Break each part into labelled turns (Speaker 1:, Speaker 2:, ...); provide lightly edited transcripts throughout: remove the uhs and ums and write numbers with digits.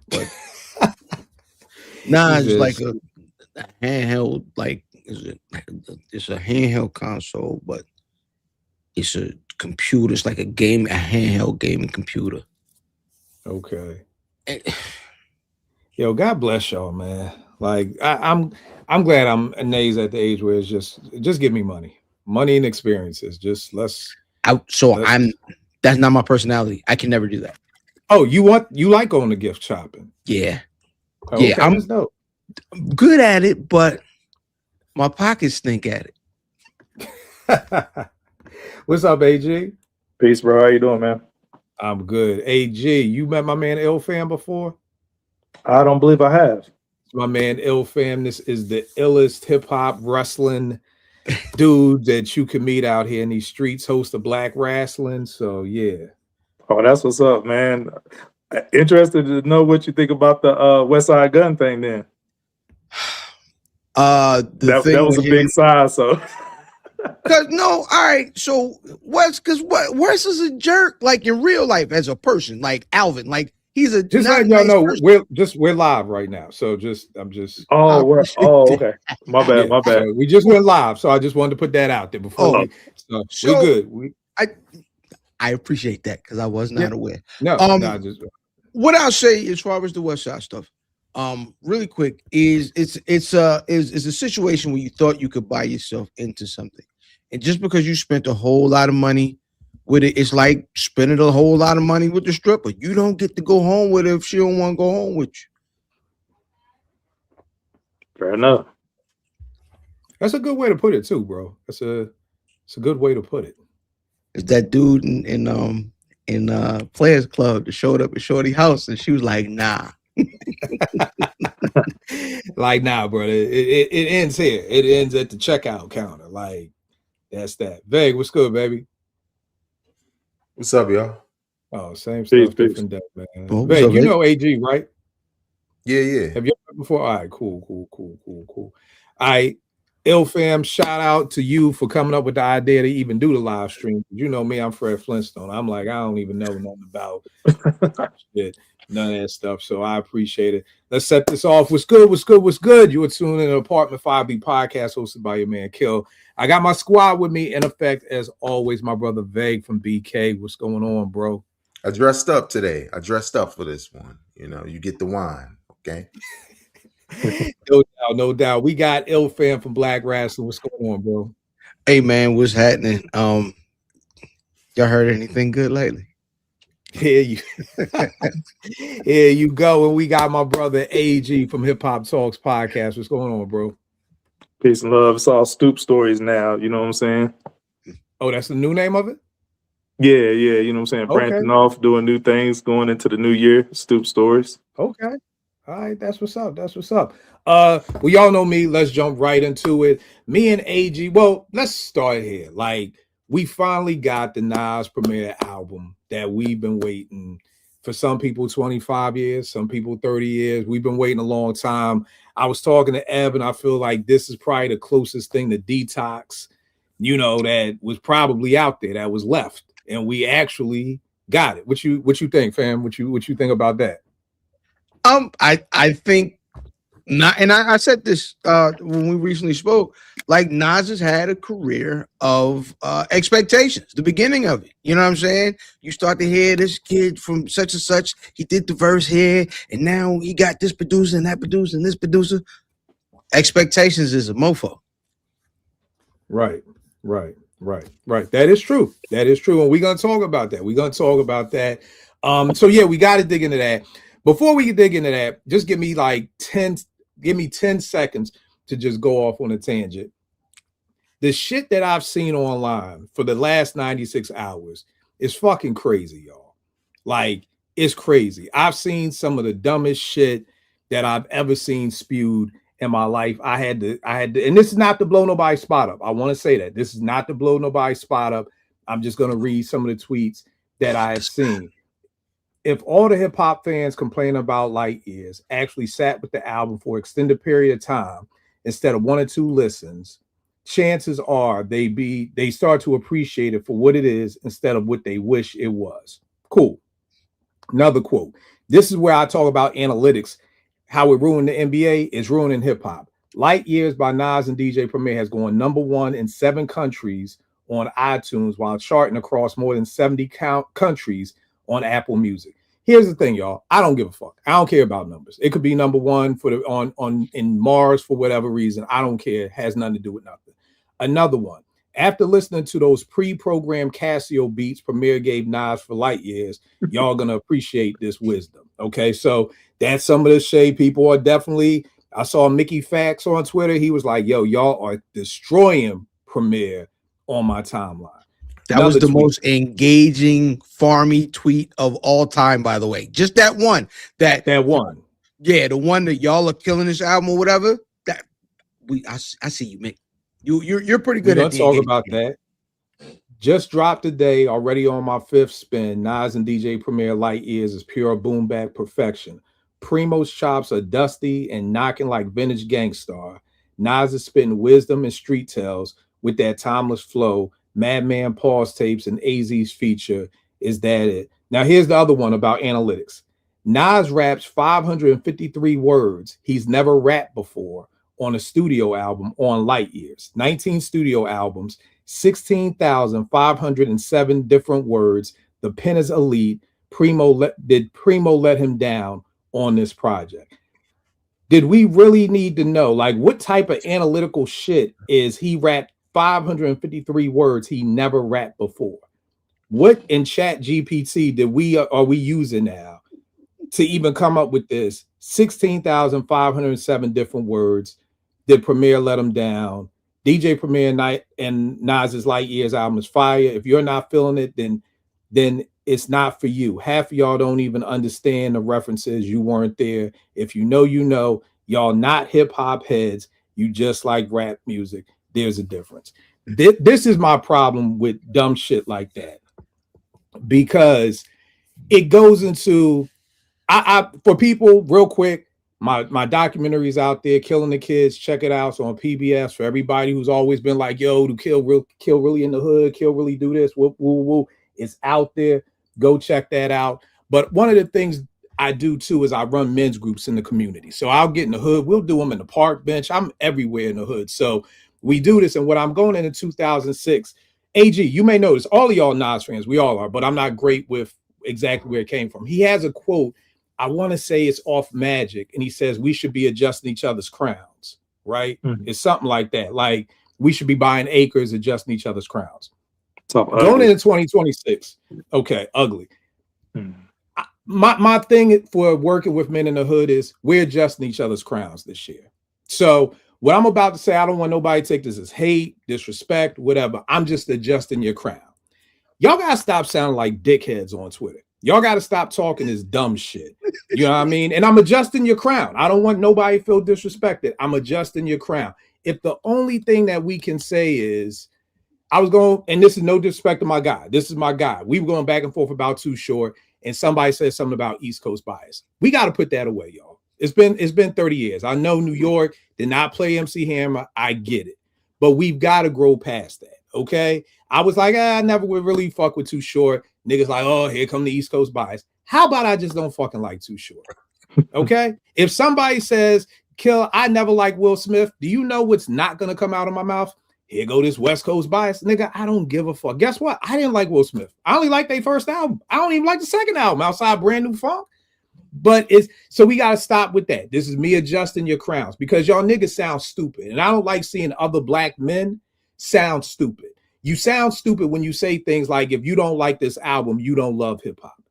Speaker 1: but nah,
Speaker 2: He
Speaker 1: it's like
Speaker 2: says,
Speaker 1: a handheld, like it's a handheld console, but it's a computer. It's like a handheld gaming computer.
Speaker 2: okay.
Speaker 1: And
Speaker 2: Yo, God bless y'all, man. Like I'm glad I'm Nays at the age where it's just give me money and experiences. Just let's.
Speaker 1: I'm that's not my personality. I can never do that.
Speaker 2: Oh, you like going to gift shopping?
Speaker 1: Yeah,
Speaker 2: Oh,
Speaker 1: yeah,
Speaker 2: okay,
Speaker 1: I'm
Speaker 2: that's dope.
Speaker 1: good at it, but my pockets stink at it.
Speaker 2: What's up, AG?
Speaker 3: Peace, bro. How you doing, man?
Speaker 2: I'm good. AG, you met my man Ilfam before?
Speaker 3: I don't believe I have.
Speaker 2: My man Ilfam. This is the illest hip hop wrestling dude that you can meet out here in these streets. Host of Black Wrestling. So yeah.
Speaker 3: Oh, that's what's up, man. Interested to know what you think about the West Side Gun thing. Then
Speaker 1: The
Speaker 3: that
Speaker 1: thing
Speaker 3: was
Speaker 1: with
Speaker 3: a big
Speaker 1: him,
Speaker 3: size. So
Speaker 1: cause no, all right. So Wes is a jerk, like in real life as a person, like Alvin, like he's a
Speaker 2: Just
Speaker 1: not a
Speaker 2: letting y'all
Speaker 1: nice
Speaker 2: know
Speaker 1: person.
Speaker 2: we're live right now. So I'm just
Speaker 1: I appreciate that.
Speaker 3: okay. My bad.
Speaker 2: yeah.
Speaker 3: My bad.
Speaker 2: So we just went live. So I just wanted to put that out there before
Speaker 1: Oh,
Speaker 3: Oh,
Speaker 2: we so we're
Speaker 1: so
Speaker 2: good. We
Speaker 1: I I appreciate that because I was
Speaker 2: yeah.
Speaker 1: not aware.
Speaker 2: No, just
Speaker 1: What I'll say as far as the West Side stuff, really quick is it's a situation where you thought you could buy yourself into something, and just because you spent a whole lot of money with it, it's like spending a whole lot of money with the stripper. You don't get to go home with her if she don't want to go home with you.
Speaker 3: fair enough.
Speaker 2: that's a good way to put it too, bro. It's a good way to put it.
Speaker 1: It's that dude in Players Club that showed up at Shorty house, and she was like, "Nah."
Speaker 2: Like nah, brother. It ends here. It ends at the checkout counter. Like that's that. Veg, what's good, baby?
Speaker 4: What's up, y'all?
Speaker 2: Oh, same
Speaker 3: Peace,
Speaker 2: stuff,
Speaker 3: peace.
Speaker 2: different day, man.
Speaker 1: Oh, what's
Speaker 2: Veg,
Speaker 1: up,
Speaker 2: you
Speaker 1: Vic?
Speaker 2: know AG, right?
Speaker 4: Yeah, yeah.
Speaker 2: Have you ever before? All right, cool. All right. Ill fam, shout out to you for coming up with the idea to even do the live stream. You know me, I'm Fred Flintstone. I'm like, I don't even know nothing about shit, none of that stuff. So I appreciate it. Let's set this off. What's good? What's good? What's good? You are tuned in to Apartment 5B podcast hosted by your man Kill. I got my squad with me in effect as always. My brother Vague from BK. What's going on, bro?
Speaker 4: I dressed up today. I dressed up for this one. You know, you get the wine, okay?
Speaker 2: No doubt. We got Ill Fam from Black Wrestling. What's going on, bro?
Speaker 1: Hey man, what's happening? Y'all heard anything good lately?
Speaker 2: Here you, here you go. And we got my brother AG from Hip Hop Talks podcast. What's going on, bro?
Speaker 3: Peace and love. It's all Stoop stories now. You know what I'm saying?
Speaker 2: Oh, that's the new name of it?
Speaker 3: Yeah. You know what I'm saying?
Speaker 2: Okay.
Speaker 3: Branching off, doing new things, going into the new year. Stoop stories.
Speaker 2: Okay. All right, that's what's up. That's what's up. Well, y'all know me. Let's jump right into it. Me and AG. Well, let's start here. Like, we finally got the Nas premiere album that we've been waiting for. Some people 25 years, some people 30 years. We've been waiting a long time. I was talking to Eb, and I feel like this is probably the closest thing to Detox, that was probably out there that was left, and we actually got it. What you think, fam? What you think about that?
Speaker 1: I think not, and I said this when we recently spoke. Like Nas has had a career of expectations. The beginning of it, you know what I'm saying? You start to hear this kid from such and such. He did the verse here, and now he got this producer and that producer and this producer. Expectations is a mofo.
Speaker 2: Right. That is true. And we're gonna talk about that. So yeah, we gotta dig into that. Before we can dig into that, just give me 10 seconds to just go off on a tangent. The shit that I've seen online for the last 96 hours is fucking crazy, y'all. Like, it's crazy. I've seen some of the dumbest shit that I've ever seen spewed in my life. I had to, and this is not to blow nobody's spot up. I want to say that this is not to blow nobody's spot up. I'm just going to read some of the tweets that I have seen. If all the hip hop fans complain about Light Years actually sat with the album for an extended period of time instead of 1 or 2 listens, chances are they start to appreciate it for what it is instead of what they wish it was. Cool. Another quote. This is where I talk about analytics, how it ruined the NBA is ruining hip hop. Light Years by Nas and DJ Premier has gone #1 in 7 countries on iTunes while charting across more than 70 countries on Apple Music. Here's the thing, y'all. I don't give a fuck. I don't care about numbers. It could be #1 for the on in Mars for whatever reason. I don't care. It has nothing to do with nothing. Another one. After listening to those pre-programmed Casio beats Premier gave Nas for Light Years, y'all gonna appreciate this wisdom. Okay, so that's some of the shade people are definitely. I saw Mickey Fax on Twitter. He was like, "Yo, y'all are destroying Premier on my timeline."
Speaker 1: That was the most engaging Farmy tweet of all time, by the way. Just that one. That
Speaker 2: one.
Speaker 1: Yeah, the one that y'all are killing this album or whatever. That I see you, Mick. You're pretty good at
Speaker 2: talk about that. Just dropped today, already on my 5th spin. Nas and DJ Premier Light Years is pure boom bap perfection. Primo's chops are dusty and knocking like vintage Gangstar. Nas is spitting wisdom and street tales with that timeless flow. Madman pause tapes and AZ's feature. Is that it? Now here's the other one about analytics. Nas raps 553 words he's never rapped before on a studio album on Light Years. 19 studio albums, 16,507 different words. The pen is elite. Did Primo let him down on this project? Did we really need to know, like, what type of analytical shit is he rapped 553 words he never rapped before? What in Chat GPT are we using now to even come up with this? 16,507 different words. Did Premier let him down? DJ Premier Night and Nas's Light Years album is fire. If you're not feeling it, then it's not for you. Half of y'all don't even understand the references. You weren't there. If you know, you know. Y'all not hip hop heads. You just like rap music. There's a difference. This is my problem with dumb shit like that, because it goes into I for people real quick. My documentary's out there, Killing the Kids. Check it out. It's on PBS for everybody who's always been like, yo, to kill really in the hood, kill really do this. Woo, woo, woo. It's out there. Go check that out. But one of the things I do too is I run men's groups in the community. So I'll get in the hood. We'll do them in the park bench. I'm everywhere in the hood. So we do this. And when I'm going into 2006, AG, you may notice all of y'all Nas fans, we all are, but I'm not great with exactly where it came from. He has a quote. I want to say it's off Magic, and he says we should be adjusting each other's crowns, right? Mm-hmm. It's something like that. Like we should be buying acres, adjusting each other's crowns. Going into 2026, okay, ugly. Mm-hmm. My thing for working with men in the hood is we're adjusting each other's crowns this year. So what I'm about to say, I don't want nobody to take this as hate, disrespect, whatever. I'm just adjusting your crown. Y'all gotta stop sounding like dickheads on Twitter. Y'all got to stop talking this dumb shit. You know what I mean? And I'm adjusting your crown. I don't want nobody to feel disrespected. I'm adjusting your crown. If the only thing that we can say is, I was going, and this is no disrespect to my guy. This is my guy. We were going back and forth about Too Short, and somebody said something about East Coast bias. We got to put that away, y'all. It's been 30 years. I know New York did not play MC Hammer. I get it. But we've got to grow past that, okay? I was like, I never would really fuck with Too Short. Niggas like, oh, here come the East Coast bias. How about I just don't fucking like Too Short? Okay? If somebody says, Kill, I never like Will Smith, do you know what's not going to come out of my mouth? Here go this West Coast bias. Nigga, I don't give a fuck. Guess what? I didn't like Will Smith. I only like their first album. I don't even like the second album outside Brand New Funk. But so we got to stop with that. This is me adjusting your crowns because y'all niggas sound stupid. And I don't like seeing other black men sound stupid. You sound stupid when you say things like, if you don't like this album, you don't love hip hop.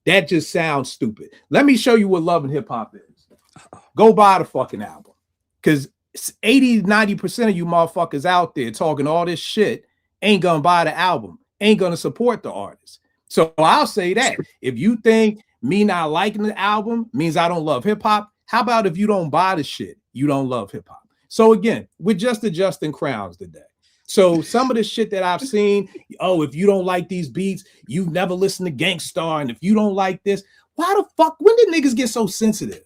Speaker 2: That just sounds stupid. Let me show you what loving hip hop is. Go buy the fucking album. Because 80-90% of you motherfuckers out there talking all this shit ain't gonna buy the album, ain't gonna support the artist. So I'll say that. If you think me not liking the album means I don't love hip hop, how about if you don't buy the shit, you don't love hip hop? So again, we're just adjusting crowns today. So some of the shit that I've seen, oh, if you don't like these beats, you've never listened to Gangstar. And if you don't like this, why the fuck, when did niggas get so sensitive?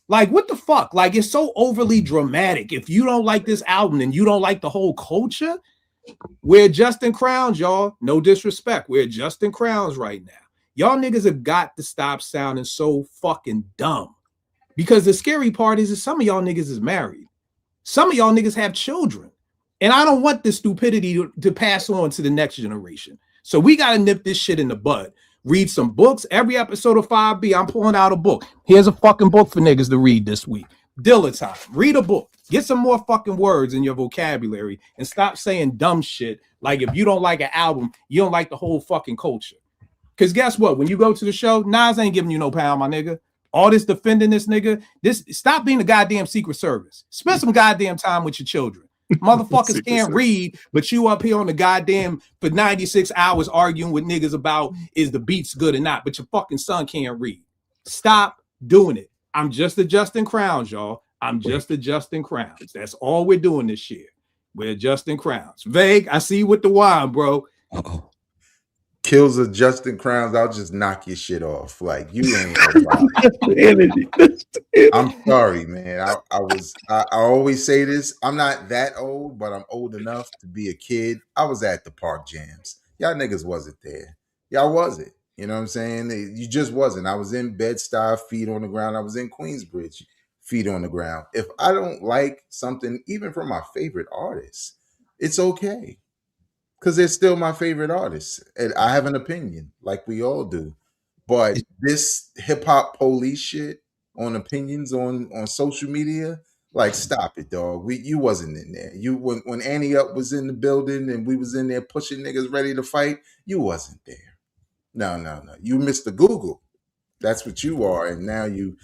Speaker 2: Like, what the fuck? Like, it's so overly dramatic. If you don't like this album and you don't like the whole culture, we're adjusting crowns, y'all. No disrespect. We're adjusting crowns right now. Y'all niggas have got to stop sounding so fucking dumb. Because the scary part is some of y'all niggas is married. Some of y'all niggas have children. And I don't want this stupidity to pass on to the next generation. So we got to nip this shit in the bud. Read some books. Every episode of 5B, I'm pulling out a book. Here's a fucking book for niggas to read this week. Dilla time. Read a book. Get some more fucking words in your vocabulary and stop saying dumb shit like if you don't like an album, you don't like the whole fucking culture. Because guess what? When you go to the show, Nas ain't giving you no pound, my nigga. All this defending this nigga. Stop being the goddamn Secret Service. Spend some goddamn time with your children. Motherfuckers can't read, but you up here on the goddamn for 96 hours arguing with niggas about is the beats good or not, but your fucking son can't read. Stop doing it. I'm just adjusting crowns, y'all. I'm just adjusting crowns. That's all we're doing this year. We're adjusting crowns. Vague, I see you with the wine, bro.
Speaker 4: Uh-oh. Kills adjusting crowns. I'll just knock your shit off. Like you ain't. I'm sorry, man. I always say this. I'm not that old, but I'm old enough to be a kid. I was at the park jams. Y'all niggas wasn't there. Y'all wasn't. You know what I'm saying? You just wasn't. I was in Bed-Stuy, feet on the ground. I was in Queensbridge, feet on the ground. If I don't like something, even from my favorite artists, it's okay. Because they're still my favorite artists. And I have an opinion, like we all do. But this hip-hop police shit on opinions on social media, like, stop it, dog. You wasn't in there. You when Annie Up was in the building and we was in there pushing niggas ready to fight, you wasn't there. No. You Mr. Google. That's what you are. And now you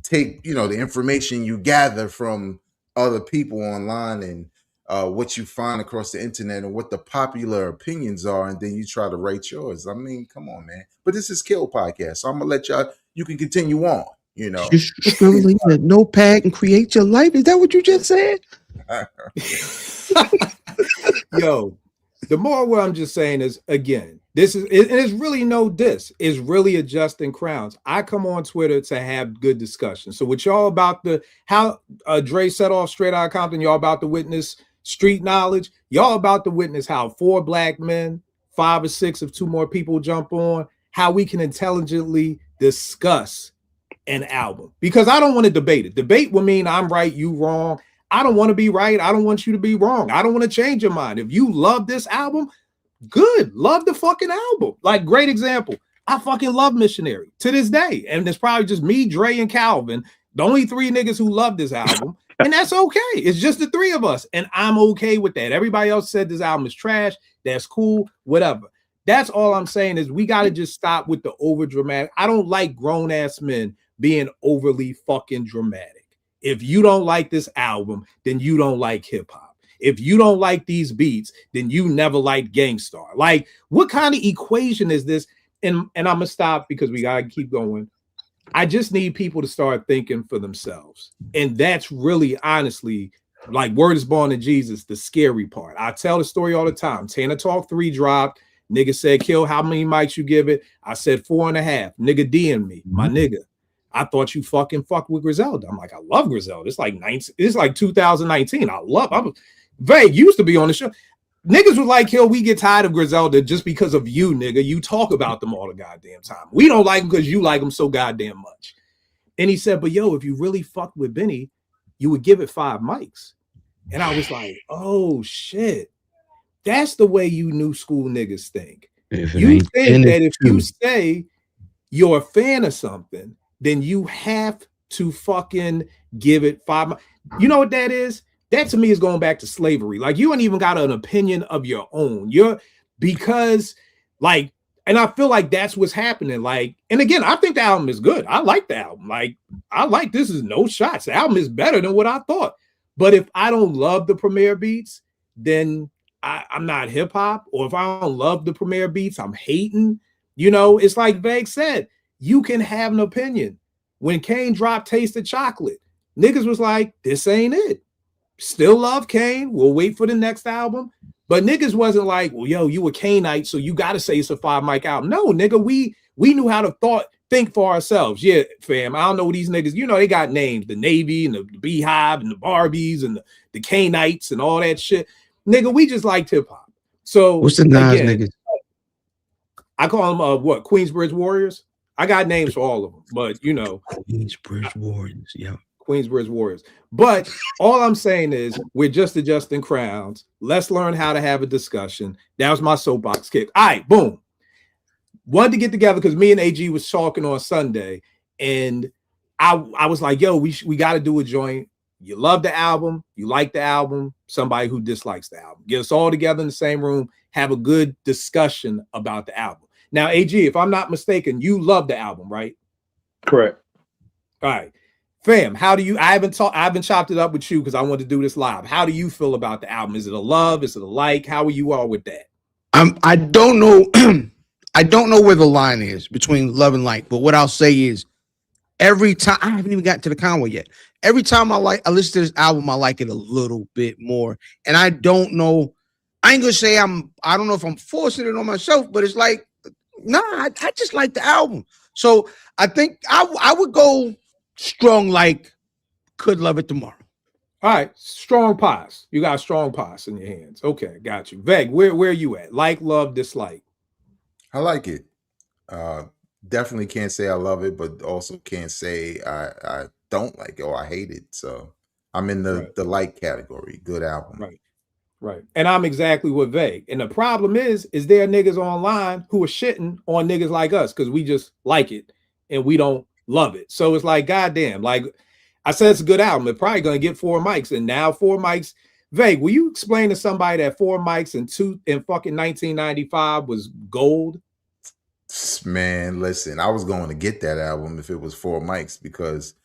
Speaker 4: take, the information you gather from other people online and what you find across the internet and what the popular opinions are, and then you try to write yours. I mean, come on, man. But this is Kill Podcast, so I'm gonna let you can continue on,
Speaker 1: Just scribble in a notepad and create your life. Is that what you just said?
Speaker 2: Yo, the more what I'm just saying is, again, it's really no diss. It's really adjusting crowns. I come on Twitter to have good discussion. So what y'all about how Dre set off Straight Outta Compton, y'all about to witness street knowledge. Y'all about to witness how 4 black men, 5 or 6 if 2 more people jump on, how we can intelligently discuss an album. Because I don't want to debate it. Debate would mean I'm right, you wrong. I don't want to be right. I don't want you to be wrong. I don't want to change your mind. If you love this album, good. Love the fucking album. Like, great example. I fucking love Missionary to this day. And it's probably just me, Dre, and Calvin, the only 3 niggas who love this album. And that's okay. It's just the 3 of us. And I'm okay with that. Everybody else said this album is trash. That's cool. Whatever. That's all I'm saying is we got to just stop with the over dramatic. I don't like grown ass men being overly fucking dramatic. If you don't like this album, then you don't like hip hop. If you don't like these beats, then you never liked Gang Starr. Like, what kind of equation is this? And I'm going to stop because we got to keep going. I just need people to start thinking for themselves. And that's really, honestly, like Word is Born to Jesus, the scary part. I tell the story all the time. Tana Talk 3 dropped. Nigga said, Kill, how many mics you give it? I said 4.5. Nigga DM me. My nigga, I thought you fucking fuck with Griselda. I'm like, I love Griselda. It's like 2019. I'm Vague used to be on the show. Niggas was like, Kill, we get tired of Griselda just because of you, nigga. You talk about them all the goddamn time. We don't like them because you like them so goddamn much. And he said, but yo, if you really fucked with Benny, you would give it 5 mics. And I was like, oh shit. That's the way you new school niggas think. You think that if you say you're a fan of something, then you have to fucking give it 5 mics. You know what that is? That to me is going back to slavery. Like, you ain't even got an opinion of your own. Because like, and I feel like that's what's happening. Like, and again, I think the album is good. I like the album. Like, I like This Is No Shots. The album is better than what I thought. But if I don't love the Premier beats, then I'm not hip hop. Or if I don't love the Premier beats, I'm hating. It's like Vague said, you can have an opinion. When Kane dropped Taste of Chocolate, niggas was like, this ain't it. Still love Kane. We'll wait for the next album. But niggas wasn't like, well, yo, you a Kaneite, so you got to say it's a 5 mic album. No, nigga, we knew how to think for ourselves. Yeah, fam, I don't know these niggas. They got names, the Navy and the Beehive and the Barbies and the Kaneites and all that shit. Nigga, we just liked hip hop. So
Speaker 1: what's the Nas niggas?
Speaker 2: I call them what, Queensbridge Warriors. I got names for all of them, but you know,
Speaker 1: Queensbridge Warriors. Yeah.
Speaker 2: Queensbridge Warriors. But all I'm saying is we're just adjusting crowns. Let's learn how to have a discussion. That was my soapbox kick. All right, boom. Wanted to get together because me and AG was talking on Sunday, and I was like, yo, we got to do a joint. You love the album, you like the album, somebody who dislikes the album. Get us all together in the same room, have a good discussion about the album. Now, AG, if I'm not mistaken, you love the album, right?
Speaker 3: Correct.
Speaker 2: All right. Fam, how do you, I haven't chopped it up with you because I want to do this live. How do you feel about the album? Is it a love? Is it a like? How are you all with that?
Speaker 1: I don't know. I don't know where the line is between love and like, but what I'll say is every time, I haven't even gotten to the Conway yet. Every time I listen to this album, I like it a little bit more. And I don't know, I ain't gonna say I don't know if I'm forcing it on myself, but it's like, nah, I just like the album. So I think I would go strong, like could love it tomorrow.
Speaker 2: All right, strong pass. You got a strong pass in your hands. Okay, got you. Veg, where are you at? Like, love, dislike.
Speaker 4: I like it. Definitely can't say I love it, but also can't say I don't like it or I hate it. So I'm in the like category. Good album.
Speaker 2: Right. And I'm exactly what Veg. And the problem is there are niggas online who are shitting on niggas like us because we just like it and we don't love it. So it's like, goddamn, like I said, it's a good album. It's probably gonna get 4 mics, and now 4 mics. Veg, will you explain to somebody that 4 mics in fucking 1995 was gold?
Speaker 4: Man, listen, I was going to get that album if it was 4 mics because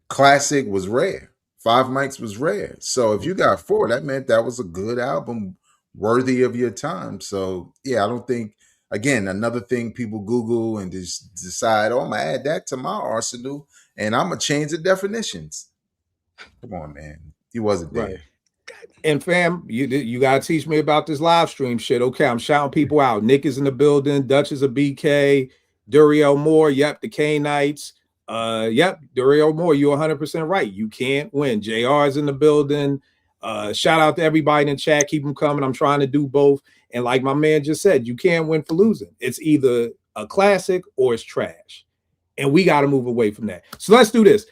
Speaker 4: classic was rare. 5 mics was rare. So if you got 4, that meant that was a good album worthy of your time. So yeah, I don't think, again, another thing people Google and just decide, oh, I'm gonna add that to my arsenal and I'm gonna change the definitions. Come on, man. He wasn't there.
Speaker 2: Right. And fam, you gotta teach me about this live stream shit. Okay, I'm shouting people out. Nick is in the building. Dutch is a BK. Duriel Moore. Yep, the K-Knights. Yep, Duriel Moore. You're 100% right. You can't win. JR is in the building. Shout out to everybody in the chat. Keep them coming. I'm trying to do both. And like my man just said, you can't win for losing. It's either a classic or it's trash. And we got to move away from that. So let's do this.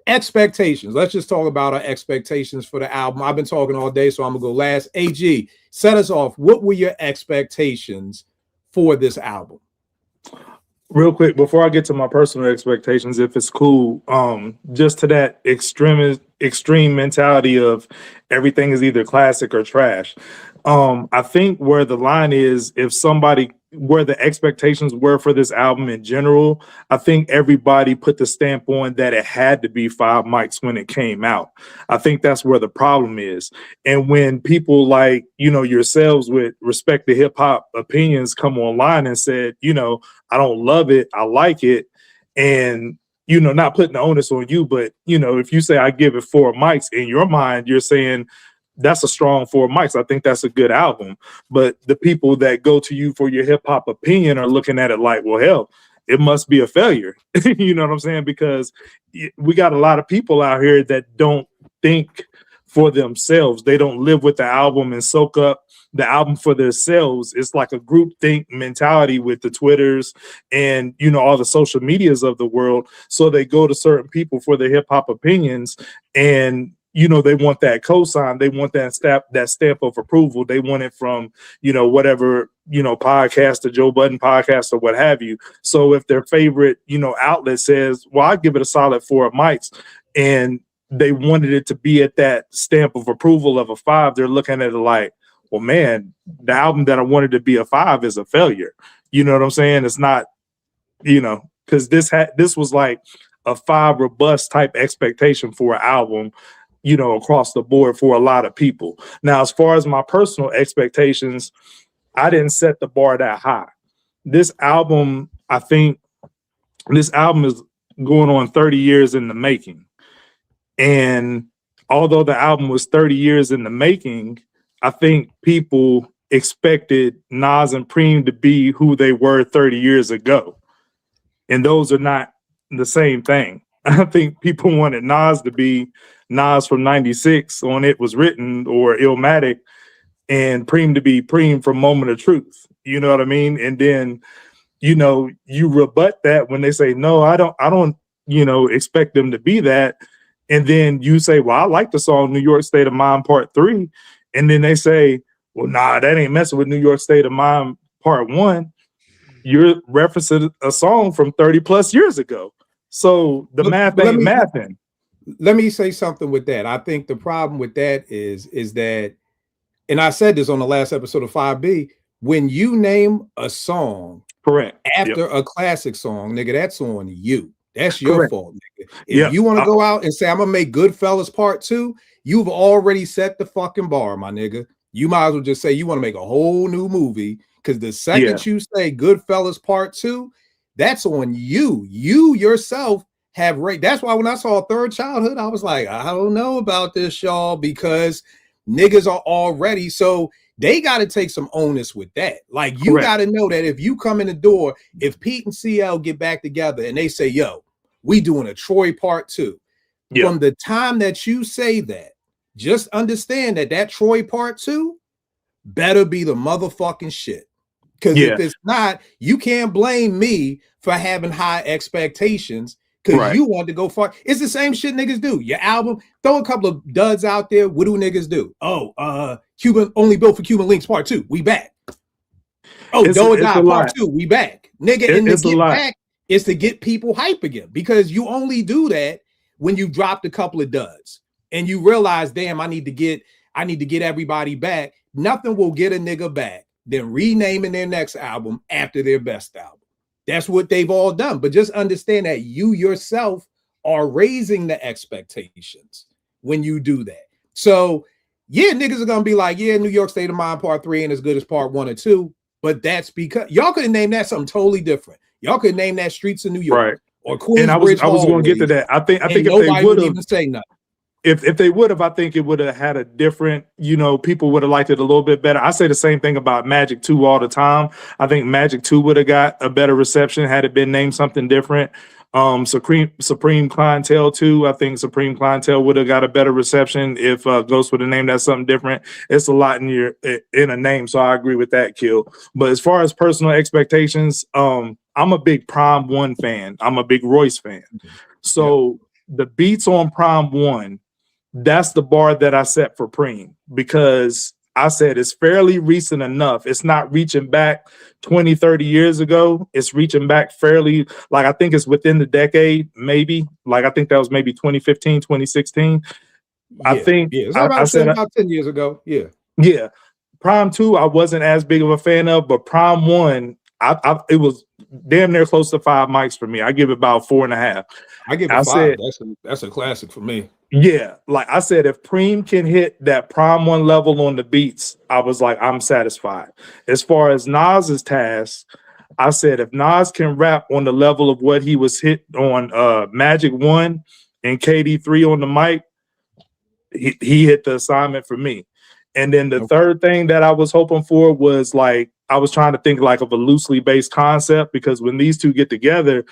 Speaker 2: Expectations. Let's just talk about our expectations for the album. I've been talking all day, so I'm gonna go last. AG, set us off. What were your expectations for this album?
Speaker 3: Real quick, before I get to my personal expectations, if it's cool, just to that extreme mentality of everything is either classic or trash. I think where the line is, where the expectations were for this album in general, I think everybody put the stamp on that it had to be 5 mics when it came out. I think that's where the problem is. And when people like, yourselves with respect to hip hop opinions come online and said, I don't love it, I like it, and not putting the onus on you, but if you say I give it 4 mics, in your mind, you're saying that's a strong 4 mics. I think that's a good album. But the people that go to you for your hip hop opinion are looking at it like, well, hell, it must be a failure. You know what I'm saying? Because we got a lot of people out here that don't think for themselves. They don't live with the album and soak up the album for themselves. It's like a group think mentality with the Twitters and, all the social medias of the world. So they go to certain people for their hip hop opinions, and they want that cosign. They want that stamp of approval. They want it from, whatever, podcast or Joe Budden podcast or what have you. So if their favorite, outlet says, well, I give it a solid 4 mics, and they wanted it to be at that stamp of approval of a 5, they're looking at it like, well, man, the album that I wanted to be a 5 is a failure. You know what I'm saying? It's not, because this was like a 5 robust type expectation for an album, across the board for a lot of people. Now, as far as my personal expectations, I didn't set the bar that high. This album, I think this album is going on 30 years in the making. And although the album was 30 years in the making, I think people expected Nas and Preem to be who they were 30 years ago. And those are not the same thing. I think people wanted Nas to be Nas from 96 on It Was Written or Illmatic, and Preem to be Preem from Moment of Truth. You know what I mean? And then, you know, you rebut that when they say, no, I don't, you know, expect them to be that. And then you say, well, I like the song New York State of Mind Part 3. And then they say, well, nah, that ain't messing with New York State of Mind Part 1. You're referencing a song from 30 plus years ago. So the math ain't mathing.
Speaker 2: Let me say something with that. I think the problem with that is that, and I said this on the last episode of 5B, when you name a song
Speaker 3: correct
Speaker 2: after a classic song, nigga, that's on you. That's your
Speaker 3: correct.
Speaker 2: fault, nigga. If you want to go out and say, I'm gonna make Goodfellas Part 2, you've already set the fucking bar, my nigga. You might as well just say you want to make a whole new movie, because the second you say Goodfellas Part 2, that's on you. You yourself have rate. That's why when I saw Third Childhood, I was like, I don't know about this, y'all, because niggas are already, so they got to take some onus with that. Like, you got to know that if you come in the door, if Pete and CL get back together and they say, yo, we doing a Troy Part 2, from the time that you say that, just understand that that Troy Part 2 better be the motherfucking shit. Because if it's not, you can't blame me for having high expectations, because you want to go far. It's the same shit niggas do. Your album, throw a couple of duds out there. What do niggas do? Oh, Cuban Only Built for Cuban Links Part 2. We back. Oh, Don't Die Part 2. We back. Nigga, and to get back is to get people hype again, because you only do that when you dropped a couple of duds and you realize, damn, I need to get everybody back. Nothing will get a nigga back than renaming their next album after their best album. That's what they've all done. But just understand that you yourself are raising the expectations when you do that. So, yeah, niggas are going to be like, yeah, New York State of Mind Part 3 ain't as good as Part 1 or 2. But that's because y'all could have named that something totally different. Y'all could name that Streets of New York or Queensbridge.
Speaker 3: And I was going to get to that. I think if they would
Speaker 2: even say nothing.
Speaker 3: If they would have, I think it would have had a different, you know, people would have liked it a little bit better. I say the same thing about Magic 2 all the time. I think Magic 2 would have got a better reception had it been named something different. Supreme Clientele 2, I think Supreme Clientele would have got a better reception if Ghost would have named that something different. It's a lot in a name, so I agree with that, Kill. But as far as personal expectations, I'm a big Prime 1 fan. I'm a big Royce fan. So the beats on Prime 1, that's the bar that I set for Preem, because I said it's fairly recent enough. It's not reaching back 20, 30 years ago. It's reaching back fairly, like I think it's within the decade, maybe. Like I think that was maybe 2015, 2016. I think
Speaker 2: I said about 10 years ago.
Speaker 3: Yeah. Prime 2, I wasn't as big of a fan of, but Prime 1, it was damn near close to 5 mics for me. I give it about 4.5.
Speaker 2: I give it 5. That's a classic for me.
Speaker 3: Yeah, like I said, if Preem can hit that Prime 1 level on the beats, I was like, I'm satisfied. As far as Nas's task, I said if Nas can rap on the level of what he was hit on Magic 1 and KD3 on the mic, he hit the assignment for me. And then the third thing that I was hoping for was, like, I was trying to think like of a loosely based concept, because when these two get together,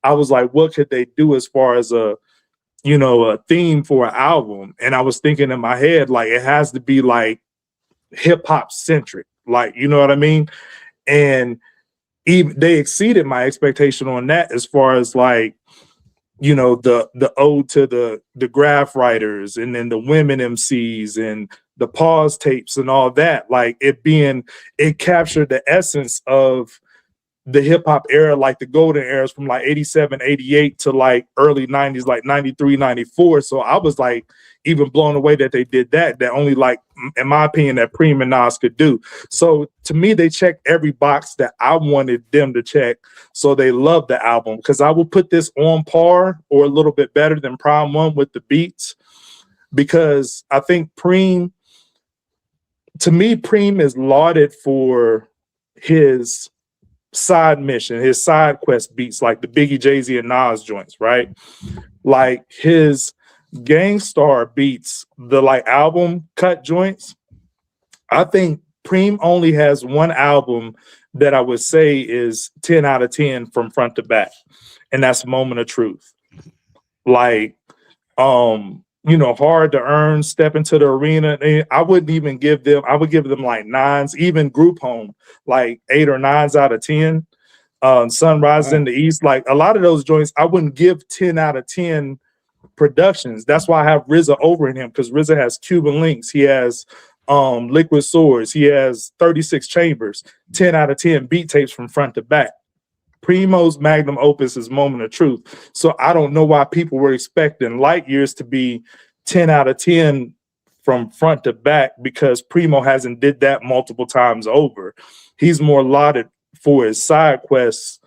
Speaker 3: I was like, what could they do as far as a theme for an album? And I was thinking in my head, like, it has to be like hip hop centric, like, you know what I mean? And even they exceeded my expectation on that, as far as like, you know, the ode to the graph writers, and then the women MCs and the pause tapes and all that. Like, it captured the essence of the hip hop era, like the golden eras from like 87, 88 to like early 90s, like 93, 94. So I was like even blown away that they did that only, like, in my opinion, that Preem and Nas could do. So to me, they checked every box that I wanted them to check. So they loved the album, because I will put this on par or a little bit better than Prime 1 with the beats, because I think Preem is lauded for his side mission, his side quest beats, like the Biggie, Jay-Z, and Nas joints, right? Like his Gangstar beats, the like album cut joints. I think Preem only has one album that I would say is 10 out of 10 from front to back, and that's Moment of Truth. Like, Hard to Earn, Step Into the Arena. I wouldn't even give them, I would give them like 9s, even Group Home, like 8 or 9s out of 10. Sunrise in the East, like a lot of those joints, I wouldn't give 10 out of 10 productions. That's why I have RZA over in him, because RZA has Cuban Links, he has Liquid Swords, he has 36 Chambers, 10 out of 10 beat tapes from front to back. Primo's magnum opus is Moment of Truth. So I don't know why people were expecting Light Years to be 10 out of 10 from front to back, because Primo hasn't did that multiple times over. He's more lauded for his side quests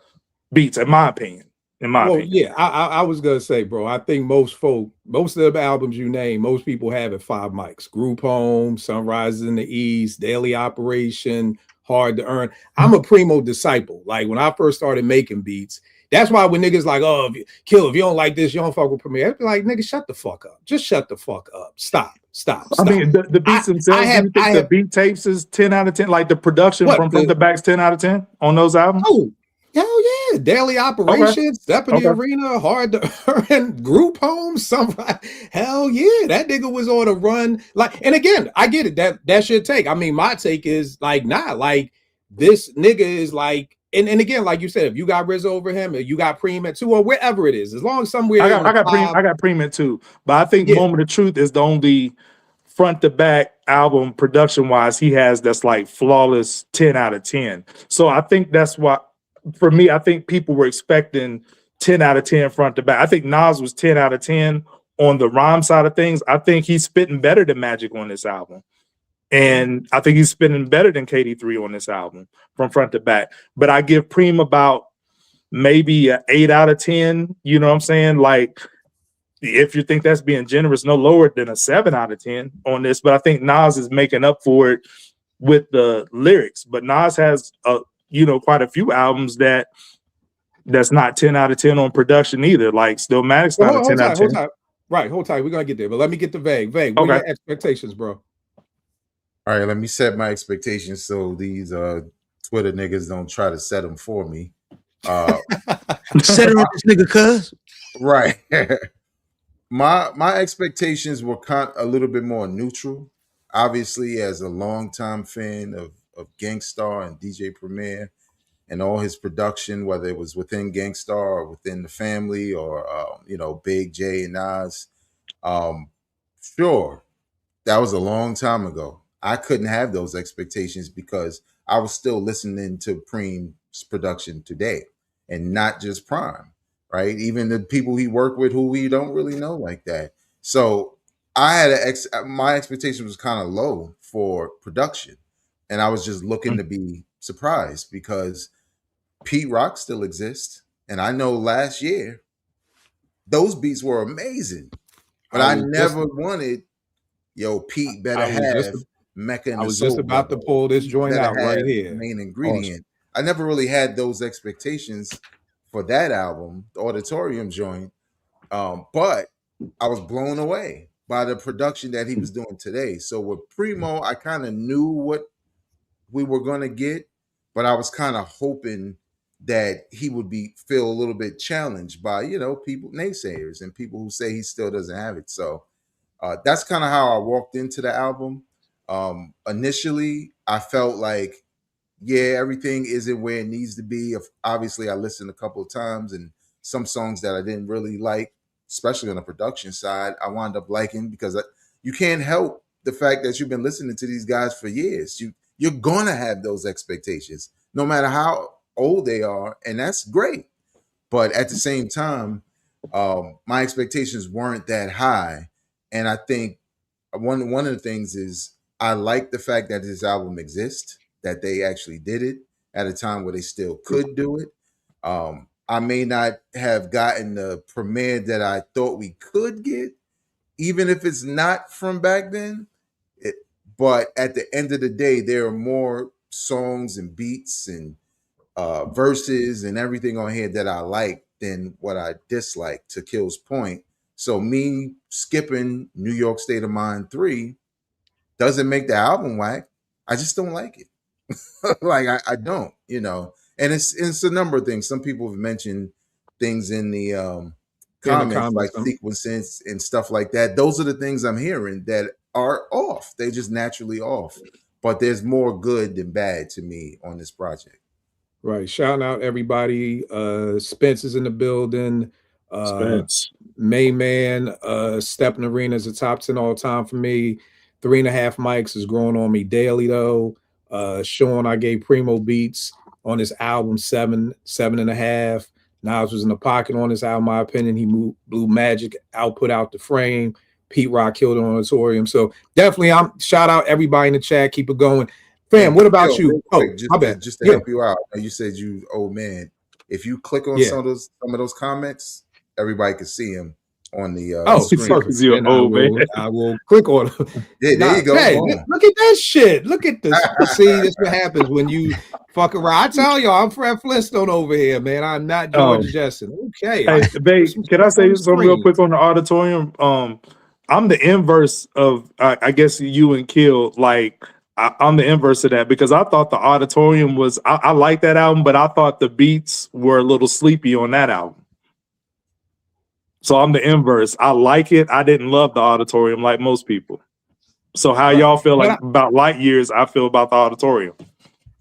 Speaker 3: beats, in my opinion.
Speaker 2: Yeah, I was gonna say, bro, I think most of the albums you name, most people have it 5 mics. Group Home, Sunrise in the East, Daily Operation, Hard to Earn. I'm a Primo disciple. Like when I first started making beats, that's why when niggas like, oh, if you don't like this, you don't fuck with Premier. I'd be like, nigga, shut the fuck up. Just shut the fuck up. Stop.
Speaker 3: I mean, the beats themselves, do you think the beat tapes is 10 out of 10? Like the production from front to back's 10 out of 10 on those albums?
Speaker 2: Oh, hell yeah. Daily Operation, Step in the Arena, Hard to Earn, Group Home, Sunrise. Hell yeah. That nigga was on a run. Like, and again, I get it. That's your take. I mean, my take is like, nah, like this nigga is like, and again, like you said, if you got RZA over him, or you got Preem at 2, or wherever it is, as long as somewhere
Speaker 3: I got Preem at 2, but I think Moment of Truth is the only front to back album production wise he has that's like flawless 10 out of 10. So I think that's why, for me, I think people were expecting 10 out of 10 front to back. I think Nas was 10 out of 10 on the rhyme side of things. I think he's spitting better than Magic on this album. And I think he's spitting better than KD3 on this album from front to back. But I give Preem about maybe an 8 out of 10. You know what I'm saying? Like, if you think that's being generous, no lower than a 7 out of 10 on this. But I think Nas is making up for it with the lyrics. But Nas has quite a few albums that's not 10 out of 10 on production either. Like Stillmatic's not a 10 out of 10.
Speaker 2: Right, hold tight. We're gonna get there, but let me get the vague. What are your expectations, bro?
Speaker 4: All right, let me set my expectations so these Twitter niggas don't try to set them for me.
Speaker 1: Set it on this nigga, cuz.
Speaker 4: Right. My expectations were a little bit more neutral. Obviously, as a longtime fan of Gang Starr and DJ Premier and all his production, whether it was within Gang Starr or within the family or Big J and Nas, sure, that was a long time ago. I couldn't have those expectations because I was still listening to Preem's production today, and not just Prime, right? Even the people he worked with who we don't really know like that. So I had my expectation was kind of low for production, and I was just looking to be surprised because Pete Rock still exists, and I know last year those beats were amazing, but I never wanted Pete better have Mecca and
Speaker 2: I was just about to pull this joint out right here.
Speaker 4: Main ingredient. Awesome. I never really had those expectations for that album, the Auditorium joint, but I was blown away by the production that he was doing today. So with Primo, I kind of knew what we were going to get, but I was kind of hoping that he would feel a little bit challenged by people, naysayers, and people who say he still doesn't have it. So that's kind of how I walked into the album. Initially, I felt like, yeah, everything isn't where it needs to be. Obviously, I listened a couple of times, and some songs that I didn't really like, especially on the production side, I wound up liking because you can't help the fact that you've been listening to these guys for years. You're going to have those expectations, no matter how old they are, and that's great. But at the same time, my expectations weren't that high, and I think one of the things is I like the fact that this album exists, that they actually did it at a time where they still could do it. I may not have gotten the premiere that I thought we could get, even if it's not from back then. But at the end of the day, there are more songs and beats and verses and everything on here that I like than what I dislike, to Kill's point. So me skipping New York State of Mind 3 doesn't make the album whack. I just don't like it. Like I don't, and it's a number of things. Some people have mentioned things in the comments like
Speaker 2: huh?
Speaker 4: sequences and stuff like that. Those are the things I'm hearing that are off. They're just naturally off. But there's more good than bad to me on this project.
Speaker 2: Right. Shouting out everybody. Spence is in the building.
Speaker 3: Spence.
Speaker 2: Mayman, Stepping Arena is a top 10 all time for me. 3.5 mics is growing on me daily though. Sean, I gave Primo beats on his album 7.5. Nas was in the pocket on this album, my opinion. He blew magic output out the frame. Pete Rock killed it on Auditorium. So definitely, I'm shout out everybody in the chat. Keep it going. Fam, what about you? Oh, my bad.
Speaker 4: Just to help you out. You said you old man. If you click on some of those comments, everybody can see them on the screen.
Speaker 2: Perfect. I will click on them.
Speaker 4: Yeah, there you go.
Speaker 2: Hey, look at that shit. Look at this. See, this is what happens when you fuck around. I tell y'all, I'm Fred Flintstone over here, man. I'm not George Jetson. Okay.
Speaker 3: Hey, babe, can I say something real quick on the Auditorium? I'm the inverse of, I guess, you and Kill. Like, I'm the inverse of that because I thought the Auditorium was, I like that album, but I thought the beats were a little sleepy on that album. So I'm the inverse. I like it. I didn't love the Auditorium like most people. So how y'all feel like about Light Years, I feel about the Auditorium.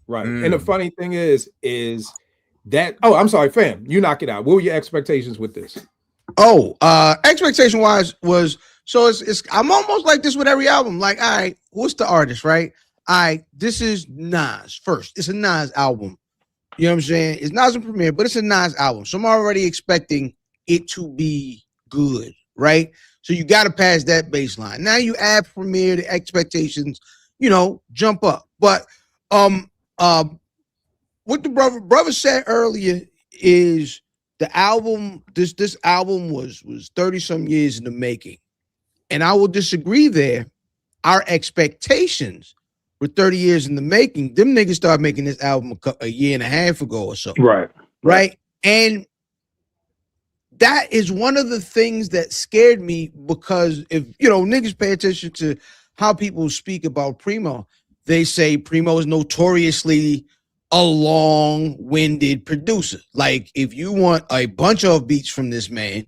Speaker 2: Right. And the funny thing is that, oh, I'm sorry, fam, you knock it out. What were your expectations with this?
Speaker 1: Oh, expectation wise was, so it's I'm almost like this with every album. Like, all right, what's the artist, right? All right, this is Nas first. It's a Nas album. You know what I'm saying? It's Nas and Premier, but it's a Nas album. So I'm already expecting it to be good, right? So you got to pass that baseline. Now you add Premier, the expectations, jump up. But what the brother said earlier is the album, this album was 30 some years in the making. And I will disagree there. Our expectations were 30 years in the making. Them niggas started making this album a year and a half ago or so. Right. And that is one of the things that scared me because if, niggas pay attention to how people speak about Primo, they say Primo is notoriously a long-winded producer. Like, if you want a bunch of beats from this man,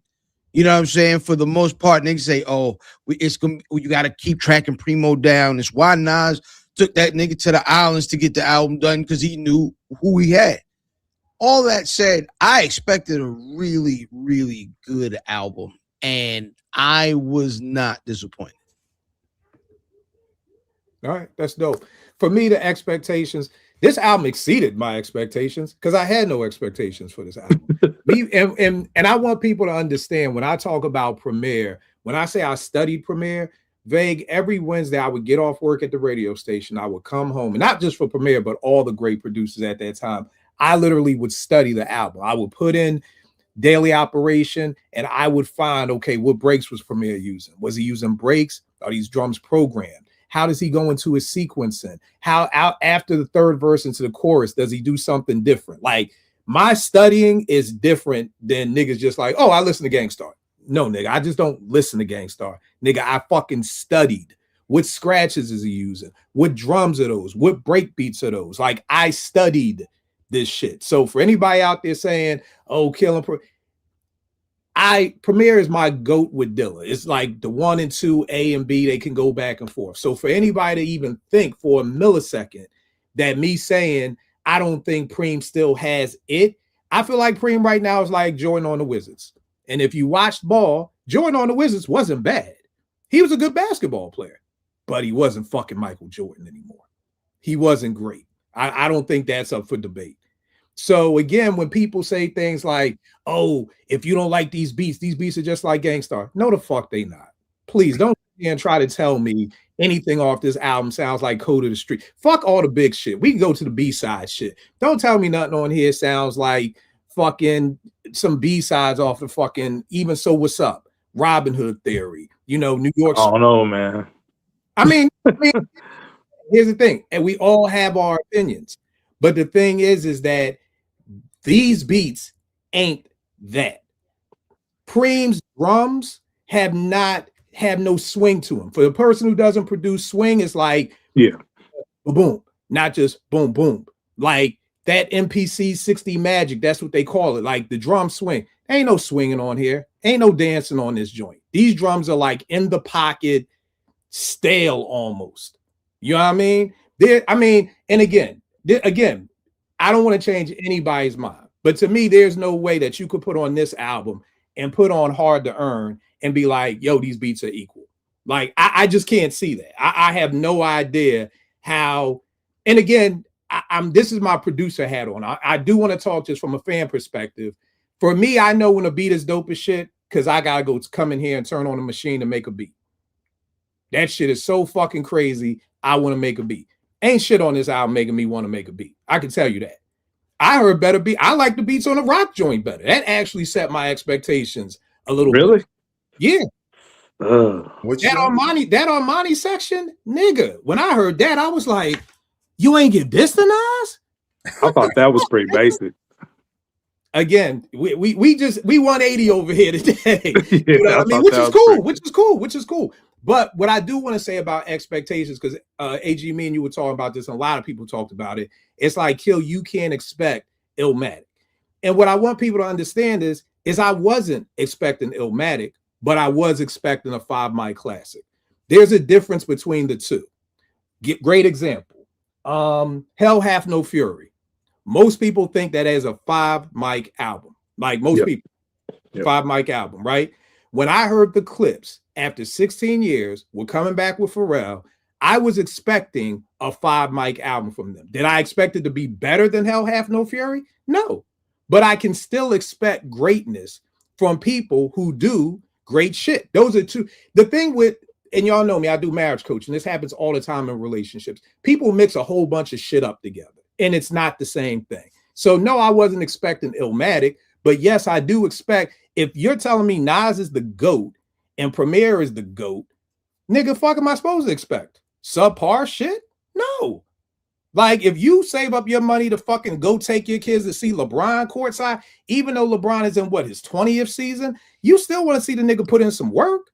Speaker 1: you know what I'm saying? For the most part, niggas say, oh, you got to keep tracking Primo down. It's why Nas took that nigga to the islands to get the album done because he knew who he had. All that said, I expected a really, really good album, and I was not disappointed.
Speaker 2: All right, that's dope. For me, the expectations, this album exceeded my expectations because I had no expectations for this album. And I want people to understand when I talk about Premier, when I say I studied Premier, Vague, every Wednesday I would get off work at the radio station. I would come home, and not just for Premier, but all the great producers at that time. I literally would study the album. I would put in daily operation and I would find, okay, what breaks was Premier using? Was he using breaks? Are these drums programmed? How does he go into his sequencing? How out after the third verse into the chorus, does he do something different? Like, my studying is different than niggas just like, oh, I listen to Gang Starr. No, nigga, I just don't listen to Gang Starr. Nigga, I fucking studied. What scratches is he using? What drums are those? What break beats are those? Like, I studied this shit. So for anybody out there saying, oh, Premier is my GOAT with Dilla. It's like the 1 and 2, A and B, they can go back and forth. So for anybody to even think for a millisecond that me saying I don't think Preem still has it, I feel like Preem right now is like Jordan on the Wizards. And if you watched ball, Jordan on the Wizards wasn't bad. He was a good basketball player, but he wasn't fucking Michael Jordan anymore. He wasn't great. I don't think that's up for debate. So again, when people say things like, oh, if you don't like these beats are just like Gang Starr. No, the fuck they not. Please don't try to tell me anything off this album sounds like Code of the Street. Fuck all the big shit. We can go to the B-side shit. Don't tell me nothing on here sounds like fucking some B-sides off the fucking Even So What's Up, Robin Hood Theory, New York.
Speaker 3: I don't know, man.
Speaker 2: I mean, here's the thing, and we all have our opinions. But the thing is that these beats ain't that. Preem's drums have no swing to them. For the person who doesn't produce swing, it's like
Speaker 3: boom,
Speaker 2: not just boom, boom. Like that MPC 60 magic. That's what they call it. Like the drum swing. Ain't no swinging on here. Ain't no dancing on this joint. These drums are like in the pocket, stale almost. You know what I mean? And again, I don't want to change anybody's mind, but to me, there's no way that you could put on this album and put on Hard to Earn and be like, yo, these beats are equal. Like, I just can't see that. I have no idea how. And again, this is my producer hat on. I do want to talk just from a fan perspective. For me, I know when a beat is dope as shit because I gotta go come in here and turn on a machine to make a beat. That shit is so fucking crazy. I want to make a beat. Ain't shit on this album making me want to make a beat. I can tell you that. I heard better beat. I like the beats on the Rock joint better. That actually set my expectations a little
Speaker 3: Really?
Speaker 2: bit. Yeah.
Speaker 4: Which
Speaker 2: That Armani section, nigga. When I heard that, I was like, you ain't get this to Nas?
Speaker 3: I thought that was pretty basic.
Speaker 2: Again, we 180 over here today.
Speaker 3: Yeah,
Speaker 2: You know what I mean?
Speaker 3: thought
Speaker 2: Which
Speaker 3: that
Speaker 2: is
Speaker 3: was
Speaker 2: cool,
Speaker 3: pretty-
Speaker 2: which is cool. But what I do want to say about expectations, because AG, me and you were talking about this, and a lot of people talked about it. It's like, Kill, you can't expect Illmatic. And what I want people to understand is I wasn't expecting Illmatic, but I was expecting a 5 mic classic. There's a difference between the two. Great example. Hell Hath No Fury. Most people think that as a 5 mic album. Like most
Speaker 3: Yep.
Speaker 2: people.
Speaker 3: Yep.
Speaker 2: 5 mic album, right? When I heard the Clips after 16 years, we're coming back with Pharrell, I was expecting a 5 mic album from them. Did I expect it to be better than Hell Hath No Fury? No. But I can still expect greatness from people who do great shit. Those are two. The thing with, and y'all know me, I do marriage coaching. This happens all the time in relationships. People mix a whole bunch of shit up together, and it's not the same thing. So no, I wasn't expecting Illmatic, but yes, I do expect, if you're telling me Nas is the GOAT and Premier is the GOAT, nigga, fuck am I supposed to expect? Subpar shit? No. Like, if you save up your money to fucking go take your kids to see LeBron courtside, even though LeBron is in what, his 20th season, you still want to see the nigga put in some work.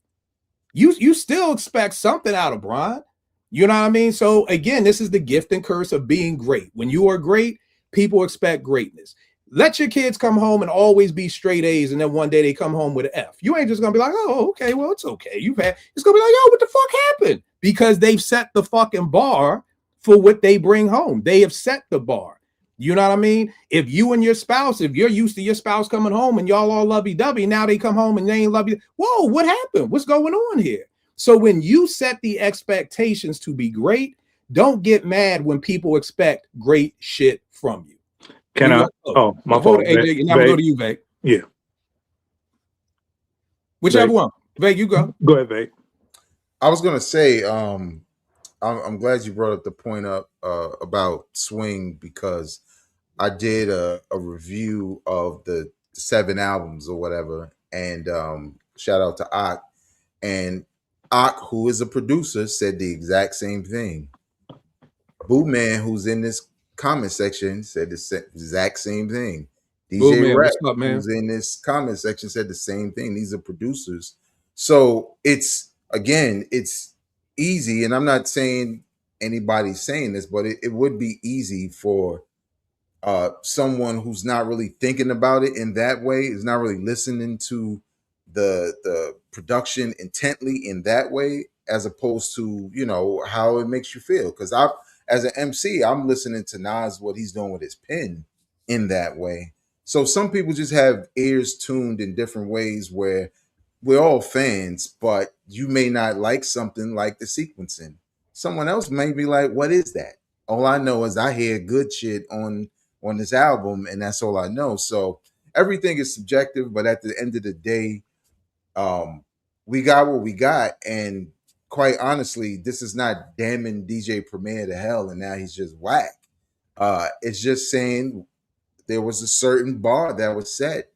Speaker 2: You still expect something out of Bron. You know what I mean? So again, this is the gift and curse of being great. When you are great, people expect greatness. Let your kids come home and always be straight A's, and then one day they come home with an F. You ain't just gonna be like, oh, okay, well, it's okay. It's gonna be like, yo, what the fuck happened? Because they've set the fucking bar for what they bring home. They have set the bar. You know what I mean? If you and your spouse, if you're used to your spouse coming home and y'all all lovey-dovey, now they come home and they ain't lovey. Whoa, what happened? What's going on here? So when you set the expectations to be great, don't get mad when people expect great shit from you.
Speaker 3: Can I? Oh, my fault.
Speaker 2: AJ, now I'm gonna go to you, Veg.
Speaker 3: Yeah.
Speaker 2: Whichever
Speaker 3: Veg.
Speaker 2: one. Veg, you go.
Speaker 3: Go ahead, Veg.
Speaker 4: I was gonna say, I'm glad you brought up the point up about Swing, because I did a review of the 7 albums or whatever, and shout out to Ak. And Ak, who is a producer, said the exact same thing. Boo Man, who's in this comment section, said the exact same thing.
Speaker 2: Boo
Speaker 4: DJ
Speaker 2: Man,
Speaker 4: Rap,
Speaker 2: what's up, man?
Speaker 4: who's in this comment section, said the same thing. These are producers. So it's easy, and I'm not saying anybody's saying this, but it would be easy for someone who's not really thinking about it in that way, is not really listening to the production intently in that way, as opposed to, you know, how it makes you feel. Because as an MC, I'm listening to Nas, what he's doing with his pen in that way. So some people just have ears tuned in different ways, where we're all fans, but you may not like something like the sequencing. Someone else may be like, what is that? All I know is I hear good shit on this album, and that's all I know. So everything is subjective, but at the end of the day, we got what we got. And quite honestly, this is not damning DJ Premier to hell and now he's just whack. It's just saying there was a certain bar that was set,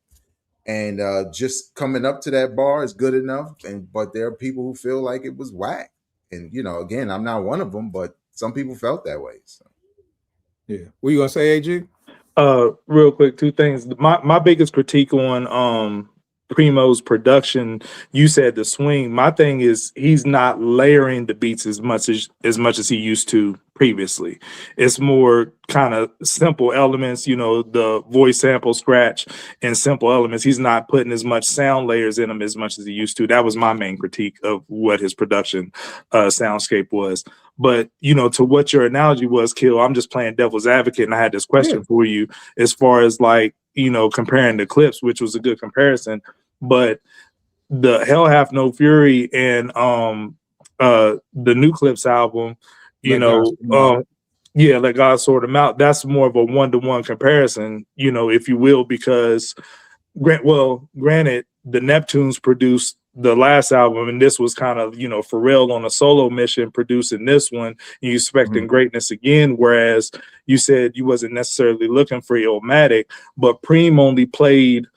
Speaker 4: and just coming up to that bar is good enough. But there are people who feel like it was whack. And, you know, again, I'm not one of them, but some people felt that way. So.
Speaker 2: Yeah. What you gonna say, AG?
Speaker 3: Real quick, 2 things. My biggest critique on Primo's production, you said the swing. My thing is he's not layering the beats as much as he used to previously. It's more kind of simple elements, the voice sample scratch and simple elements. He's not putting as much sound layers in them as much as he used to. That was my main critique of what his production soundscape was. But, to what your analogy was, Kill, I'm just playing devil's advocate, and I had this question for you as far as like, comparing the clips, which was a good comparison. But the Hell Hath No Fury and the New Clips album, Let God Sort Them Out, that's more of a one-to-one comparison, if you will, because granted, the Neptunes produced the last album, and this was kind of, Pharrell on a solo mission producing this one, and you expecting greatness again, whereas you said you wasn't necessarily looking for Illmatic, but Preem only played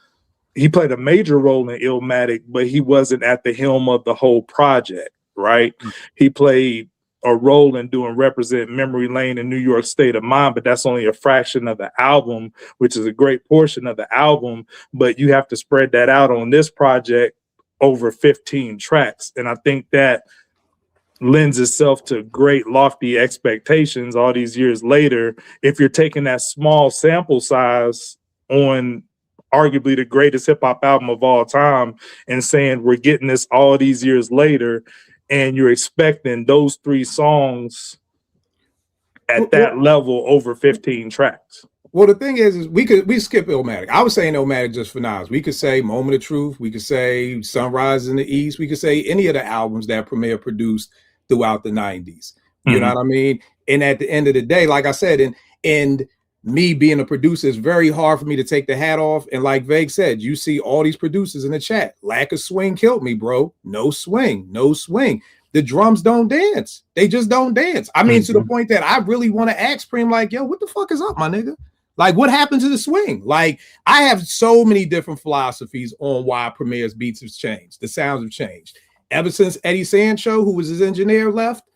Speaker 3: a major role in Illmatic, but he wasn't at the helm of the whole project, right? He played a role in doing Represent Memory Lane and New York State of Mind, but that's only a fraction of the album, which is a great portion of the album, but you have to spread that out on this project over 15 tracks. And I think that lends itself to great lofty expectations all these years later. If you're taking that small sample size on arguably the greatest hip hop album of all time and saying we're getting this all these years later, and you're expecting those 3 songs at that level over 15 tracks.
Speaker 2: Well, the thing is we skip Illmatic. I was saying Illmatic just for now. We could say Moment of Truth. We could say Sunrise in the East. We could say any of the albums that Premier produced throughout the 90s. You know what I mean? And at the end of the day, like I said, and me being a producer, it's very hard for me to take the hat off. And like Vague said, you see all these producers in the chat. Lack of swing killed me, bro. No swing. The drums don't dance. They just don't dance. I mean, to the point that I really want to ask Preem, like, yo, what the fuck is up, my nigga? Like, what happened to the swing? Like, I have so many different philosophies on why Premier's beats have changed. The sounds have changed. Ever since Eddie Sancho, who was his engineer, left,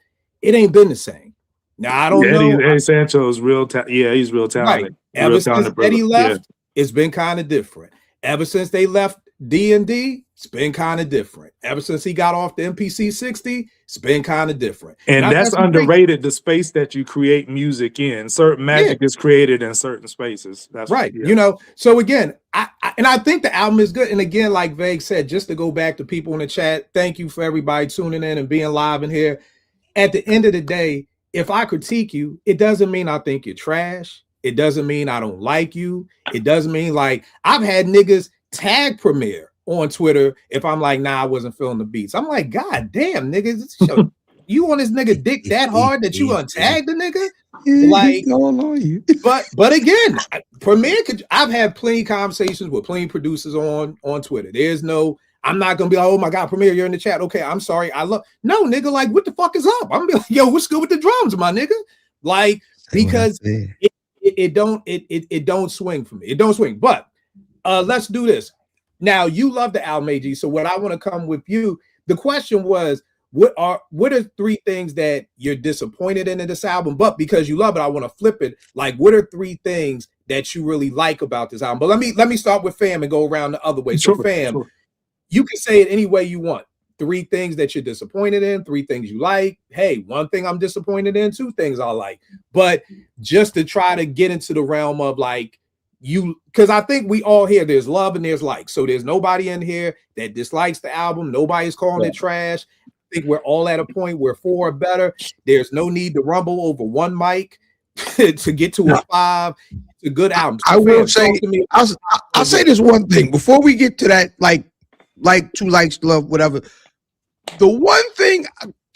Speaker 2: it ain't been the same. Now, I don't know.
Speaker 3: Eddie Sancho is real he's real talented.
Speaker 2: Right. Ever since Eddie left, it's been kind of different. Ever since they left D&D, it's been kind of different. Ever since he got off the MPC 60, it's been kind of different.
Speaker 3: And that's underrated, the space that you create music in. Certain magic is created in certain spaces. That's
Speaker 2: right. So again, I think the album is good. And again, like Vague said, just to go back to people in the chat, thank you for everybody tuning in and being live in here. At the end of the day, if I critique you, it doesn't mean I think you're trash. It doesn't mean I don't like you. It doesn't mean, like, I've had niggas tag Premier on Twitter if I'm like, nah, I wasn't feeling the beats. I'm like, God damn, niggas, you on this nigga dick that hard that you untag the nigga? Like, but again, Premier I've had plenty of conversations with plenty of producers on Twitter. I'm not gonna be like, oh my God, Premier, you're in the chat. Okay, I'm sorry. No, nigga, like, what the fuck is up? I'm gonna be like, yo, what's good with the drums, my nigga? Like, because it don't swing for me. It don't swing. But let's do this. Now, you love the album, AG. So what I want to come with you, the question was, what are 3 things that you're disappointed in this album? But because you love it, I want to flip it. Like, what are 3 things that you really like about this album? But let me start with Fam and go around the other way. So Fam, you can say it any way you want. 3 things that you're disappointed in, 3 things you like. Hey, 1 thing I'm disappointed in, 2 things I like. But just to try to get into the realm of like, because I think we all here, there's love and there's like. So there's nobody in here that dislikes the album. Nobody's calling it trash. I think we're all at a point where 4 are better. There's no need to rumble over 1 mic to get to a 5. It's a good album. So
Speaker 1: I will say, I'll say this one thing before we get to that, like 2 likes, love, whatever. The one thing,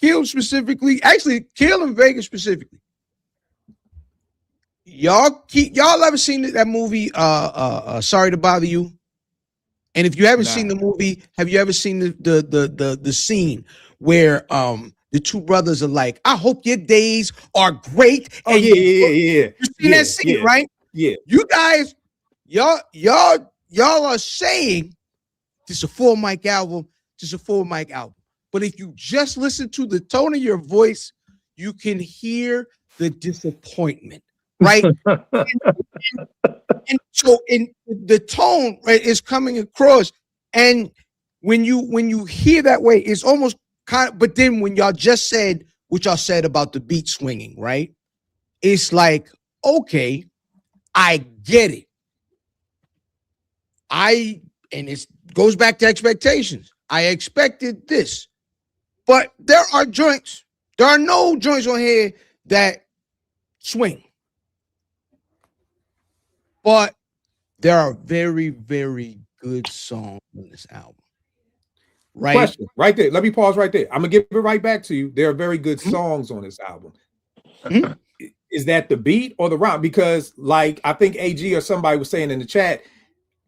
Speaker 1: Kill specifically, actually Kill in Vegas specifically, y'all ever seen that movie Sorry to Bother You? And if you haven't seen the movie, have you ever seen the scene where the 2 brothers are like, I hope your days are great?
Speaker 2: Oh, yeah.
Speaker 1: You seen that scene, right?
Speaker 2: Yeah.
Speaker 1: You guys, y'all are saying this is a 4 mic album. This is a 4 mic album. But if you just listen to the tone of your voice, you can hear the disappointment, right? and so in the tone, right, is coming across. And when you hear that way, it's almost kind of, but then when y'all just said what y'all said about the beat swinging, right? It's like, okay, I get it. And it goes back to expectations. I expected this, but there are no joints on here that swing. But there are very, very good songs on this album. Right?
Speaker 2: Question right there. Let me pause right there. I'm gonna give it right back to you. There are very good songs on this album. Is that the beat or the rhyme? Because, like, I think AG or somebody was saying in the chat,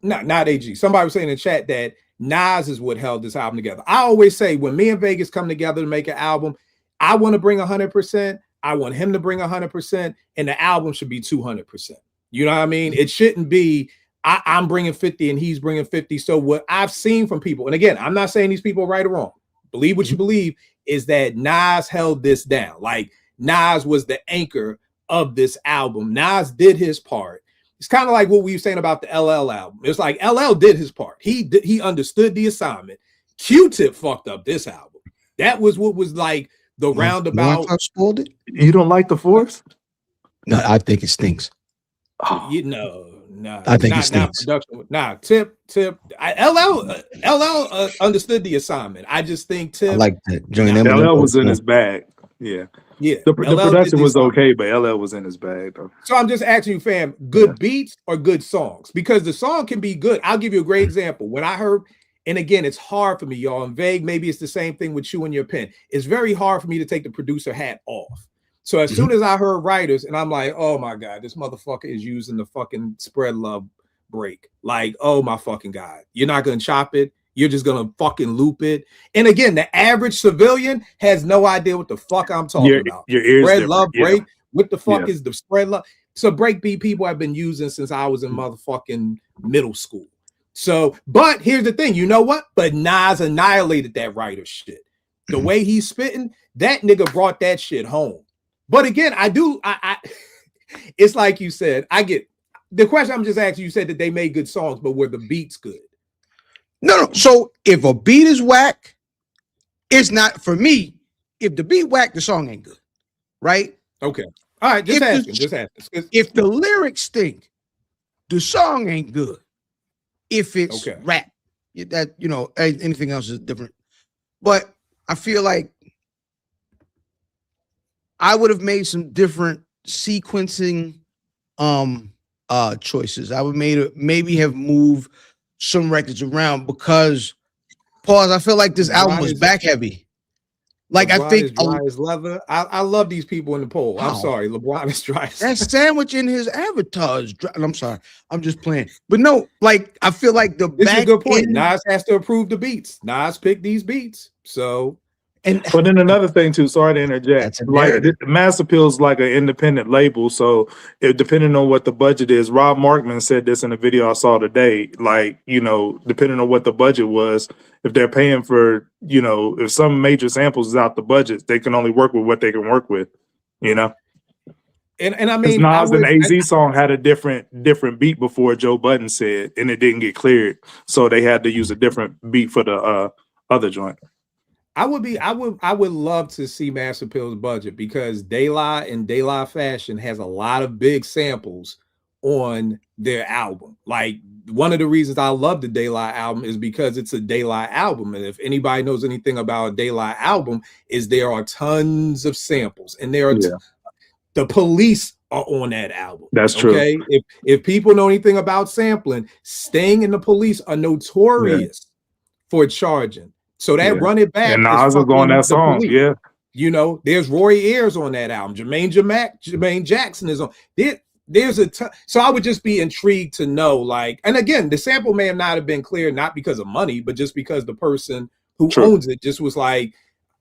Speaker 2: not AG, somebody was saying in the chat that Nas is what held this album together. I always say when me and Vegas come together to make an album, I want to bring 100%. I want him to bring 100%, and the album should be 200%. You know what I mean? It shouldn't be I'm bringing 50 and he's bringing 50. So what I've seen from people, and again, I'm not saying these people are right or wrong. Believe what you believe, is that Nas held this down. Like, Nas was the anchor of this album. Nas did his part. It's kind of like what we were saying about the LL album. It's like LL did his part. He understood the assignment. Q-Tip fucked up this album. That was what was like the roundabout.
Speaker 3: You don't like The Force?
Speaker 1: No, I think it stinks.
Speaker 2: You know, no,
Speaker 1: I think it stinks.
Speaker 2: Tip. LL understood the assignment. I just think Tip.
Speaker 1: I like that.
Speaker 3: LL was in his bag. Yeah. The production was okay, but LL was in his bag though.
Speaker 2: So I'm just asking you, fam, good beats or good songs? Because the song can be good. I'll give you a great example. When I heard, and again, it's hard for me, y'all, and Vague, maybe it's the same thing with you and your pen. It's very hard for me to take the producer hat off. So as soon as I heard Writers, and I'm like, oh my God, this motherfucker is using the fucking Spread Love break. Like, oh my fucking God. You're not gonna chop it. You're just gonna fucking loop it. And again, the average civilian has no idea what the fuck I'm talking about.
Speaker 3: Your ears
Speaker 2: Spread
Speaker 3: different.
Speaker 2: Love break. What the fuck
Speaker 3: Yeah.
Speaker 2: is the Spread Love? So break beat people have been using since I was in motherfucking middle school. So, but here's the thing, you know what? But Nas annihilated that writer shit. The way he's spitting, that nigga brought that shit home. But again, I it's like you said, I get the question. I'm just asking, you said that they made good songs, but were the beats good?
Speaker 1: No. So if a beat is whack, it's not for me. If the beat whack, the song ain't good, right?
Speaker 2: Okay. All right. Just asking.
Speaker 1: If the lyrics stink, the song ain't good. If it's rap, that, you know, anything else is different. But I feel like I would have made some different sequencing choices. I would maybe have moved some records around because, pause, I feel like this album was back heavy. Like,
Speaker 2: LeBron
Speaker 1: I think
Speaker 2: is dry as leather. I love these people in the poll.
Speaker 1: Wow.
Speaker 2: I'm sorry, LeBron is dry.
Speaker 1: That sandwich in his avatar is dry. I'm sorry, I'm just playing. But no, like, I feel like the
Speaker 2: This is
Speaker 1: back
Speaker 2: a good point.
Speaker 1: end,
Speaker 2: Nas has to approve the beats. Nas picked these beats. So,
Speaker 3: But then another thing too, sorry to interject. Like Mass Appeal's like an independent label, so depending on what the budget is, Rob Markman said this in a video I saw today. Like, you know, depending on what the budget was, if they're paying for, you know, if some major samples is out the budget, they can only work with what they can work with, you know.
Speaker 2: and I mean,
Speaker 3: Nas and AZ song had a different beat before Joe Budden said, and it didn't get cleared, so they had to use a different beat for the other joint.
Speaker 2: I would love to see Mass Appeal's budget because De La and De La Fashion has a lot of big samples on their album. Like, one of the reasons I love the De La album is because it's a De La album. And if anybody knows anything about a De La album, is there are tons of samples, and there are the Police are on that album.
Speaker 3: That's true.
Speaker 2: Okay. If people know anything about sampling, Sting and the Police are notorious for charging. So that Run It Back,
Speaker 3: and Nas was on that song.
Speaker 2: Police.
Speaker 3: Yeah,
Speaker 2: you know, there's Roy Ayers on that album. Jermaine Jackson is on. There's a ton. So I would just be intrigued to know, like, and again, the sample may have not have been clear, not because of money, but just because the person who owns it just was like,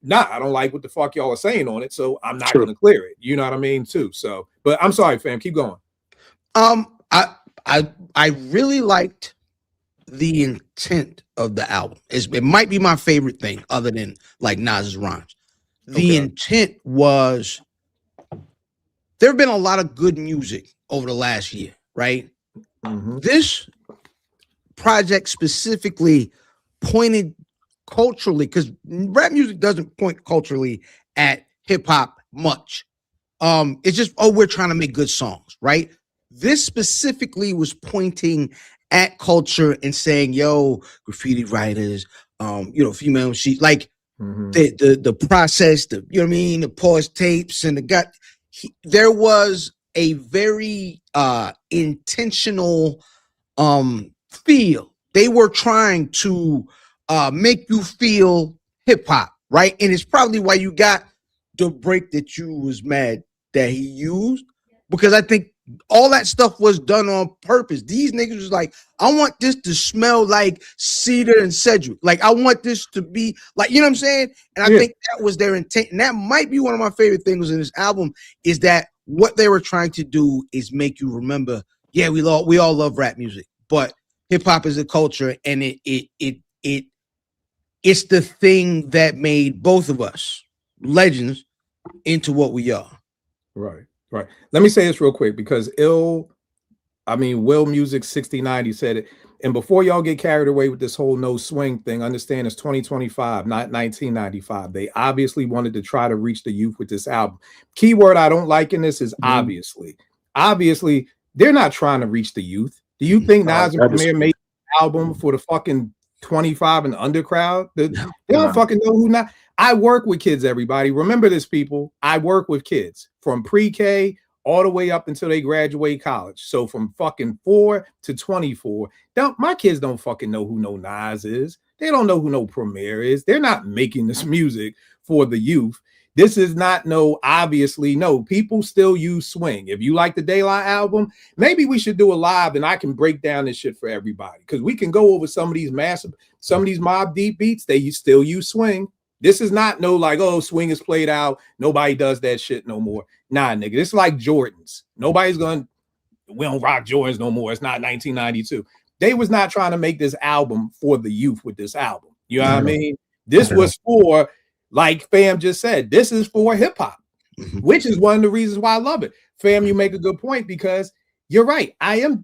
Speaker 2: nah, I don't like what the fuck y'all are saying on it, so I'm not going to clear it. You know what I mean, too. So, but I'm sorry, fam, keep going.
Speaker 1: I really liked the intent of the album. It might be my favorite thing other than like Nas's rhymes. The intent was, there have been a lot of good music over the last year, right? This project specifically pointed culturally, because rap music doesn't point culturally at hip hop much. It's just, oh, we're trying to make good songs, right? This specifically was pointing at culture and saying, yo, graffiti writers, female sheet, like the process, you know what I mean, the pause tapes and there was a very intentional feel. They were trying to make you feel hip hop, right? And it's probably why you got the break that you was mad that he used, because I think all that stuff was done on purpose. These niggas was like, I want this to smell like cedar and Cedric. Like, I want this to be like, you know what I'm saying? And I think that was their intent. And that might be one of my favorite things in this album, is that what they were trying to do is make you remember, yeah, we all love rap music, but hip hop is a culture, and it's the thing that made both of us legends into what we are.
Speaker 2: Right. Let me say this real quick, because Will Music 6090 said it. And before y'all get carried away with this whole no swing thing, understand it's 2025, not 1995. They obviously wanted to try to reach the youth with this album. Keyword I don't like in this is obviously. Obviously, they're not trying to reach the youth. Do you think Nas and Premier made an album for the fucking 25 and under crowd? They don't fucking know who not. I work with kids, everybody. Remember this, people. I work with kids from pre-K all the way up until they graduate college. So from fucking 4 to 24. My kids don't fucking know who no Nas is. They don't know who no Premier is. They're not making this music for the youth. This is not obviously, people still use swing. If you like the De La album, maybe we should do a live and I can break down this shit for everybody. Because we can go over some of these Mobb Deep beats. They still use swing. This is not swing is played out. Nobody does that shit no more. Nah, nigga. It's like Jordans. We don't rock Jordans no more. It's not 1992. They was not trying to make this album for the youth with this album. You know what I mean? This was for, like Fam just said, this is for hip hop, which is one of the reasons why I love it. Fam, you make a good point, because you're right. I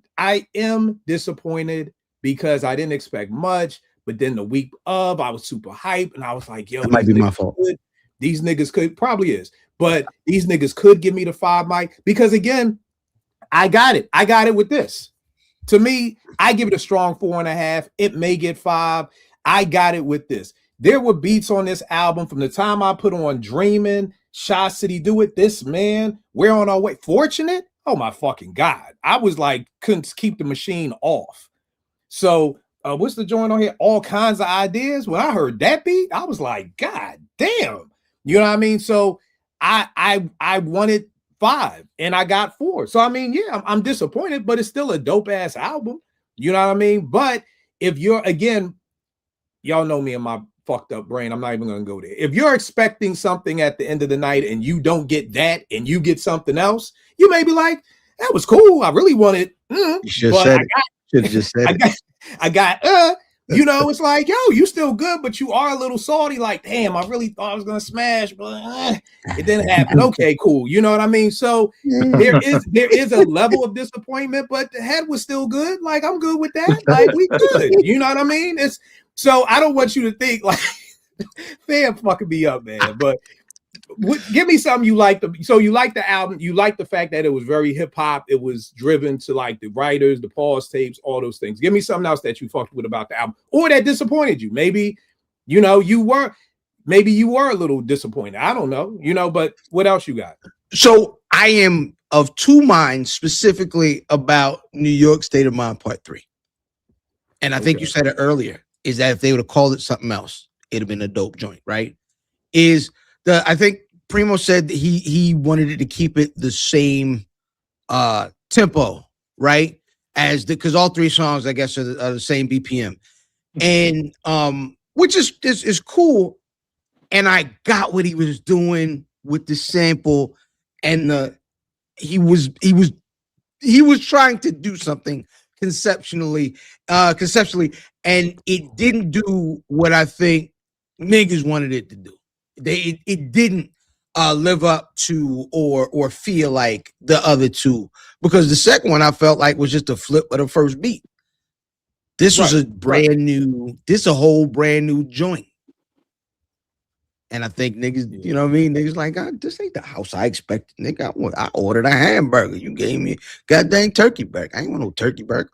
Speaker 2: am disappointed because I didn't expect much. But then the week of, I was super hyped, and I was like, yo,
Speaker 1: that might be my fault.
Speaker 2: These niggas could, probably is, but these niggas could give me the 5 mic, because again, I got it. I got it with this. To me, I give it a strong 4.5. It may get 5. I got it with this. There were beats on this album from the time I put on Dreamin', Shy City Do It, This Man, We're on Our Way, Fortunate. Oh my fucking God. I was like, couldn't keep the machine off. So, what's the joint on here? All Kinds of Ideas. When I heard that beat, I was like, God damn. You know what I mean? So I wanted 5 and I got 4. So I mean, yeah, I'm disappointed, but it's still a dope ass album. You know what I mean? But if you're, again, y'all know me and my fucked up brain, I'm not even gonna go there. If you're expecting something at the end of the night and you don't get that and you get something else, you may be like, that was cool. I really wanted.
Speaker 1: You should have said it. Should have just said it.
Speaker 2: I got, it's like, yo, you still good, but you are a little salty. Like, damn, I really thought I was gonna smash, but it didn't happen. Okay, cool. You know what I mean? So there is a level of disappointment, but the head was still good. Like, I'm good with that. Like, we good. You know what I mean? So I don't want you to think like, Fam fucking me up, man. But give me something you like. So you like the album. You like the fact that it was very hip hop. It was driven to like the writers, the pause tapes, all those things. Give me something else that you fucked with about the album, or that disappointed you. Maybe, you were a little disappointed. I don't know, but what else you got?
Speaker 1: So I am of two minds specifically about New York State of Mind Part 3. And I think you said it earlier, is that if they would have called it something else, it'd have been a dope joint, right? I think Primo said that he wanted it to keep it the same tempo, right? Because all 3 songs, I guess, are the same BPM. And which is cool. And I got what he was doing with the sample, and he was trying to do something conceptually, and it didn't do what I think niggas wanted it to do. It didn't live up to or feel like the other two, because the second one I felt like was just a flip of the first beat. This was
Speaker 2: Right,
Speaker 1: a brand new, this a whole brand new joint. And I think niggas,
Speaker 2: Yeah.
Speaker 1: you know what I mean? Niggas like, this ain't the house I expected. Nigga, I ordered a hamburger. You gave me goddamn turkey burger. I ain't want no turkey burger.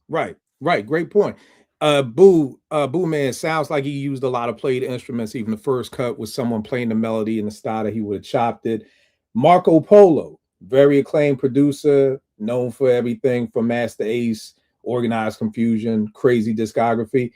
Speaker 2: Right. Great point. Boo Man sounds like he used a lot of played instruments. Even the first cut was someone playing the melody in the style that he would have chopped it. Marco Polo, very acclaimed producer, known for everything from Master Ace, Organized Confusion, crazy discography.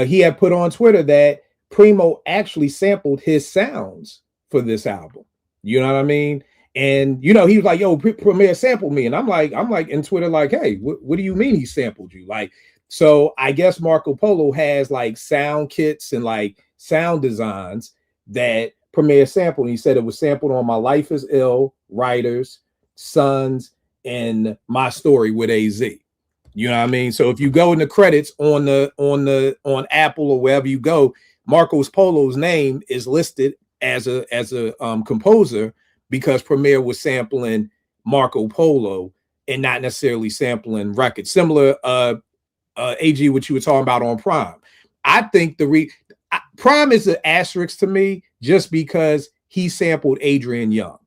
Speaker 2: He had put on Twitter that Primo actually sampled his sounds for this album. You know what I mean? And he was like, "Yo, Premier sampled me," and I'm like in Twitter, like, "Hey, what do you mean he sampled you?" Like, so I guess Marco Polo has like sound kits and like sound designs that Premier sampled. He said it was sampled on My Life Is Ill, Writers, Sons, and My Story with AZ. You know what I mean? So if you go in the credits on Apple or wherever you go, Marcos Polo's name is listed as a composer because Premier was sampling Marco Polo and not necessarily sampling records. Similar, AG, what you were talking about on Prime. I think Prime is an asterisk to me just because he sampled Adrian Young.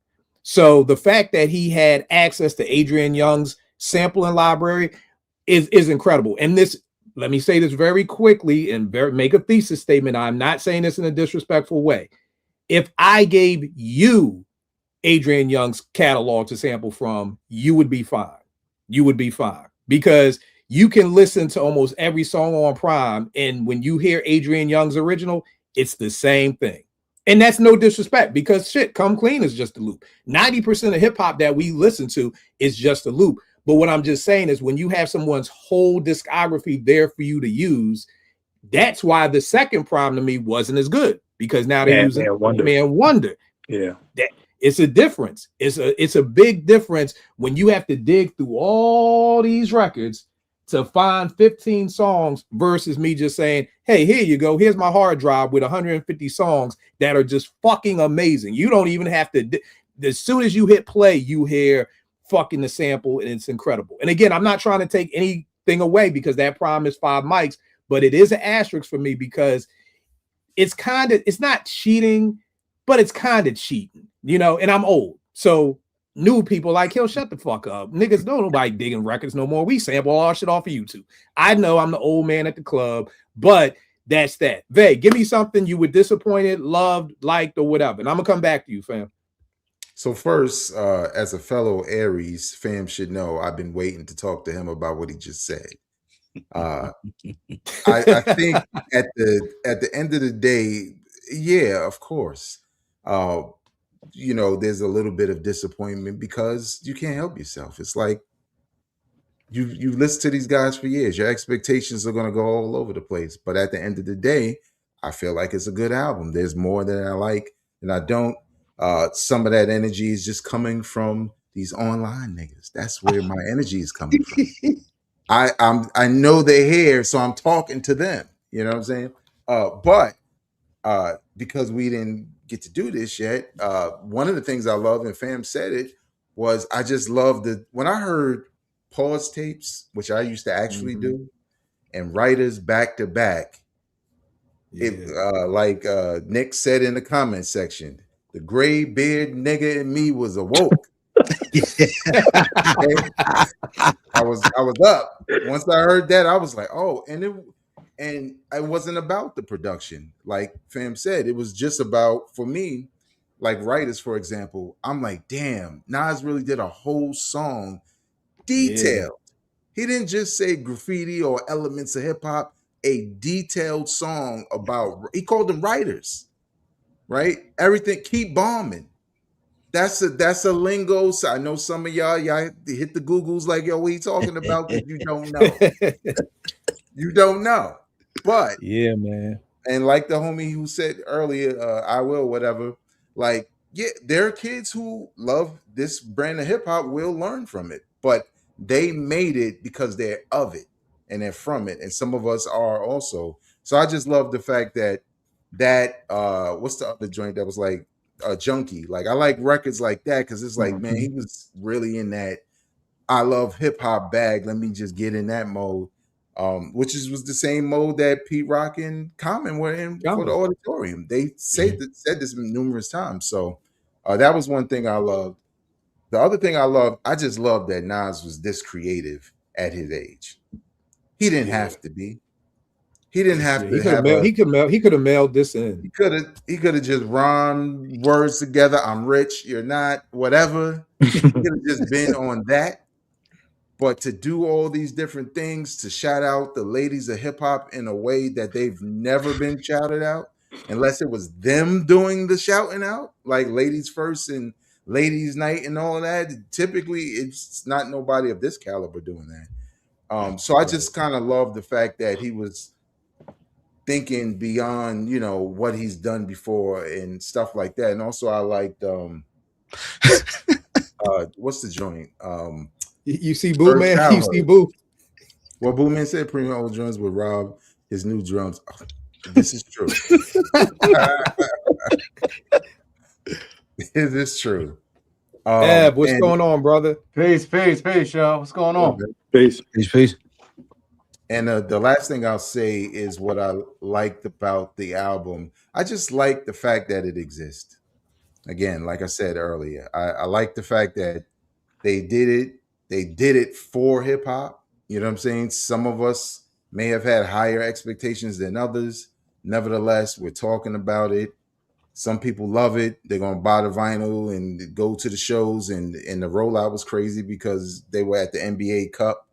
Speaker 2: So the fact that he had access to Adrian Young's sampling library is incredible. And this, let me say this very quickly and make a thesis statement. I'm not saying this in a disrespectful way. If I gave you Adrian Young's catalog to sample from, you would be fine. You would be fine because you can listen to almost every song on Prime, and when you hear Adrian Young's original, it's the same thing. And that's no disrespect because shit, Come Clean is just a loop. 90% of hip hop that we listen to is just a loop. But what I'm just saying is when you have someone's whole discography there for you to use, that's why the second Prime to me wasn't as good because now they're using Man Wonder.
Speaker 3: Yeah.
Speaker 2: It's a difference. It's a big difference when you have to dig through all these records to find 15 songs versus me just saying, hey, here you go. Here's my hard drive with 150 songs that are just fucking amazing. You don't even have to, as soon as you hit play, you hear fucking the sample and it's incredible. And again, I'm not trying to take anything away because that Prime is 5 mics, but it is an asterisk for me because it's not cheating, but it's kind of cheating, and I'm old. So new people like, he'll shut the fuck up. Niggas, don't nobody digging records no more. We sample all our shit off of YouTube. I know I'm the old man at the club, but that's that. Vay, give me something you were disappointed, loved, liked, or whatever. And I'm gonna come back to you, fam.
Speaker 4: So first, as a fellow Aries, fam should know I've been waiting to talk to him about what he just said. I think at the end of the day, yeah, of course, there's a little bit of disappointment because you can't help yourself. It's like you listen to these guys for years. Your expectations are going to go all over the place. But at the end of the day, I feel like it's a good album. There's more that I like than I don't. Some of that energy is just coming from these online niggas. That's where my energy is coming from. I know they're here, so I'm talking to them. You know what I'm saying? But because we didn't get to do this yet, one of the things I love, and fam said it, was I just love when I heard pause tapes, which I used to actually do, and writers back to back. It like Nick said in the comment section, the gray beard nigga in me was awoke. I was up. Once I heard that, I was like, oh, and it wasn't about the production. Like fam said, it was just about, for me, like writers, for example, I'm like, damn, Nas really did a whole song detailed. He didn't just say graffiti or elements of hip hop, a detailed song about, he called them writers, right? Everything, keep bombing. That's a lingo. So I know some of y'all hit the Googles like, yo, what you talking about? Because you don't know. You don't know. But
Speaker 2: yeah, man.
Speaker 4: And like the homie who said earlier, I will, whatever. Like, yeah, there are kids who love this brand of hip hop, will learn from it, but they made it because they're of it and they're from it. And some of us are also. So I just love the fact that what's the other joint that was like Junkie? Like I like records like that because it's like, man, he was really in that I love hip hop bag. Let me just get in that mode. which was the same mode that Pete Rock and Common were in for the Auditorium. They said this numerous times. So that was one thing I loved. The other thing I just love that Nas was this creative at his age. He didn't have to be. He didn't have to have
Speaker 2: he could have mailed this in.
Speaker 4: He could have just rhymed words together. I'm rich, you're not, whatever. He could have just been on that. But to do all these different things, to shout out the ladies of hip hop in a way that they've never been shouted out, unless it was them doing the shouting out, like Ladies First and Ladies Night and all of that. Typically, it's not nobody of this caliber doing that. So I just kind of love the fact that he was thinking beyond, what he's done before and stuff like that. And also I liked what's the joint?
Speaker 2: You see Boo Man, you see Boo.
Speaker 4: Well, Boo Man said Primo old drums would rob his new drums. Oh, this is true. This is true.
Speaker 2: Ab, what's going on, brother?
Speaker 5: Peace, y'all. What's going on?
Speaker 3: Peace.
Speaker 4: And the last thing I'll say is what I liked about the album. I just like the fact that it exists. Again, like I said earlier, I like the fact that they did it. They did it for hip hop. You know what I'm saying? Some of us may have had higher expectations than others. Nevertheless, we're talking about it. Some people love it. They're going to buy the vinyl and go to the shows. And the rollout was crazy because they were at the NBA Cup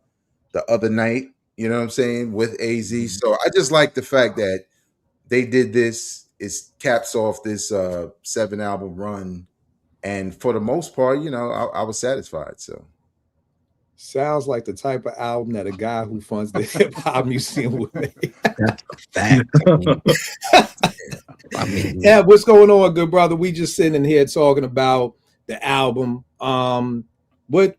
Speaker 4: the other night. You know what I'm saying? With AZ. So I just like the fact that they did this. It caps off this 7-album run. And for the most part, I was satisfied. So
Speaker 2: sounds like the type of album that a guy who funds the hip hop museum would make. Yeah, what's going on, good brother? We just sitting in here talking about the album. What's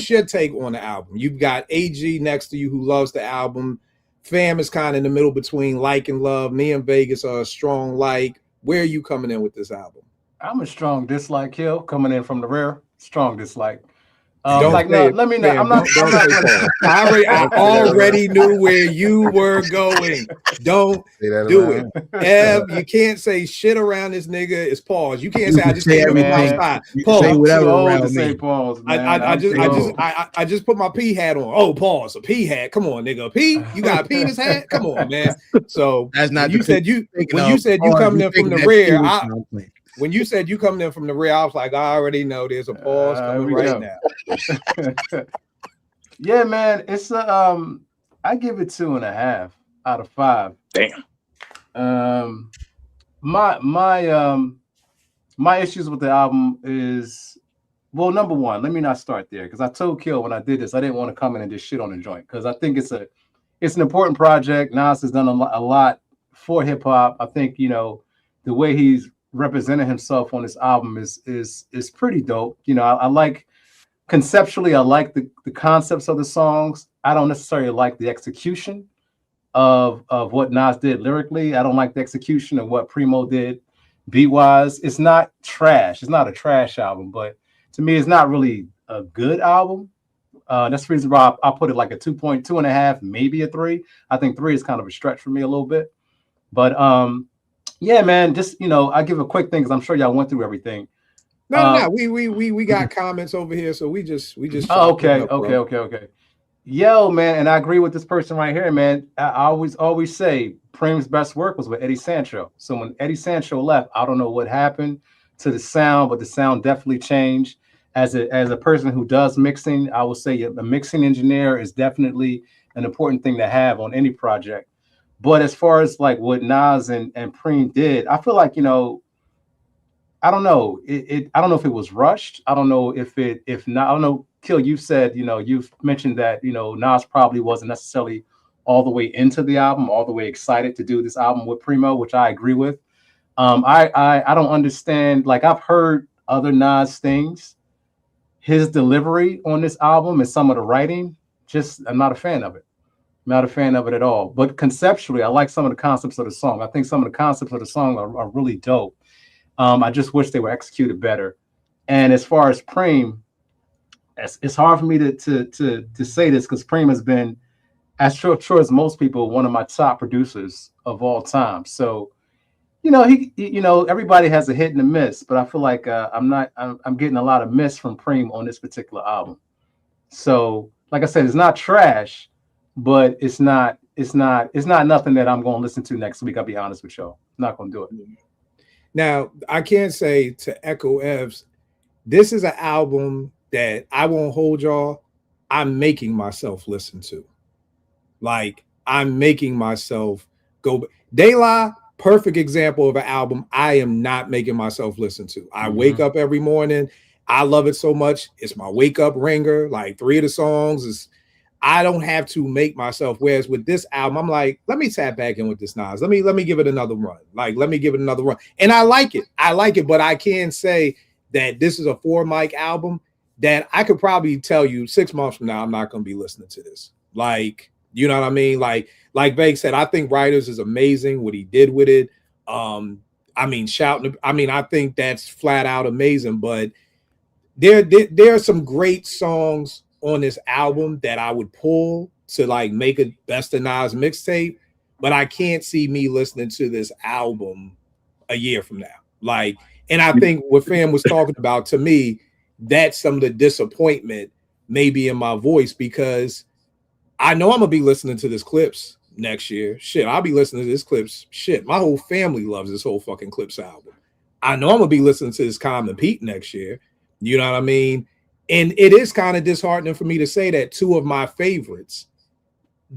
Speaker 2: your take on the album? You've got AG next to you who loves the album. Fam is kind of in the middle between like and love. Me and Vegas are a strong like. Where are you coming in with this album?
Speaker 5: I'm a strong dislike Hill coming in from the rear. Strong dislike.
Speaker 2: I already knew where you were going. Don't do it. Ev, you can't say shit around this nigga. It's pause. You can't say I just came outside. Pause.
Speaker 1: Say whatever around me.
Speaker 5: Pause,
Speaker 2: I just put my P hat on. Oh, pause. A P hat. Come on, nigga. A P? You got a penis hat? Come on, man. So
Speaker 1: that's not
Speaker 2: you said you coming in from the rear. When you said you coming in from the rear, I was like, I already know there's a pause coming right now.
Speaker 5: Yeah, man, it's I give it 2.5 out of 5.
Speaker 2: Damn.
Speaker 5: My issues with the album is, well, number one, let me not start there because I told Kill when I did this, I didn't want to come in and just shit on the joint because I think it's an important project. Nas has done a lot for hip hop. I think the way he's representing himself on this album is pretty dope. I like conceptually, I like the concepts of the songs. I don't necessarily like the execution of what Nas did lyrically. I don't like the execution of what Primo did beat wise. It's not trash. It's not a trash album, but to me, it's not really a good album. That's the reason why I put it like a 2.5, maybe a 3. I think 3 is kind of a stretch for me a little bit, but yeah, man, just I give a quick thing because I'm sure y'all went through everything.
Speaker 2: No, we got comments over here, so we just.
Speaker 5: Oh, okay. Yo, man, and I agree with this person right here, man. I always say Preem's best work was with Eddie Sancho. So when Eddie Sancho left, I don't know what happened to the sound, but the sound definitely changed. As a person who does mixing, I would say a mixing engineer is definitely an important thing to have on any project. But as far as like what Nas and Preem did, I feel like, I don't know. I don't know if it was rushed. I don't know if not. I don't know. Kill, you said, you've mentioned that, Nas probably wasn't necessarily all the way into the album, all the way excited to do this album with Primo, which I agree with. I don't understand. Like I've heard other Nas things. His delivery on this album and some of the writing, I'm not a fan of it. Not a fan of it at all. But conceptually, I like some of the concepts of the song. I think some of the concepts of the song are really dope. I just wish they were executed better. And as far as Preem, it's hard for me to say this because Preem has been as sure as most people, one of my top producers of all time. So, you know, everybody has a hit and a miss, but I feel like I'm getting a lot of miss from Preem on this particular album. So, like I said, it's not trash, but it's not nothing that I'm going to listen to next week. I'll be honest with y'all. I'm not going to do it.
Speaker 2: Now, I can't say to echo Ev's, this is an album that I won't hold y'all. I'm making myself listen to. Like, I'm making myself go. De La, perfect example of an album I am not making myself listen to. I wake up every morning. I love it so much. It's my wake up ringer. Like 3 of the songs is, I don't have to make myself. Whereas with this album, I'm like, let me tap back in with this Nas. Let me give it another run. Like, let me give it another run. And I like it. I like it, but I can say that this is a 4 mic album that I could probably tell you 6 months from now, I'm not going to be listening to this. Like, you know what I mean? Like Veg said, I think Writers is amazing, what he did with it. I mean, shouting. I mean, I think that's flat out amazing, but there are some great songs on this album that I would pull to like make a best of Nas mixtape, but I can't see me listening to this album a year from now. Like, and I think what Fam was talking about, to me, that's some of the disappointment maybe in my voice, because I know I'm gonna be listening to this Clips next year. Shit, I'll be listening to this Clips. Shit, my whole family loves this whole fucking Clips album. I know I'm gonna be listening to this Common Pete next year. You know what I mean? And it is kind of disheartening for me to say that 2 of my favorites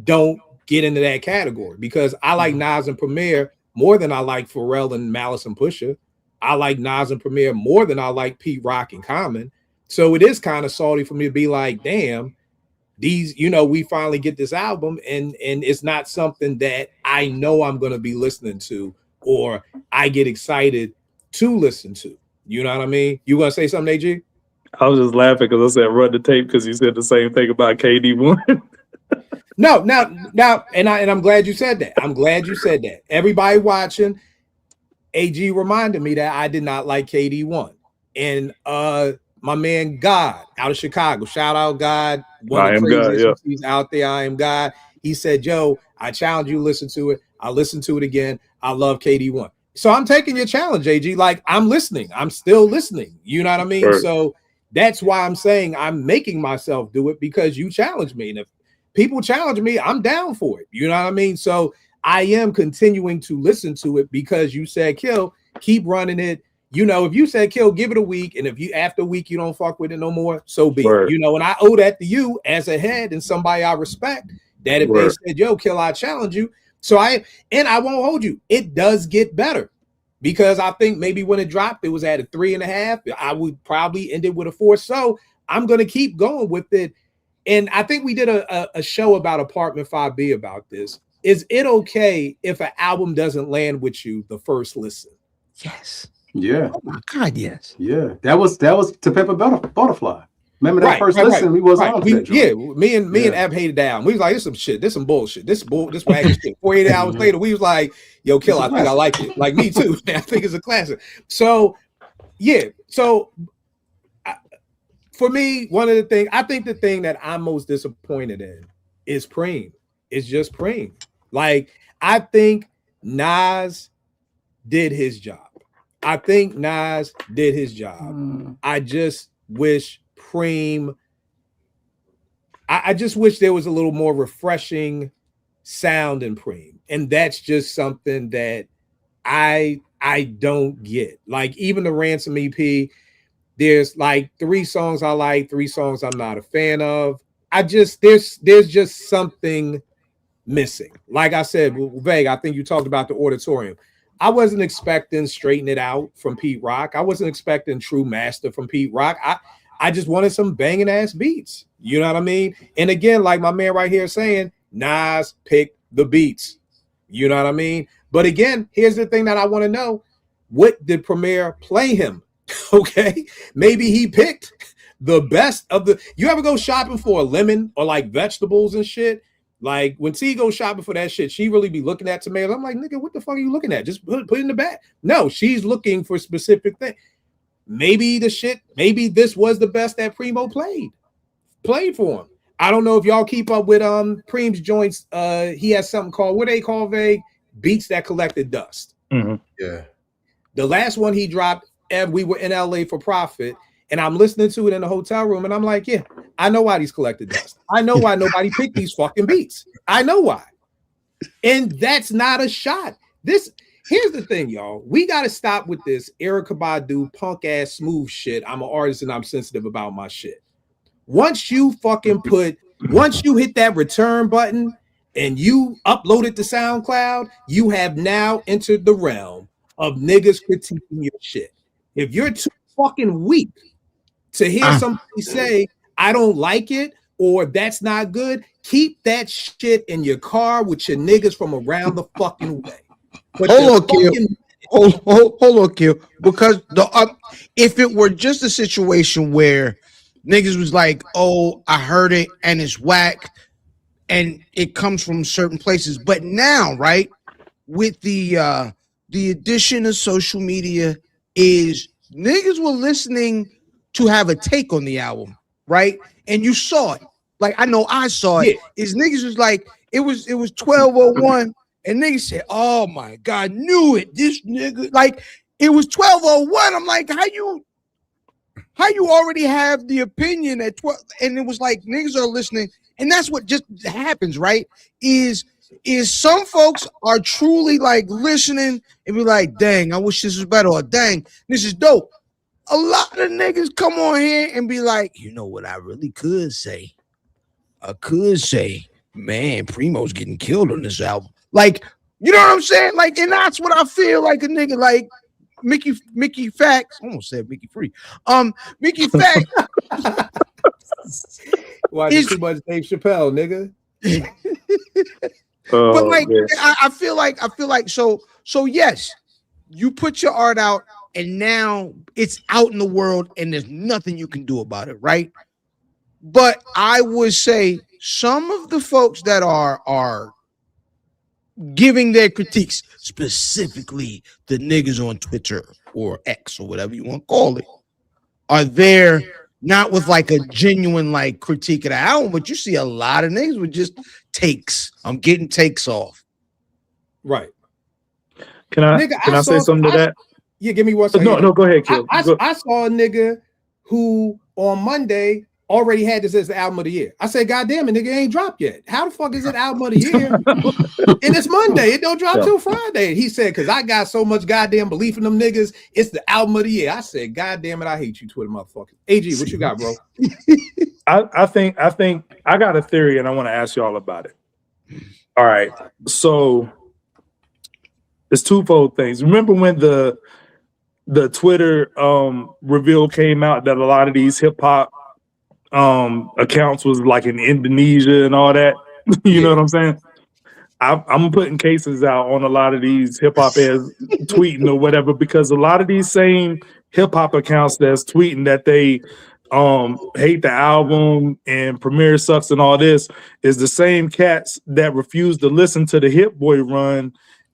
Speaker 2: don't get into that category, because I like Nas and Premier more than I like Pharrell and Malice and Pusha. I like Nas and Premier more than I like Pete Rock and Common. So it is kind of salty for me to be like, damn, these, you know, we finally get this album and it's not something that I know I'm going to be listening to or I get excited to listen to. You know what I mean? You want to say something, AG?
Speaker 3: I was just laughing because I said run the tape because you said the same thing about KD1.
Speaker 2: No, now, and I'm glad you said that. I'm glad you said that. Everybody watching, AG reminded me that I did not like KD1. And my man God out of Chicago, shout out God, one of the craziest MCs out there. I Am God. He said, "Yo, I challenge you to listen to it. I listened to it again. I love KD1." So I'm taking your challenge, AG. Like, I'm listening. I'm still listening. You know what I mean? Sure. So that's why I'm saying I'm making myself do it, because you challenged me. And if people challenge me, I'm down for it. You know what I mean? So I am continuing to listen to it because you said, Kill, keep running it. You know, if you said, Kill, give it a week, and if you after a week you don't fuck with it no more, so be it. You know, and I owe that to you as a head and somebody I respect, that if they said, yo, Kill, I challenge you. So I won't hold you. It does get better, because I think maybe when it dropped, it was at a 3.5. I would probably end it with a 4. So I'm going to keep going with it. And I think we did a show about Apartment 5B about this. Is it okay if an album doesn't land with you the first listen?
Speaker 1: Yes.
Speaker 5: Yeah.
Speaker 1: Oh my God, yes.
Speaker 5: Yeah. That was To Pimp a Butterfly. Remember that first listen? We was on that.
Speaker 2: Yeah, me and Ab hated down. We was like, this some shit. This some bullshit. This wagon shit. 48 hours later, we was like, yo, Kill, I think I like it. Like, me too. I think it's a classic. So, yeah. So, for me, I think the thing that I'm most disappointed in is Preem. It's just Preem. Like, I think Nas did his job. I just wish Preem, I just wish there was a little more refreshing sound in Preem. And that's just something that I don't get. Like, even the Ransom EP, there's like 3 songs I like, 3 songs I'm not a fan of. There's just something missing. Like I said, Veg, I think you talked about the Auditorium. I wasn't expecting Straighten It Out from Pete Rock. I wasn't expecting True Master from Pete Rock. I just wanted some banging ass beats. You know what I mean? And again, like my man right here saying, Nas picked the beats. You know what I mean? But again, here's the thing that I want to know. What did Premier play him? Okay. Maybe he picked the best of the. You ever go shopping for a lemon or like vegetables and shit? Like, when T goes shopping for that shit, she really be looking at tomatoes. I'm like, nigga, what the fuck are you looking at? Just put it in the bag. No, she's looking for specific things. Maybe this was the best that Primo played for him. I don't know if y'all keep up with Preem's joints. He has something called, what they call, vague beats that collected dust.
Speaker 3: Mhm.
Speaker 4: Yeah.
Speaker 2: The last one he dropped, and we were in LA for Profit, and I'm listening to it in the hotel room, and I'm like, yeah, I know why these collected dust. I know why nobody picked these fucking beats. I know why. And that's not a shot. Here's the thing, y'all. We got to stop with this Erykah Badu punk ass smooth shit. I'm an artist and I'm sensitive about my shit. Once you hit that return button and you upload it to SoundCloud, you have now entered the realm of niggas critiquing your shit. If you're too fucking weak to hear somebody say, I don't like it, or that's not good, keep that shit in your car with your niggas from around the fucking way. But
Speaker 1: Hold on, Kill. Because if it were just a situation where niggas was like, oh, I heard it and it's whack and it comes from certain places. But now, right, with the addition of social media, is niggas were listening to have a take on the album, right? And you saw it. Like, I know I saw it.
Speaker 2: Yeah.
Speaker 1: Is niggas was like, it was 12:01. And niggas said, oh my God, knew it. This nigga, like, it was 12:01. I'm like, how you already have the opinion at 12? And it was like, niggas are listening. And that's what just happens, right? Is some folks are truly like listening and be like, dang, I wish this was better, or dang, this is dope. A lot of niggas come on here and be like, you know what I really could say? I could say, man, Primo's getting killed on this album. Like, you know what I'm saying? Like, and that's what I feel like a nigga like Mickey Facts. I almost said Mickey Free. Mickey Facts.
Speaker 2: Why is too much Dave Chappelle, nigga?
Speaker 1: But like, I feel like so yes, you put your art out and now it's out in the world and there's nothing you can do about it, right? But I would say some of the folks that are giving their critiques, specifically the niggas on Twitter or X or whatever you want to call it, are there not with like a genuine like critique of the album, but you see a lot of niggas with just takes. I'm getting takes off.
Speaker 2: Right.
Speaker 3: Can I say something to that?
Speaker 2: Yeah, give me one second.
Speaker 3: No, go ahead, Kill.
Speaker 2: I saw a nigga who on Monday already had this as the album of the year. I said, God damn it, nigga, ain't dropped yet. How the fuck is it album of the year? And it's Monday. It don't drop till Friday. He said, because I got so much goddamn belief in them niggas, it's the album of the year. I said, God damn it, I hate you, Twitter motherfuckers. AG, what you got, bro?
Speaker 3: I think I got a theory and I want to ask y'all about it. All right. So it's twofold things. Remember when the Twitter reveal came out that a lot of these hip hop accounts was like in Indonesia and all that? You know what I'm saying? I'm putting cases out on a lot of these hip hop ads tweeting or whatever, because a lot of these same hip hop accounts that's tweeting that they hate the album and Premier sucks and all this is the same cats that refused to listen to the Hit Boy run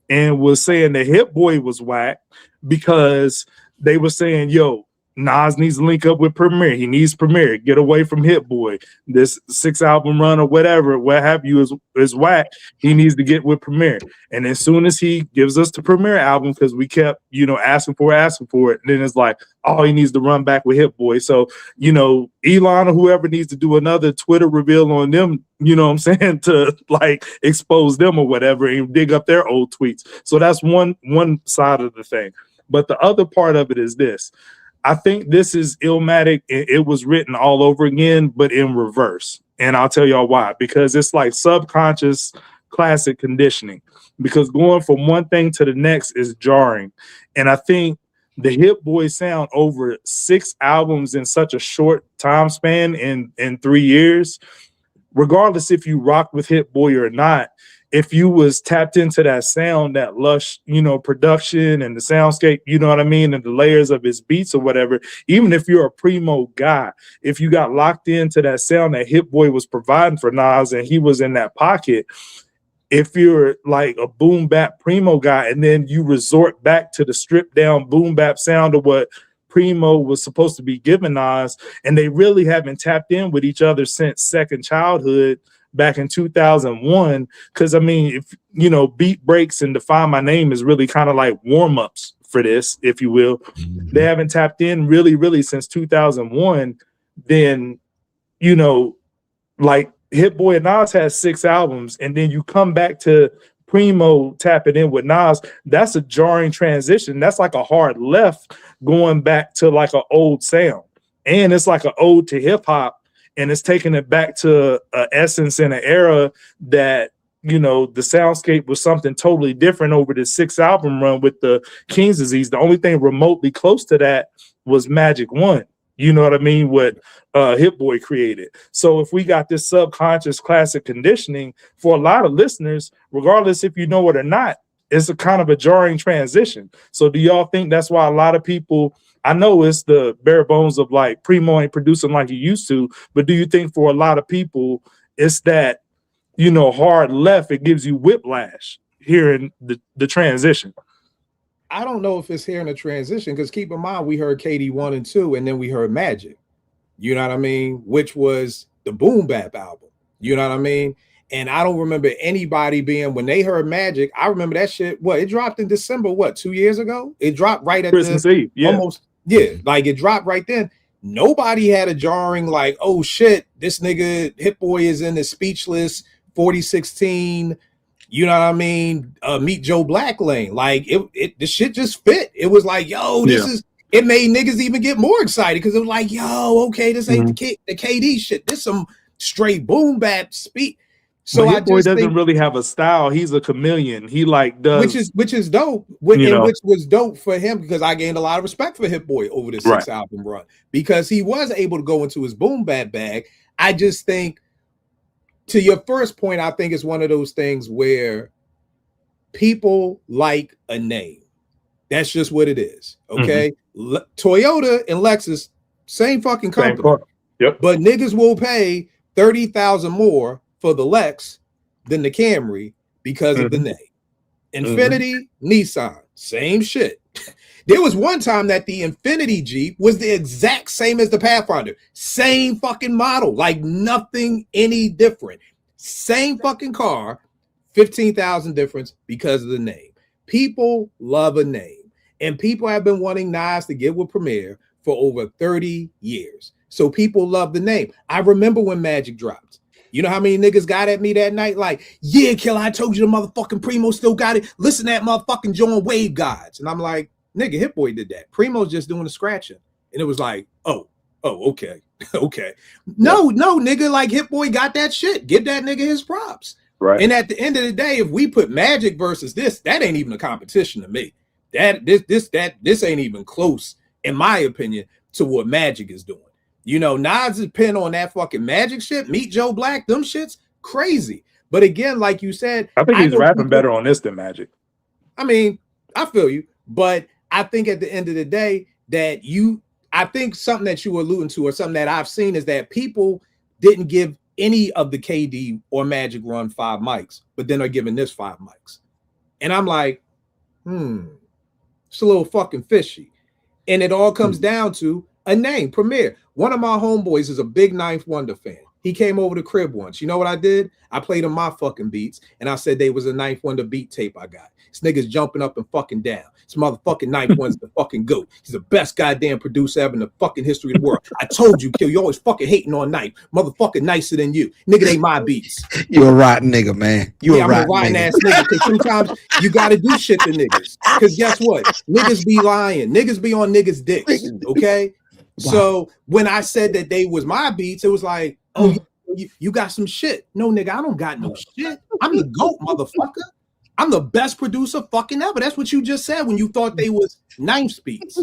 Speaker 3: and was saying the Hit Boy was whack because they were saying, yo, Nas needs to link up with Premier. He needs Premier. Get away from Hit Boy. This 6-album run or whatever, what have you, is whack. He needs to get with Premier. And as soon as he gives us the Premier album, because we kept, asking for it, then it's like, oh, he needs to run back with Hit Boy. So, Elon or whoever needs to do another Twitter reveal on them, you know what I'm saying, to like expose them or whatever and dig up their old tweets. So that's one side of the thing. But the other part of it is this. I think this is Illmatic. It was written all over again, but in reverse. And I'll tell y'all why. Because it's like subconscious classic conditioning. Because going from one thing to the next is jarring. And I think the Hit Boy sound over 6 albums in such a short time span in 3 years, regardless if you rock with Hit Boy or not, if you was tapped into that sound, that lush, production and the soundscape, you know what I mean, and the layers of his beats or whatever, even if you're a Primo guy, if you got locked into that sound that Hit Boy was providing for Nas and he was in that pocket, if you're like a boom bap Primo guy and then you resort back to the stripped down boom bap sound of what Primo was supposed to be giving Nas, and they really haven't tapped in with each other since Second Childhood back in 2001. Because I mean, if you know, Beat Breaks and Define My Name is really kind of like warm-ups for this, if you will. They haven't tapped in really since 2001. Then, you know, like Hit Boy and Nas has 6 albums, and then you come back to Primo tapping in with Nas. That's a jarring transition. That's like a hard left going back to like an old sound, and it's like an ode to hip hop, and it's taking it back to an essence in an era that, you know, the soundscape was something totally different over the 6 album run with the King's Disease. The only thing remotely close to that was Magic One. You know what I mean? What Hit Boy created. So if we got this subconscious classic conditioning, for a lot of listeners, regardless if you know it or not, it's a kind of a jarring transition. So do y'all think that's why a lot of people, I know it's the bare bones of like Primo ain't producing like he used to, but do you think for a lot of people it's that, you know, hard left, it gives you whiplash hearing the transition?
Speaker 2: I don't know if it's here in the transition, because keep in mind we heard KD 1 and 2, and then we heard Magic. You know what I mean? Which was the Boom Bap album. You know what I mean? And I don't remember anybody being, when they heard Magic, I remember that shit. What, it dropped in December, 2 years ago? It dropped right at
Speaker 3: Christmas Eve. Yeah.
Speaker 2: Almost, yeah, like it dropped right then. Nobody had a jarring like, oh shit, this nigga Hit Boy is in the Speechless 4016. You know what I mean? Meet Joe Black lane. Like the shit just fit. It was like, yo, this is. It made niggas even get more excited because it was like, yo, okay, this ain't the KD shit. This some straight boom bap speak. So
Speaker 3: Hit Boy doesn't really have a style. He's a chameleon. He like does,
Speaker 2: which is dope. Which was dope for him, because I gained a lot of respect for Hit Boy over this 6 album run, because he was able to go into his boom bap bag. I just think, to your first point, I think it's one of those things where people like a name. That's just what it is. Okay. Toyota and Lexus, same fucking company.
Speaker 3: Yep.
Speaker 2: But niggas will pay $30,000 more for the Lex than the Camry because of the name. Infiniti, Nissan, same shit. There was one time that the Infiniti Jeep was the exact same as the Pathfinder. Same fucking model, like nothing any different. Same fucking car, 15,000 difference because of the name. People love a name. And people have been wanting Nas to get with Premier for over 30 years. So people love the name. I remember when Magic dropped. You know how many niggas got at me that night? Like, yeah, killer, I told you the motherfucking Primo still got it. Listen to that motherfucking Joan Wave Gods. And I'm like, nigga, Hit Boy did that. Primo's just doing the scratching. And it was like, oh, okay. Okay. No, nigga, like Hit Boy got that shit. Give that nigga his props.
Speaker 3: Right.
Speaker 2: And at the end of the day, if we put Magic versus this, that ain't even a competition to me. This ain't even close, in my opinion, to what Magic is doing. You know, Nas' pin on that fucking Magic shit, Meet Joe Black, them shits, crazy. But again, like you said,
Speaker 3: I think he's rapping better on this than Magic.
Speaker 2: I mean, I feel you, but I think at the end of the day that I think something that you were alluding to, or something that I've seen, is that people didn't give any of the KD or Magic run 5 mics, but then are giving this 5 mics. And I'm like, it's a little fucking fishy. And it all comes down to a name, Premier. One of my homeboys is a big Ninth Wonder fan. He came over to the crib once. You know what I did? I played him my fucking beats, and I said they was a Ninth Wonder beat tape I got. This nigga's jumping up and fucking down. This motherfucking Ninth Wonder's the fucking GOAT. He's the best goddamn producer ever in the fucking history of the world. I told you, Kill, you always fucking hating on Knife. Motherfucking nicer than you. Nigga, they my beats.
Speaker 1: You a rotten nigga, man.
Speaker 2: I'm a rotten ass nigga, because sometimes you gotta do shit to niggas. Because guess what? Niggas be lying. Niggas be on niggas' dicks. Okay? Wow. So when I said that they was my beats, it was like, oh, you got some shit. No, nigga, I don't got no shit. I'm the GOAT, motherfucker. I'm the best producer fucking ever. That's what you just said when you thought they was Ninth beats.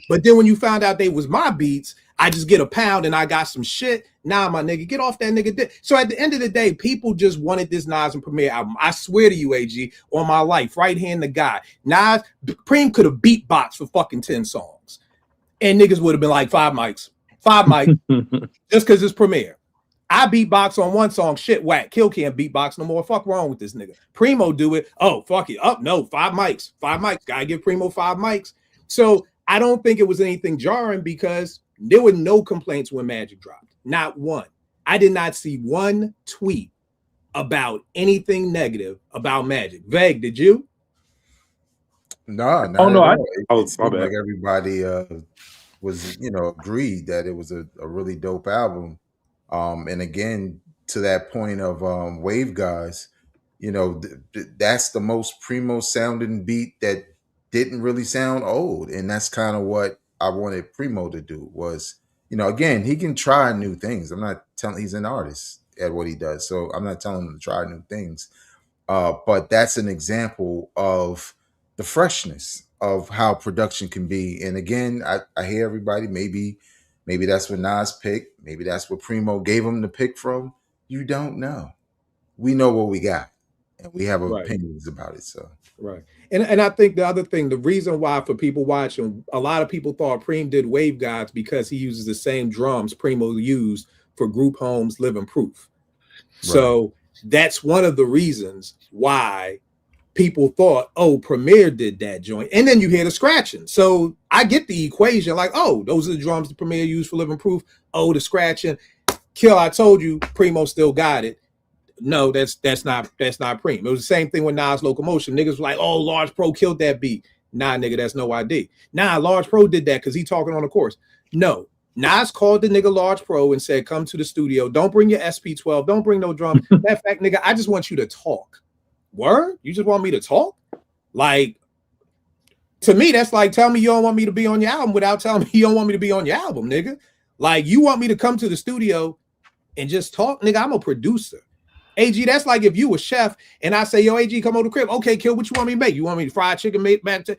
Speaker 2: But then when you found out they was my beats, I just get a pound and I got some shit. Nah, my nigga, get off that nigga dick. So at the end of the day, people just wanted this Nas and Premier album. I swear to you, AG, on my life, right hand to God, Nas, Preem could have beatboxed for fucking 10 songs. And niggas would have been like 5 mics. 5 mics. Just because it's Premier. I beatbox on one song, shit whack. Kill can't beatbox no more. Fuck wrong with this nigga. Primo do it. Oh, fuck it. Up, no, 5 mics. 5 mics. Gotta give Primo 5 mics. So I don't think it was anything jarring because there were no complaints when Magic dropped. Not one. I did not see one tweet about anything negative about Magic. Veg, did you?
Speaker 4: No, not
Speaker 3: Oh no,
Speaker 4: at
Speaker 3: I.
Speaker 4: all.
Speaker 3: Oh,
Speaker 4: It
Speaker 3: my
Speaker 4: seemed
Speaker 3: bad.
Speaker 4: like everybody was, agreed that it was a really dope album. And again, to that point of Wave Guys, that's the most primo sounding beat that didn't really sound old, and that's kind of what I wanted Primo to do. Was again, he can try new things. I'm not telling he's an artist at what he does, so I'm not telling him to try new things. But that's an example of the freshness of how production can be. And again, I hear everybody, maybe that's what Nas picked, maybe that's what Primo gave him to pick from. You don't know. We know what we got, and we have
Speaker 2: Right.
Speaker 4: opinions about it. So
Speaker 2: Right. And I think the other thing, the reason why for people watching, a lot of people thought Preem did Wave Gods because he uses the same drums Primo used for Group Home's Living Proof. So that's one of the reasons why people thought, oh, Premier did that joint. And then you hear the scratching. So I get the equation, like, oh, those are the drums the Premier used for Living Proof. Oh, the scratching. Kill, I told you, Primo still got it. No, that's not Preem. It was the same thing with Nas Locomotion. Niggas were like, oh, Large Pro killed that beat. Nah, nigga, that's no ID. Nah, Large Pro did that because he talking on the course. No, Nas called the nigga Large Pro and said, come to the studio. Don't bring your SP12. Don't bring no drums. Matter of fact, nigga, I just want you to talk. Word? You just want me to talk? Like, to me, that's like, tell me you don't want me to be on your album without telling me you don't want me to be on your album, nigga. Like, you want me to come to the studio and just talk? Nigga, I'm a producer. AG, that's like if you were chef and I say, yo, AG, come on the crib. Okay, Kill, what you want me to make? You want me to fry chicken made back to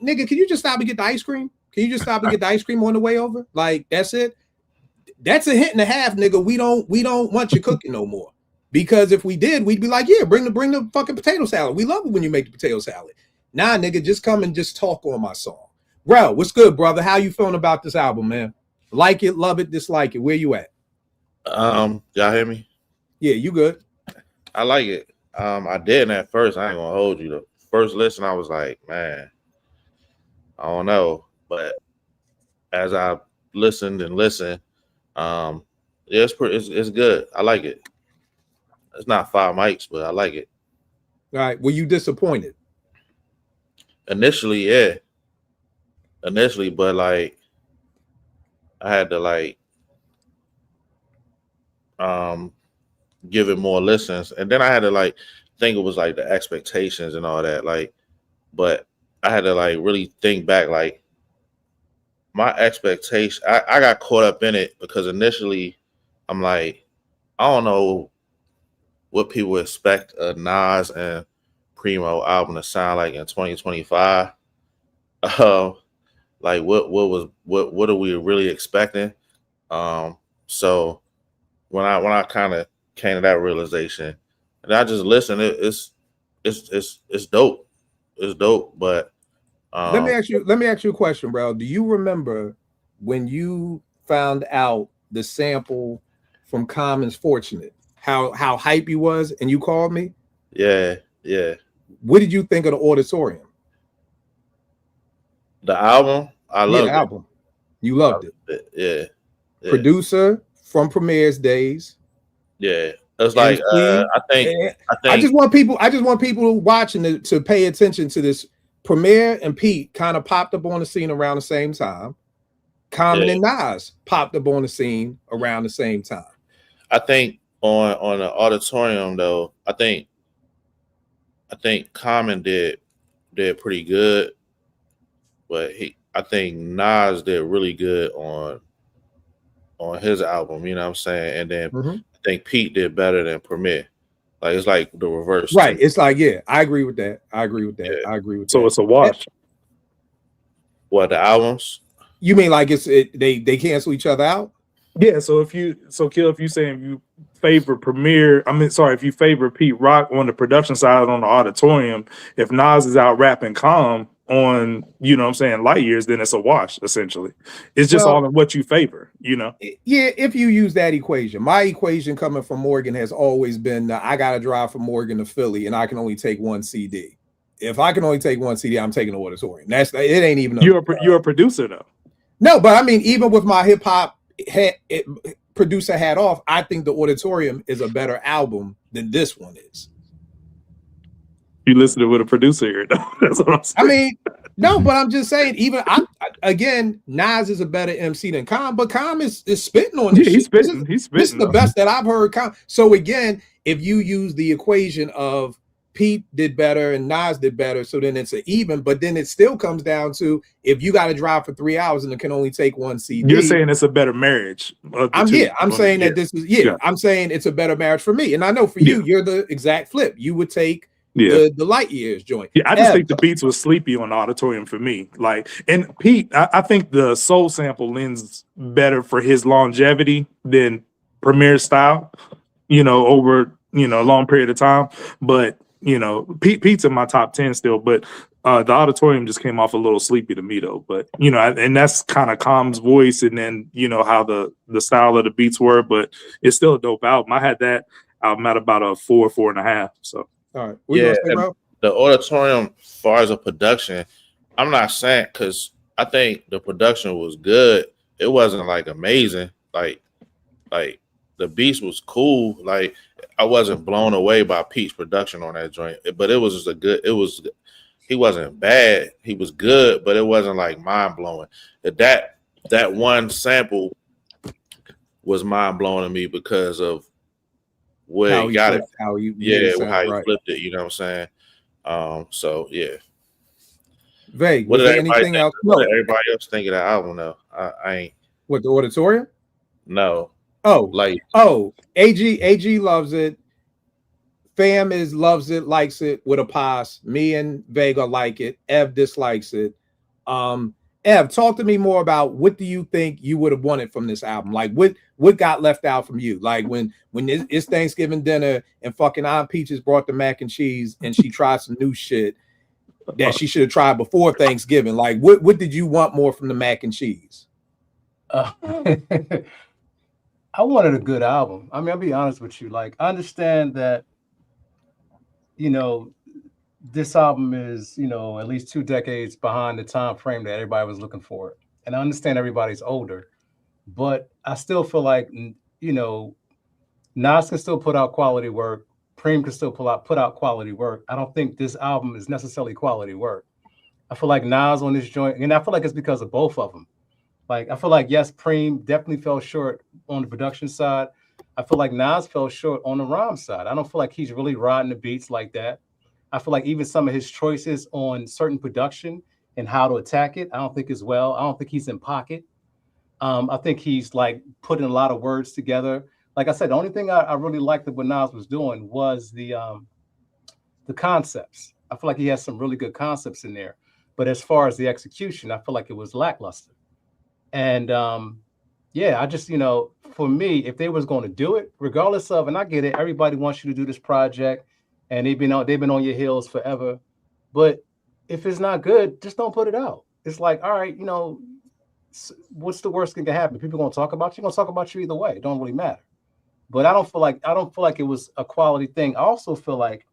Speaker 2: nigga, can you just stop and get the ice cream? Can you just stop and get the ice cream on the way over? Like, that's it. That's a hint and a half, nigga. We don't want you cooking no more. Because if we did, we'd be like, yeah, bring the fucking potato salad. We love it when you make the potato salad. Nah, nigga, just come and just talk on my song. Bro, what's good, brother? How you feeling about this album, man? Like it, love it, dislike it. Where you at?
Speaker 6: Y'all hear me?
Speaker 2: Yeah, you good.
Speaker 6: I like it. I didn't at first. I ain't gonna hold you. The first listen, I was like, man, I don't know. But as I listened and listened, yeah, it's good. I like it. It's not 5 mics, but I like it.
Speaker 2: All right. Were you disappointed?
Speaker 6: Initially, yeah. But like, I had to like give it more listens, and then I had to like think it was like the expectations and all that, like, but I had to like really think back, like my expectation. I got caught up in it because initially I'm like, I don't know what people expect a Nas and Primo album to sound like in 2025. Like what are we really expecting? So when I kind of came to that realization, and I just listened, it's dope. It's dope. But
Speaker 2: let me ask you a question, bro. Do you remember when you found out the sample from Common's Fortunate, how hype he was, and you called me?
Speaker 6: Yeah.
Speaker 2: What did you think of the Auditorium?
Speaker 6: The album, I loved
Speaker 2: the album. You loved it.
Speaker 6: Yeah.
Speaker 2: Producer from Premier's days.
Speaker 6: Yeah. It's like
Speaker 2: I just want people watching to pay attention to this. Premier and Pete kind of popped up on the scene around the same time. Common and Nas popped up on the scene around the same time.
Speaker 6: I think on the Auditorium though, I think Common did pretty good, but I think Nas did really good on his album, you know what I'm saying? And then I think Pete did better than Premier. Like, it's like the reverse.
Speaker 2: Right. It's like, yeah, I agree with that. Yeah.
Speaker 3: So it's a wash.
Speaker 6: What, the albums?
Speaker 2: You mean like they cancel each other out?
Speaker 3: Yeah. So if you saying you favor if you favor Pete Rock on the production side on the Auditorium, if Nas is out rapping Calm on, you know what I'm saying, Light Years, then it's a wash, essentially. It's just all in what you favor, you know?
Speaker 2: Yeah, if you use that equation. My equation coming from Morgan has always been, I got to drive from Morgan to Philly, and I can only take one CD. if I can only take one CD, I'm taking the Auditorium. It ain't even.
Speaker 3: You're a producer though.
Speaker 2: No, but I mean, even with my hip hop producer hat off, I think the Auditorium is a better album than this one is.
Speaker 3: You listen to with a producer here, though. That's what I'm saying.
Speaker 2: I mean, no, but I'm just saying, even again, Nas is a better MC than Khan, but Khan is spitting on this.
Speaker 3: Yeah, he's spitting.
Speaker 2: This is the best that I've heard. Khan. So again, if you use the equation of Pete did better and Nas did better, so then it's an even, but then it still comes down to if you got to drive for 3 hours and it can only take one CD.
Speaker 3: You're saying it's a better marriage.
Speaker 2: I'm saying that this is I'm saying it's a better marriage for me. And I know for you, you're the exact flip. You would take the light years joint.
Speaker 3: Yeah, I just think the beats was sleepy on the Auditorium for me. Like, and Pete, I think the soul sample lends better for his longevity than Premier style, over a long period of time. But Pete's in my top 10 still, but the Auditorium just came off a little sleepy to me though. But and that's kind of Calm's voice, and then how the style of the beats were. But it's still a dope album. I had that album at about a 4.5. So
Speaker 2: all right,
Speaker 6: the Auditorium, as far as a production, I'm not saying, because I think the production was good. It wasn't like amazing. Like the beats was cool. Like I wasn't blown away by Pete's production on that joint, but it was just he wasn't bad. He was good, but it wasn't like mind blowing. That one sample was mind blowing to me because of where he got it. How he flipped it. You know what I'm saying? So yeah.
Speaker 2: Vague.
Speaker 6: What
Speaker 2: did anything else?
Speaker 6: What did everybody else think of that album though? I ain't.
Speaker 2: What, the Auditorium?
Speaker 6: No.
Speaker 2: AG loves it. Fam loves it, likes it with a pass. Me and Vega like it. Ev dislikes it. Ev, talk to me more about what do you think you would have wanted from this album? Like what got left out from you? Like when it's Thanksgiving dinner and fucking Aunt Peaches brought the mac and cheese and she tried some new shit that she should have tried before Thanksgiving. Like what did you want more from the mac and cheese?
Speaker 5: I wanted a good album. I mean, I'll be honest with you. Like, I understand that, this album is, at least 2 decades behind the time frame that everybody was looking for. And I understand everybody's older, but I still feel like, Nas can still put out quality work. Preem can still put out quality work. I don't think this album is necessarily quality work. I feel like Nas on this joint, and I feel like it's because of both of them. Like, I feel like, yes, Preem definitely fell short on the production side. I feel like Nas fell short on the rhyme side. I don't feel like he's really riding the beats like that. I feel like even some of his choices on certain production and how to attack it, I don't think as well. I don't think he's in pocket. I think he's like putting a lot of words together. Like I said, the only thing I really liked that what Nas was doing was the concepts. I feel like he has some really good concepts in there. But as far as the execution, I feel like it was lackluster. And I just, for me, if they was going to do it, regardless of, and I get it, everybody wants you to do this project and they've been on your heels forever. But if it's not good, just don't put it out. It's like, all right, what's the worst thing that can happen? People going to talk about you. Going to talk about you either way. It don't really matter. But I don't feel like it was a quality thing. I also feel like,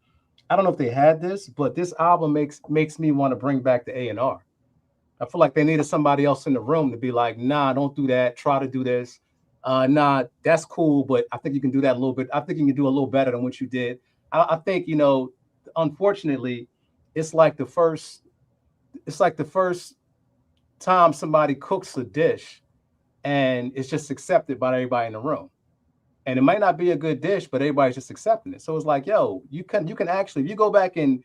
Speaker 5: I don't know if they had this, but this album makes me want to bring back the A&R. I feel like they needed somebody else in the room to be like, nah, don't do that. Try to do this. Nah, that's cool, but I think you can do that a little bit. I think you can do a little better than what you did. I think, unfortunately, it's like the first time somebody cooks a dish and it's just accepted by everybody in the room. And it might not be a good dish, but everybody's just accepting it. So it's like, yo, you can actually, if you go back and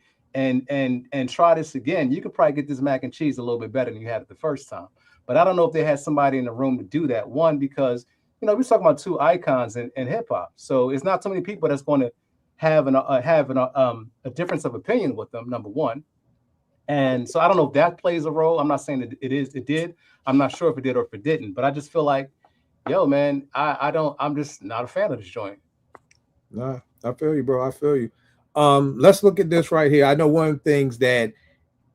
Speaker 5: try this again, you could probably get this mac and cheese a little bit better than you had it the first time. But I don't know if they had somebody in the room to do that. One, because, we're talking about 2 icons in hip hop. So it's not so many people that's going to have a difference of opinion with them, number one. And so I don't know if that plays a role. I'm not saying that it did. I'm not sure if it did or if it didn't, but I just feel like, yo, man, I'm just not a fan of this joint.
Speaker 2: Nah, I feel you, bro. I feel you. Let's look at this right here. I know one of the things that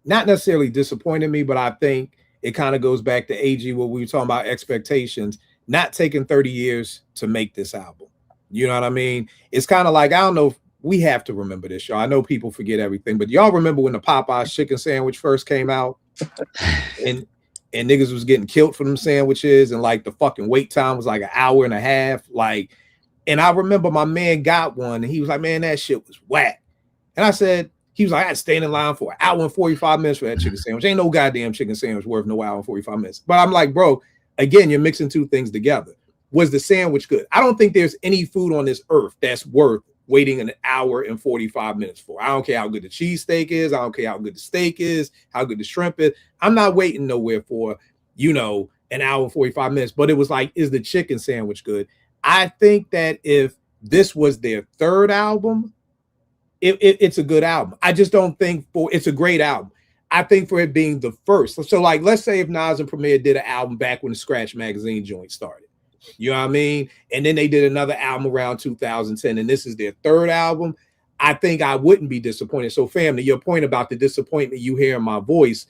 Speaker 2: not necessarily disappointed me, but I think it kind of goes back to AG, what we were talking about, expectations, not taking 30 years to make this album. You know what I mean? It's kind of like, I don't know we have to remember this, y'all. I know people forget everything, but y'all remember when the Popeyes chicken sandwich first came out, and niggas was getting killed for them sandwiches, and like the fucking wait time was like an hour and a half. Like, and I remember my man got one, and he was like, "Man, that shit was whack." And I said, he was like, "I had to stay in line for an hour and 45 minutes for that chicken sandwich. Ain't no goddamn chicken sandwich worth no hour and 45 minutes." But I'm like, bro, again, you're mixing two things together. Was the sandwich good? I don't think there's any food on this earth that's worth waiting an hour and 45 minutes for. I don't care how good the cheesesteak is. I don't care how good the steak is, how good the shrimp is. I'm not waiting nowhere for, you know, an hour and 45 minutes. But it was like, is the chicken sandwich good? I think that if this was their third album, it's a good album. I just don't think it's a great album. I think for it being the first. So like, let's say if Nas and Premier did an album back when the Scratch Magazine joint started. You know what I mean? And then they did another album around 2010, and this is their third album. I think I wouldn't be disappointed. So, family, your point about the disappointment you hear in my voice,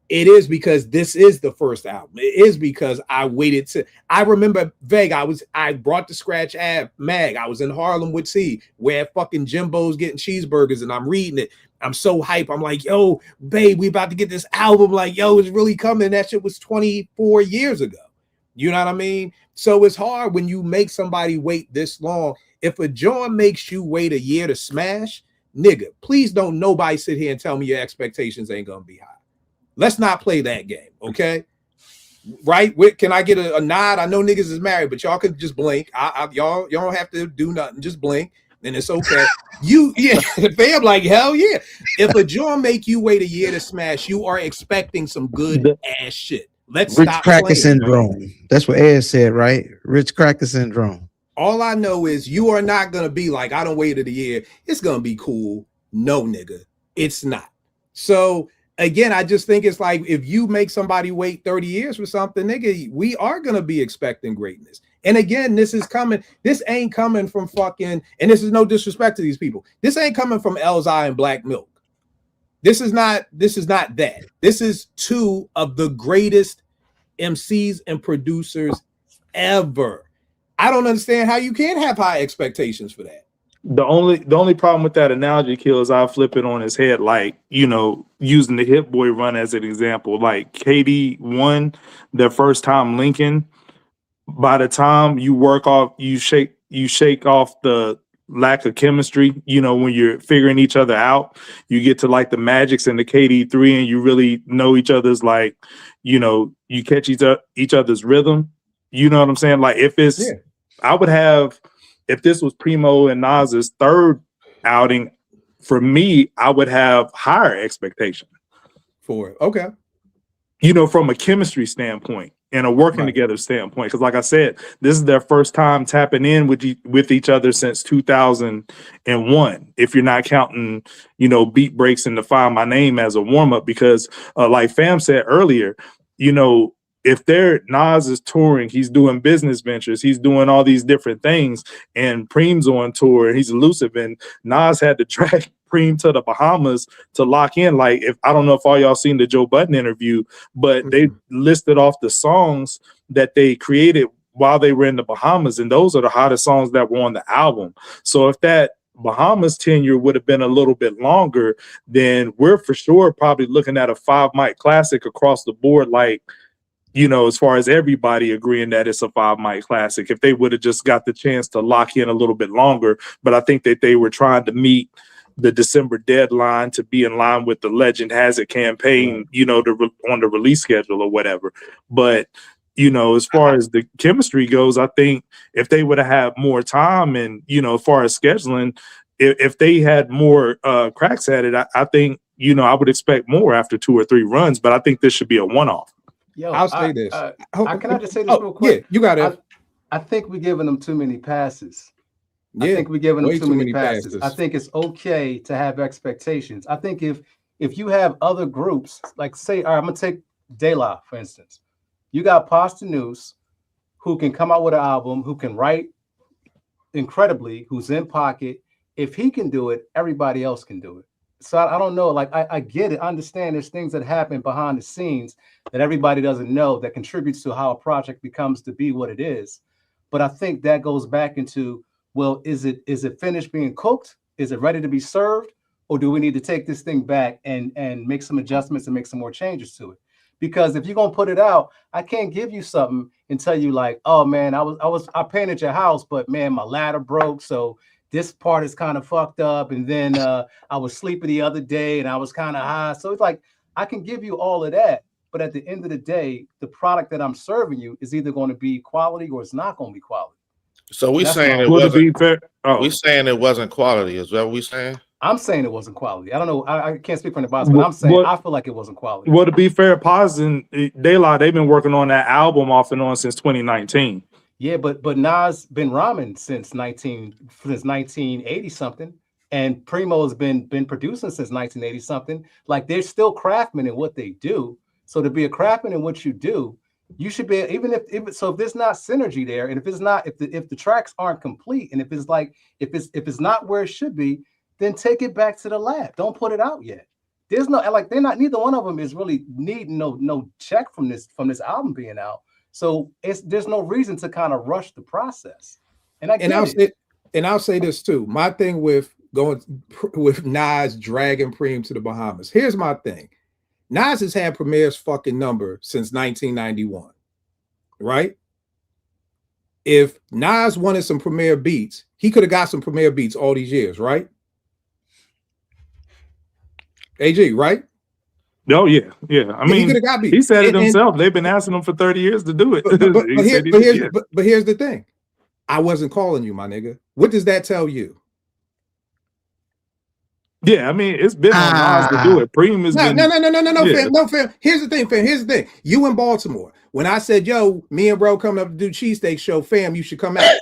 Speaker 2: it is because this is the first album. It is because I waited to. I remember Veg. I brought the Scratch mag. I was in Harlem with T, where fucking Jimbo's getting cheeseburgers, and I'm reading it. I'm so hype. I'm like, yo, babe, we about to get this album. Like, yo, it's really coming. That shit was 24 years ago. You know what I mean? So it's hard when you make somebody wait this long. If a joint makes you wait a year to smash, nigga, please don't nobody sit here and tell me your expectations ain't gonna be high. Let's not play that game, okay? Right? Can I get a nod? I know niggas is married, but y'all can just blink. Y'all don't have to do nothing. Just blink, and it's okay. Fam, like hell yeah. If a joint make you wait a year to smash, you are expecting some good ass shit. Let's
Speaker 1: Rich
Speaker 2: stop
Speaker 1: Cracker
Speaker 2: playing.
Speaker 1: Syndrome. That's what Ed said, right? Rich Cracker Syndrome.
Speaker 2: All I know is you are not going to be like, I don't wait a year. It's going to be cool. No, nigga, it's not. So again, I just think it's like, if you make somebody wait 30 years for something, nigga, we are going to be expecting greatness. And again, this ain't coming from fucking, and this is no disrespect to these people. This ain't coming from Elzhi and Black Milk. This is not that. This is two of the greatest MCs and producers ever. I don't understand how you can't have high expectations for that.
Speaker 3: The only problem with that analogy, Kill, is I'll flip it on his head, like, you know, using the Hit Boy run as an example. Like KD won their first time Lincoln. By the time you shake off the lack of chemistry, you know, when you're figuring each other out, you get to like the Magics and the KD3, and you really know each other's, like, you know, you catch each other's rhythm. You know what I'm saying? Like, if this was Primo and Nas's third outing, for me, I would have higher expectation
Speaker 2: for it. Okay.
Speaker 3: You know, from a chemistry standpoint and a working together standpoint. Because like I said, this is their first time tapping in with each other since 2001. If you're not counting, you know, beat breaks and Define My Name as a warm-up, because like Fam said earlier, you know, if Nas is touring, he's doing business ventures, he's doing all these different things, and Preem's on tour, and he's elusive, and Nas had to drag Preem to the Bahamas to lock in. Like, I don't know if all y'all seen the Joe Budden interview, but they listed off the songs that they created while they were in the Bahamas, and those are the hottest songs that were on the album. So if that Bahamas tenure would have been a little bit longer, then we're for sure probably looking at a 5 mic classic across the board, like, you know, as far as everybody agreeing that it's a 5 mic classic, if they would have just got the chance to lock in a little bit longer. But I think that they were trying to meet the December deadline to be in line with the Legend Has It campaign, you know, on the release schedule or whatever. But, you know, as far as the chemistry goes, I think if they would have had more time, and, you know, as far as scheduling, if they had more cracks at it, I think, you know, I would expect more after 2 or 3 runs. But I think this should be a one-off.
Speaker 5: Yo,
Speaker 2: I'll say this.
Speaker 5: Can I just say this real quick?
Speaker 2: Yeah, you got it.
Speaker 5: I think we're giving them too many passes.
Speaker 2: Yeah,
Speaker 5: I think we're giving them
Speaker 2: way
Speaker 5: too many passes. I think it's okay to have expectations. I think if you have other groups, like, say, all right, I'm gonna take De La, for instance. You got Posdnuos, who can come out with an album, who can write incredibly, who's in pocket. If he can do it, everybody else can do it. So I don't know. Like, I get it. I understand there's things that happen behind the scenes that everybody doesn't know that contributes to how a project becomes to be what it is. But I think that goes back into, well, is it finished being cooked, Is it ready to be served, or do we need to take this thing back and make some adjustments and make some more changes to it? Because if you're gonna put it out, I can't give you something and tell you like, oh man, I painted your house, but man, my ladder broke, so this part is kind of fucked up, and then I was sleeping the other day and I was kind of high. So it's like I can give you all of that, but at the end of the day, the product that I'm serving you is either going to be quality or it's not going to be quality.
Speaker 6: So we
Speaker 5: That's
Speaker 6: saying
Speaker 5: my-
Speaker 6: it
Speaker 3: Would it
Speaker 6: wasn't.
Speaker 3: be fair? Oh,
Speaker 6: We saying it wasn't quality. Is that what we saying?
Speaker 5: I'm saying it wasn't quality. I don't know. I can't speak for anybody, but I'm saying
Speaker 3: What-
Speaker 5: I feel like it wasn't quality.
Speaker 3: well, to be fair, Paz and De La, they've been working on that album off and on since 2019.
Speaker 5: Yeah, but Nas been rhyming since 1980 something, and Primo's been producing since 1980 something. Like they're still craftsmen in what they do. So to be a craftsman in what you do, you should be, even if there's not synergy there, and if the tracks aren't complete, and if it's not where it should be, then take it back to the lab. Don't put it out yet. There's no, like, neither one of them is really needing no check from this album being out. So there's no reason to kind of rush the process. And
Speaker 2: I'll say this too. My thing with Nas dragging Preem to the Bahamas. Here's my thing. Nas has had Premier's fucking number since 1991, right? If Nas wanted some Premier beats, he could have got some Premier beats all these years, right? AG, right?
Speaker 3: Oh yeah. I
Speaker 2: He
Speaker 3: mean,
Speaker 2: could have got beats.
Speaker 3: he said it
Speaker 2: And-
Speaker 3: himself. They've been asking him for 30 years to do it.
Speaker 2: But
Speaker 3: He said he did, yeah.
Speaker 2: here's the thing. I wasn't calling you, my nigga. What does that tell you?
Speaker 3: Yeah, I mean, it's been on Nas to do it. Preem has been.
Speaker 2: No,
Speaker 3: Yeah.
Speaker 2: fam. No, fam. Here's the thing. You in Baltimore. When I said, yo, me and bro coming up to do cheesesteak show, fam, you should come out.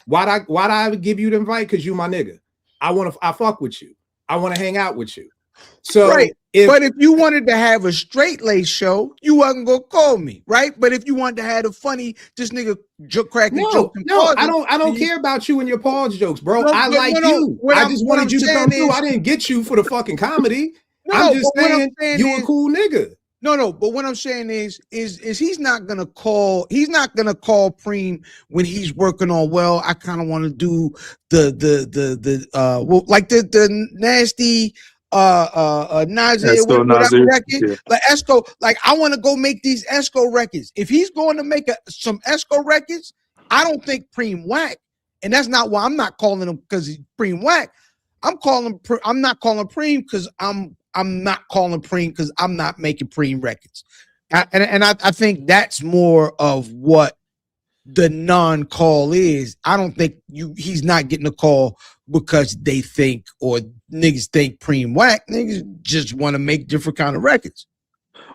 Speaker 2: Why'd I give you the invite? Because you my nigga. I fuck with you. I want to hang out with you. So
Speaker 1: Right. But if you wanted to have a straight lace show, you wasn't gonna call me, right? But if you wanted to have a funny, this nigga cracking jokes,
Speaker 2: I don't care about you and your pause jokes, bro.
Speaker 1: No,
Speaker 2: I
Speaker 1: but
Speaker 2: like
Speaker 1: no,
Speaker 2: you.
Speaker 1: what
Speaker 2: I
Speaker 1: I'm-
Speaker 2: just
Speaker 1: what
Speaker 2: wanted
Speaker 1: I'm
Speaker 2: you to
Speaker 1: saying
Speaker 2: come through.
Speaker 1: is-
Speaker 2: I didn't get you for the fucking comedy.
Speaker 1: No,
Speaker 2: I'm just
Speaker 1: but what I'm
Speaker 2: saying
Speaker 1: saying
Speaker 2: you a
Speaker 1: is-
Speaker 2: cool nigga.
Speaker 1: No, but what I'm saying is he's not gonna call Preem when he's working on, well, I kind of want to do the nasty Nasir
Speaker 3: Esco,
Speaker 1: whatever
Speaker 3: Nasir,
Speaker 1: record,
Speaker 3: yeah.
Speaker 1: like Esco, like I want to go make these Esco records. If he's going to make some Esco records, I don't think Preem whack, and that's not why I'm not calling him because he's Preem whack. I'm not calling Preem because I'm not calling Preem because I'm not making Preem records. I think that's more of what the non-call is. I don't think he's not getting a call because they think or niggas think Preem whack. Niggas just want to make different kind of records.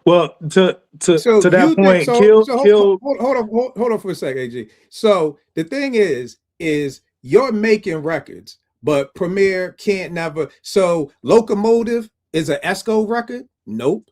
Speaker 3: Well, to
Speaker 2: So
Speaker 3: that
Speaker 2: you
Speaker 3: point,
Speaker 2: think-
Speaker 3: kill.
Speaker 2: Hold on for a second, AG. So the thing is you're making records, but Premier can't never. So Locomotive is an Esco record? Nope,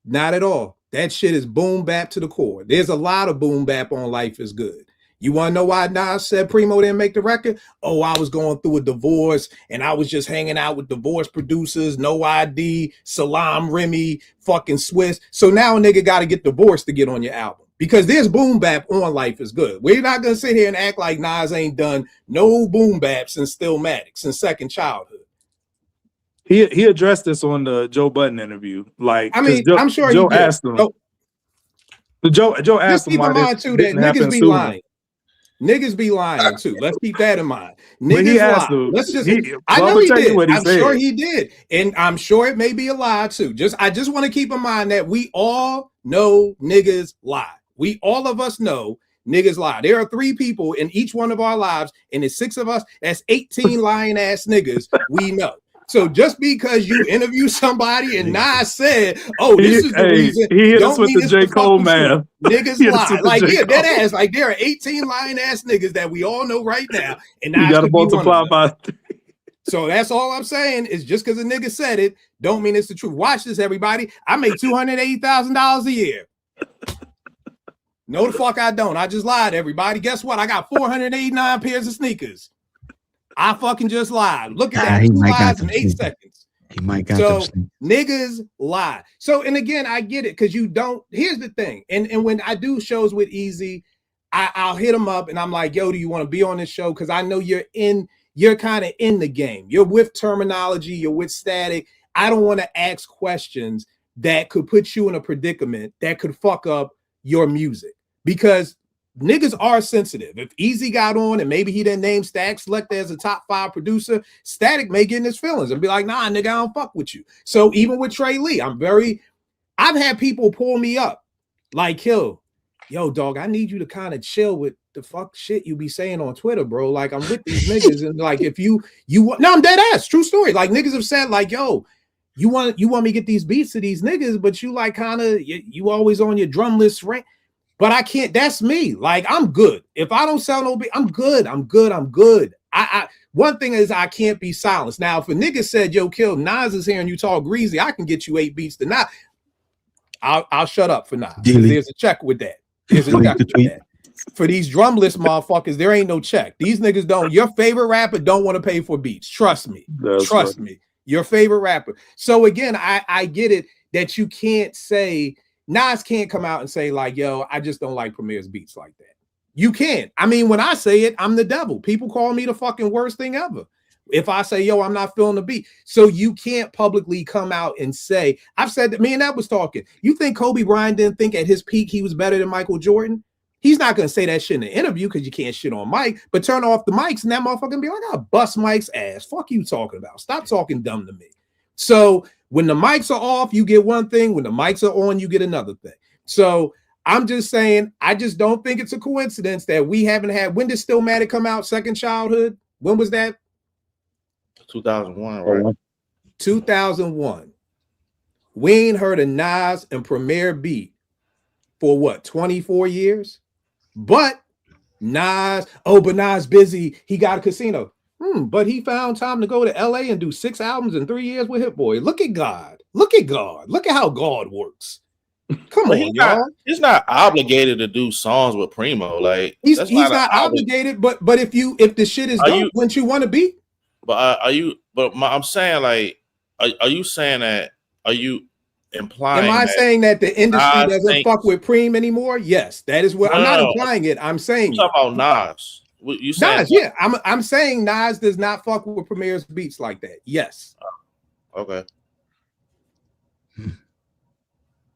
Speaker 2: not at all. That shit is boom bap to the core. There's a lot of boom bap on Life is Good. You want to know why Nas said Primo didn't make the record? Oh, I was going through a divorce and I was just hanging out with divorce producers, No ID, Salam Remy, fucking Swiss. So now a nigga got to get divorced to get on your album because there's boom bap on Life is Good. We're not going to sit here and act like Nas ain't done no boom bap since Stillmatic, since Second Childhood.
Speaker 3: He addressed this on the Joe Budden interview. Like,
Speaker 2: I mean,
Speaker 3: Joe,
Speaker 2: I'm sure
Speaker 3: Joe
Speaker 2: he did.
Speaker 3: asked him.
Speaker 2: Oh,
Speaker 3: Joe
Speaker 2: just
Speaker 3: asked him
Speaker 2: keep
Speaker 3: why
Speaker 2: in
Speaker 3: this
Speaker 2: mind too that
Speaker 3: didn't happen
Speaker 2: niggas be
Speaker 3: sooner.
Speaker 2: lying. Niggas be lying too. Let's keep that in mind.
Speaker 3: But
Speaker 2: Niggas
Speaker 3: he asked
Speaker 2: lie.
Speaker 3: him.
Speaker 2: Let's just.
Speaker 3: He-
Speaker 2: I
Speaker 3: well,
Speaker 2: know
Speaker 3: I'ma
Speaker 2: he
Speaker 3: tell you
Speaker 2: did.
Speaker 3: what he
Speaker 2: I'm sure
Speaker 3: said.
Speaker 2: he did, and I'm sure it may be a lie too. I just want to keep in mind that we all know niggas lie. We all of us know niggas lie. There are 3 people in each one of our lives, and it's 6 of us. That's 18 lying ass niggas. We know. So just because you interview somebody and Nas said, "Oh, this is the reason,"
Speaker 3: he hit us
Speaker 2: don't
Speaker 3: with
Speaker 2: mean
Speaker 3: the
Speaker 2: it's
Speaker 3: J.
Speaker 2: the
Speaker 3: Cole
Speaker 2: fucking truth.
Speaker 3: man.
Speaker 2: Niggas
Speaker 3: He hit us
Speaker 2: lie.
Speaker 3: with the
Speaker 2: Like,
Speaker 3: J.
Speaker 2: yeah,
Speaker 3: Cole.
Speaker 2: that ass. Like, there are 18 lying ass niggas that we all know right now, and
Speaker 3: You
Speaker 2: Nas
Speaker 3: got to
Speaker 2: could be one of
Speaker 3: multiply
Speaker 2: them.
Speaker 3: by.
Speaker 2: So that's all I'm saying is just because a nigga said it, don't mean it's the truth. Watch this, everybody. I make $280,000 a year. No, the fuck I don't. I just lied, everybody. Guess what? I got 489 pairs of sneakers. I fucking just lied. Look at that.
Speaker 1: he
Speaker 2: 2
Speaker 1: might got
Speaker 2: lies in
Speaker 1: them
Speaker 2: 8
Speaker 1: sneakers.
Speaker 2: seconds.
Speaker 1: He might got
Speaker 2: So
Speaker 1: them.
Speaker 2: niggas lie. So, and again, I get it because you don't. Here's the thing, and when I do shows with Easy, I'll hit him up and I'm like, yo, do you want to be on this show? Because I know you're in you're kind of in the game. You're with terminology, you're with static. I don't want to ask questions that could put you in a predicament that could fuck up your music, because niggas are sensitive. If Easy got on and maybe he didn't name Static Selector as a top 5 producer, Static may get in his feelings and be like, nah, nigga, I don't fuck with you. So even with Trey Lee, I've had people pull me up like, yo, dog, I need you to kind of chill with the fuck shit you be saying on Twitter, bro. Like, I'm with these niggas, and like, if you want, no, I'm dead ass, true story. Like, niggas have said, like, yo, you want me to get these beats to these niggas, but you like kind of you always on your drum list rank. But I can't. That's me. Like, I'm good. If I don't sell no beat, I'm good. I'm good. I one thing is I can't be silenced. Now, if a nigga said, yo, Kill, Nas is here and you talk greasy, I can get you 8 beats to Nas. I'll shut up for Nas. There's a check with that. There's a check with that. For these drumless motherfuckers, there ain't no check. These niggas don't. Your favorite rapper don't want to pay for beats. Trust me. Trust me. Your favorite rapper. So again, I get it that you can't say, Nas can't come out and say like, yo, I just don't like Premier's beats like that. You can't. I mean, when I say it, I'm the devil. People call me the fucking worst thing ever if I say, yo, I'm not feeling the beat. So you can't publicly come out and say, I've said that, me and that was talking. You think Kobe Bryant didn't think at his peak he was better than Michael Jordan? He's not going to say that shit in an interview because you can't shit on Mike, but turn off the mics and that motherfucker be like, I'll bust Mike's ass. Fuck you talking about. Stop talking dumb to me. So when the mics are off, you get one thing. When the mics are on, you get another thing. So I'm just saying, I just don't think it's a coincidence that we haven't had. When did Stillmatic come out? Second Childhood? When was that?
Speaker 6: 2001, right?
Speaker 2: 2001. We ain't heard a Nas and Premier beat for what, 24 years? But Nas busy. He got a casino. But he found time to go to LA and do 6 albums in 3 years with Hit Boy. Look at God. Look at God. Look at how God works. Come on, y'all.
Speaker 6: He's not obligated to do songs with Primo. Like,
Speaker 2: he's not obligated, but if the shit is dope, wouldn't you want to be?
Speaker 6: But I'm saying, like, are you saying that? Are you implying?
Speaker 2: Am I saying that the industry doesn't fuck with Preem anymore? Yes, that is what I'm not implying it. I'm saying
Speaker 6: you're talking about Nas. You saying
Speaker 2: Nas? Yeah, I'm saying Nas does not fuck with Premier's beats like that. Yes.
Speaker 6: Okay.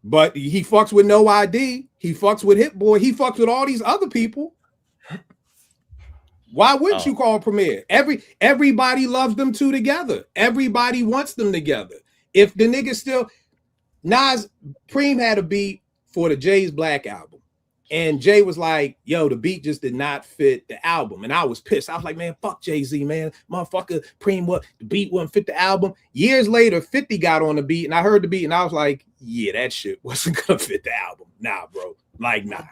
Speaker 2: But he fucks with No ID. He fucks with Hit Boy. He fucks with all these other people. Why wouldn't you call Premier? Everybody loves them two together. Everybody wants them together. If the nigga still Preem had a beat for the Jay's Black album, and Jay was like, yo, the beat just did not fit the album. And I was pissed. I was like, man, fuck Jay-Z, man. Motherfucker, Preem, the beat wouldn't fit the album. Years later, 50 got on the beat, and I heard the beat, and I was like, yeah, that shit wasn't gonna fit the album. Nah, bro. Like, nah,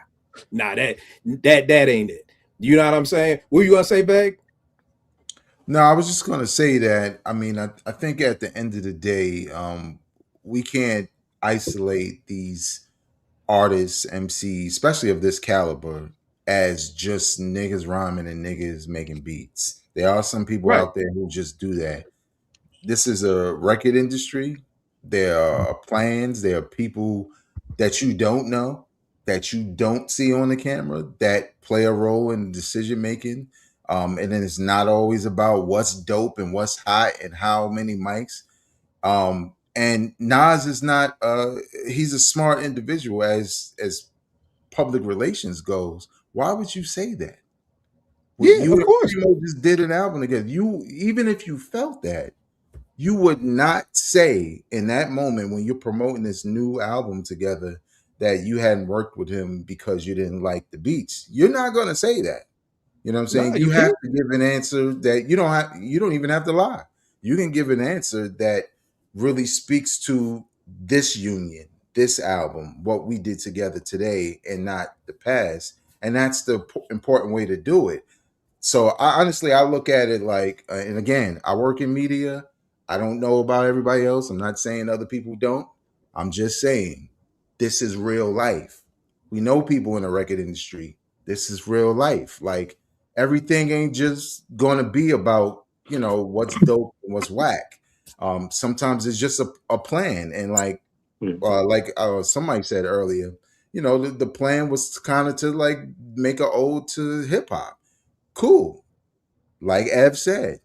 Speaker 2: that ain't it. You know what I'm saying? What you gonna say, Beg?
Speaker 4: No, I was just gonna say that. I mean, I think at the end of the day, we can't isolate these artists, MCs, especially of this caliber, as just niggas rhyming and niggas making beats. There are some people out there who just do that. This is a record industry. There are plans. There are people that you don't know, that you don't see on the camera, that play a role in decision making. And then it's not always about what's dope and what's hot and how many mics. And Nas is not he's a smart individual as public relations goes. Why would you say that?
Speaker 2: Yeah, of course.
Speaker 4: You just did an album together. You, even if you felt that, you would not say in that moment when you're promoting this new album together that you hadn't worked with him because you didn't like the beats. You're not going to say that. You know what I'm saying?
Speaker 2: No,
Speaker 4: you have to give an answer that you don't even have to lie. You can give an answer that really speaks to this union, this album, what we did together today and not the past. And that's the important way to do it. So I look at it like, and again, I work in media. I don't know about everybody else. I'm not saying other people don't. I'm just saying this is real life. We know people in the record industry. This is real life. Like, everything ain't just going to be about, what's dope and what's whack. Sometimes it's just a plan. And like somebody said earlier, the plan was kind of to like make an ode to hip hop. Cool. like Ev said,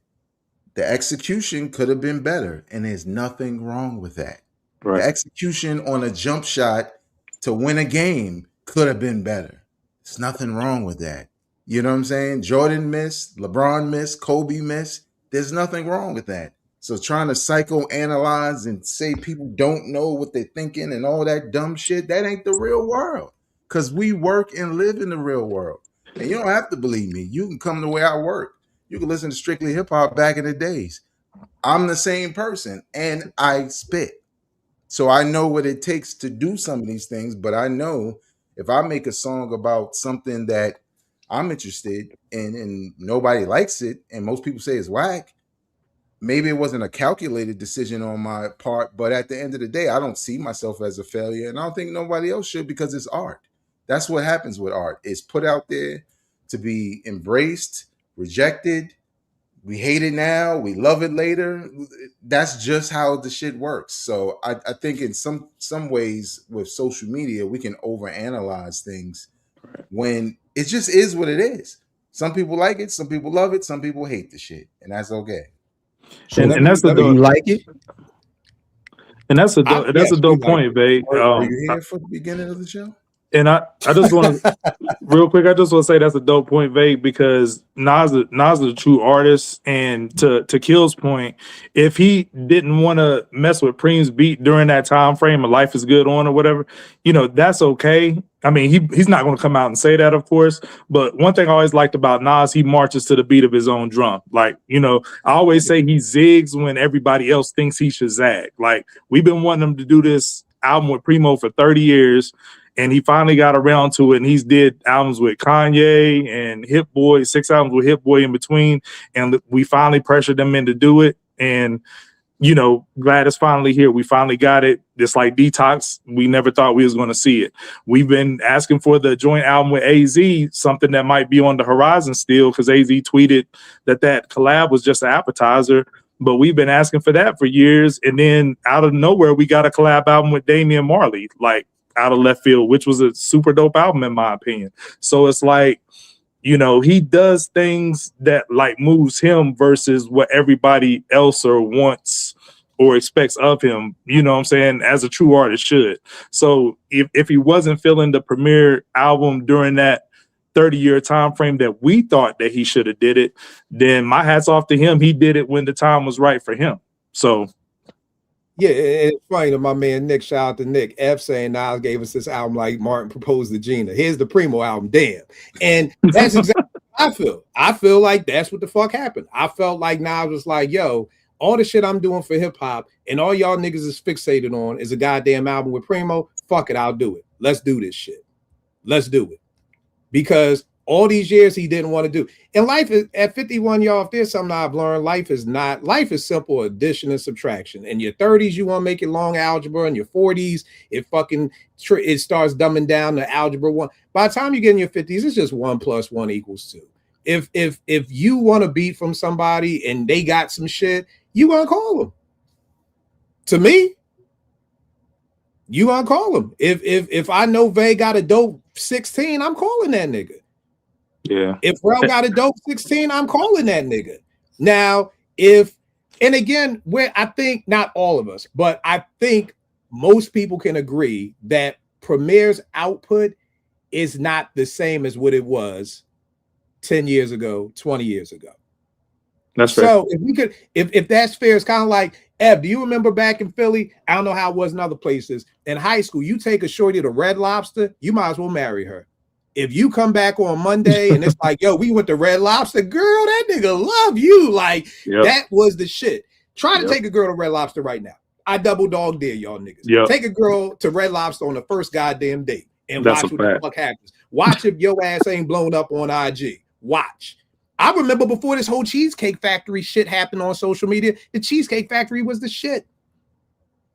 Speaker 4: the execution could have been better, and there's nothing wrong with that. The
Speaker 3: Right.
Speaker 4: execution on a jump shot to win a game could have been better. There's nothing wrong with that. You know what I'm saying? Jordan missed, LeBron missed, Kobe missed. There's nothing wrong with that. So trying to psychoanalyze and say people don't know what they're thinking and all that dumb shit, that ain't the real world. Because we work and live in the real world. And you don't have to believe me. You can come the way I work. You can listen to Strictly Hip Hop back in the days. I'm the same person and I spit. So I know what it takes to do some of these things, but I know if I make a song about something that I'm interested in and nobody likes it and most people say it's whack, maybe it wasn't a calculated decision on my part, but at the end of the day, I don't see myself as a failure and I don't think nobody else should because it's art. That's what happens with art. It's put out there to be embraced, rejected. We hate it now, we love it later. That's just how the shit works. So I think in some ways with social media, we can overanalyze things when it just is what it is. Some people like it, some people love it, some people hate the shit, and that's okay. So
Speaker 3: And that's the
Speaker 1: Do you like it?
Speaker 3: And that's a dope,
Speaker 2: Yes, we like
Speaker 3: point, babe.
Speaker 4: Are you here for the beginning of the show?
Speaker 3: And I just want to real quick. I just want to say that's a dope point, Vague, because Nas is a true artist. And to Kill's point, if he didn't want to mess with Preem's beat during that time frame of Life Is Good On or whatever, that's okay. I mean, he's not going to come out and say that, of course. But one thing I always liked about Nas, he marches to the beat of his own drum. Like, I always say he zigs when everybody else thinks he should zag. Like, we've been wanting him to do this album with Primo for 30 years. And he finally got around to it, and he's did albums with Kanye and Hit Boy, 6 albums with Hit Boy in between. And we finally pressured them in to do it. And, glad it's finally here. We finally got it. Just like Detox, we never thought we was going to see it. We've been asking for the joint album with AZ, something that might be on the horizon still, because AZ tweeted that collab was just an appetizer. But we've been asking for that for years. And then out of nowhere, we got a collab album with Damian Marley, like, out of left field, which was a super dope album in my opinion. So it's like, he does things that like moves him versus what everybody else or wants or expects of him, what I'm saying, as a true artist should. So if he wasn't feeling the premiere album during that 30-year time frame that we thought that he should have did it, then my hat's off to him. He did it when the time was right for him. So
Speaker 2: yeah, it's funny to my man Nick. Shout out to Nick. F saying Nas gave us this album like Martin proposed to Gina. Here's the Primo album, damn. And that's exactly how I feel. I feel like that's what the fuck happened. I felt like Nas was like, yo, all the shit I'm doing for hip hop and all y'all niggas is fixated on is a goddamn album with Primo. Fuck it, I'll do it. Let's do this shit. Let's do it. Because all these years he didn't want to do. And life is at 51, y'all, if there's something I've learned, life is simple addition and subtraction. In your 30s, you want to make it long algebra. In your 40s, it starts dumbing down to algebra 1. By the time you get in your 50s, it's just 1 + 1 = 2. If you want a beat from somebody and they got some shit, you gonna call them. To me, you gonna call them. If I know Vay got a dope 16, I'm calling that nigga.
Speaker 3: Yeah.
Speaker 2: If Rel got a dope 16, I'm calling that nigga. Now, and again, where I think not all of us, but I think most people can agree that Premier's output is not the same as what it was 10 years ago, 20 years ago.
Speaker 3: That's fair.
Speaker 2: So if that's fair, it's kind of like, Ev, do you remember back in Philly? I don't know how it was in other places. In high school, you take a shorty to Red Lobster, you might as well marry her. If you come back on Monday and it's like, yo, we went to Red Lobster, girl, that nigga love you. Like, That was the shit. Try to take a girl to Red Lobster right now. I double dog dare y'all niggas.
Speaker 3: Yep.
Speaker 2: Take a girl to Red Lobster on the first goddamn date and watch what the fuck happens. Watch if your ass ain't blown up on IG. Watch. I remember before this whole Cheesecake Factory shit happened on social media, the Cheesecake Factory was the shit.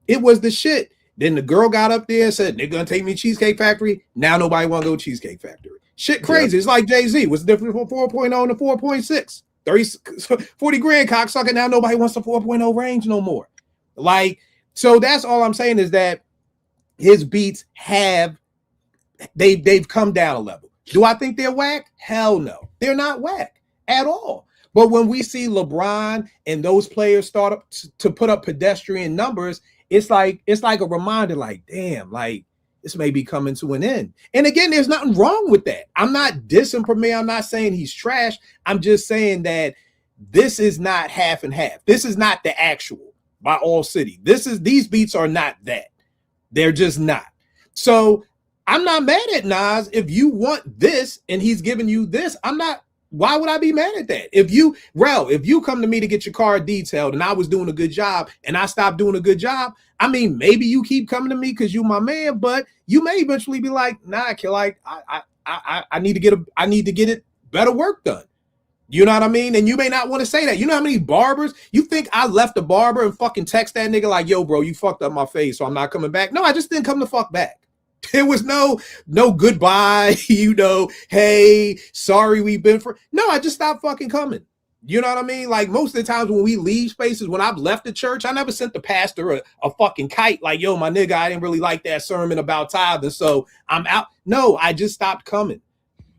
Speaker 2: It was the shit. Then the girl got up there and said, they're going to take me to Cheesecake Factory. Now nobody want to go to Cheesecake Factory. Shit crazy. It's like Jay-Z. What's the difference from 4.0 to 4.6? 40 grand cocksucker. Now nobody wants the 4.0 range no more. Like, so that's all I'm saying is that his beats they've come down a level. Do I think they're whack? Hell no. They're not whack at all. But when we see LeBron and those players start up to put up pedestrian numbers, it's like a reminder, like, damn, like this may be coming to an end. And again, there's nothing wrong with that. I'm not dissing Premier. I'm not saying he's trash. I'm just saying that this is not half and half. This is not the actual by All City. These beats are not that. They're just not. So I'm not mad at Nas. If you want this and he's giving you this, why would I be mad at that? If you come to me to get your car detailed and I was doing a good job and I stopped doing a good job, I mean, maybe you keep coming to me because you my man, but you may eventually be like, nah, like I need to get it better work done. You know what I mean? And you may not want to say that. You know how many barbers? You think I left a barber and fucking text that nigga like, yo, bro, you fucked up my face, so I'm not coming back? No, I just didn't come the fuck back. There was no goodbye, hey, sorry we've been for. No, I just stopped fucking coming. You know what I mean? Like most of the times when we leave spaces, when I've left the church, I never sent the pastor a fucking kite like, yo, my nigga, I didn't really like that sermon about tithing, so I'm out. No, I just stopped coming.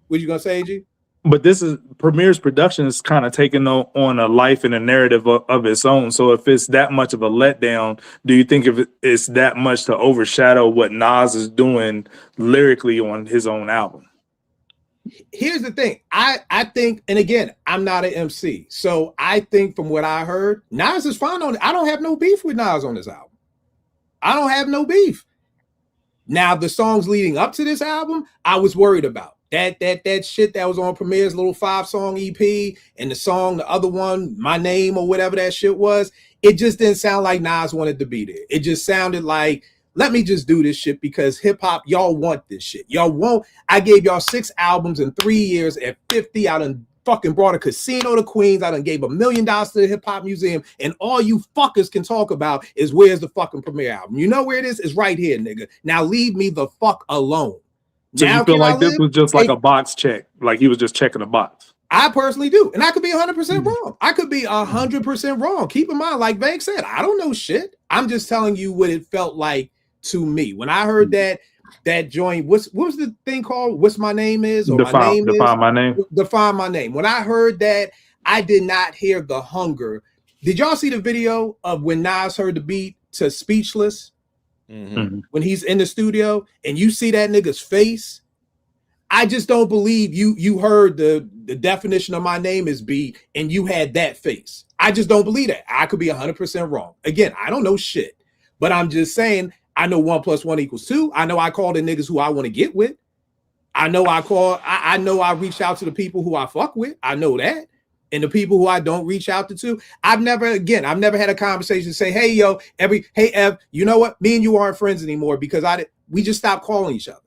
Speaker 2: What you gonna say, AG?
Speaker 3: But this is Premier's production is kind of taking on a life and a narrative of its own. So if it's that much of a letdown, do you think if it's that much to overshadow what Nas is doing lyrically on his own album?
Speaker 2: Here's the thing. I think, and again, I'm not an MC, so I think from what I heard, Nas is fine on it. I don't have no beef with Nas on this album. I don't have no beef. Now, the songs leading up to this album, I was worried about. That shit that was on Premier's little 5-song EP and the other one, My Name or whatever that shit was, it just didn't sound like Nas wanted to be there. It just sounded like, let me just do this shit because hip hop, y'all want this shit. Y'all won't. I gave y'all 6 albums in 3 years at 50. I done fucking brought a casino to Queens. I done gave $1 million to the hip hop museum. And all you fuckers can talk about is where's the fucking Premier album. You know where it is? It's right here, nigga. Now leave me the fuck alone.
Speaker 3: So
Speaker 2: now
Speaker 3: you feel like this was just like a box check, like he was just checking a box?
Speaker 2: I personally do. And I could be 100% wrong. I could be 100% wrong. Keep in mind, like Bank said, I don't know shit. I'm just telling you what it felt like to me. When I heard that joint, what was the thing called? What's My Name Is? Or
Speaker 3: Define My Name.
Speaker 2: Define My Name. When I heard that, I did not hear the hunger. Did y'all see the video of when Nas heard the beat to Speechless?
Speaker 6: Mm-hmm.
Speaker 2: When he's in the studio and you see that nigga's face, I just don't believe you heard the definition of My Name Is beat and you had that face. I just don't believe that. I could be 100% wrong. Again, I don't know shit, but I'm just saying I know 1 + 1 = 2. I know I call the niggas who I want to get with. I know I reach out to the people who I fuck with. I know that. And the people who I don't reach out to, I've never had a conversation say, hey, yo, hey, Ev, you know what? Me and you aren't friends anymore because we just stopped calling each other.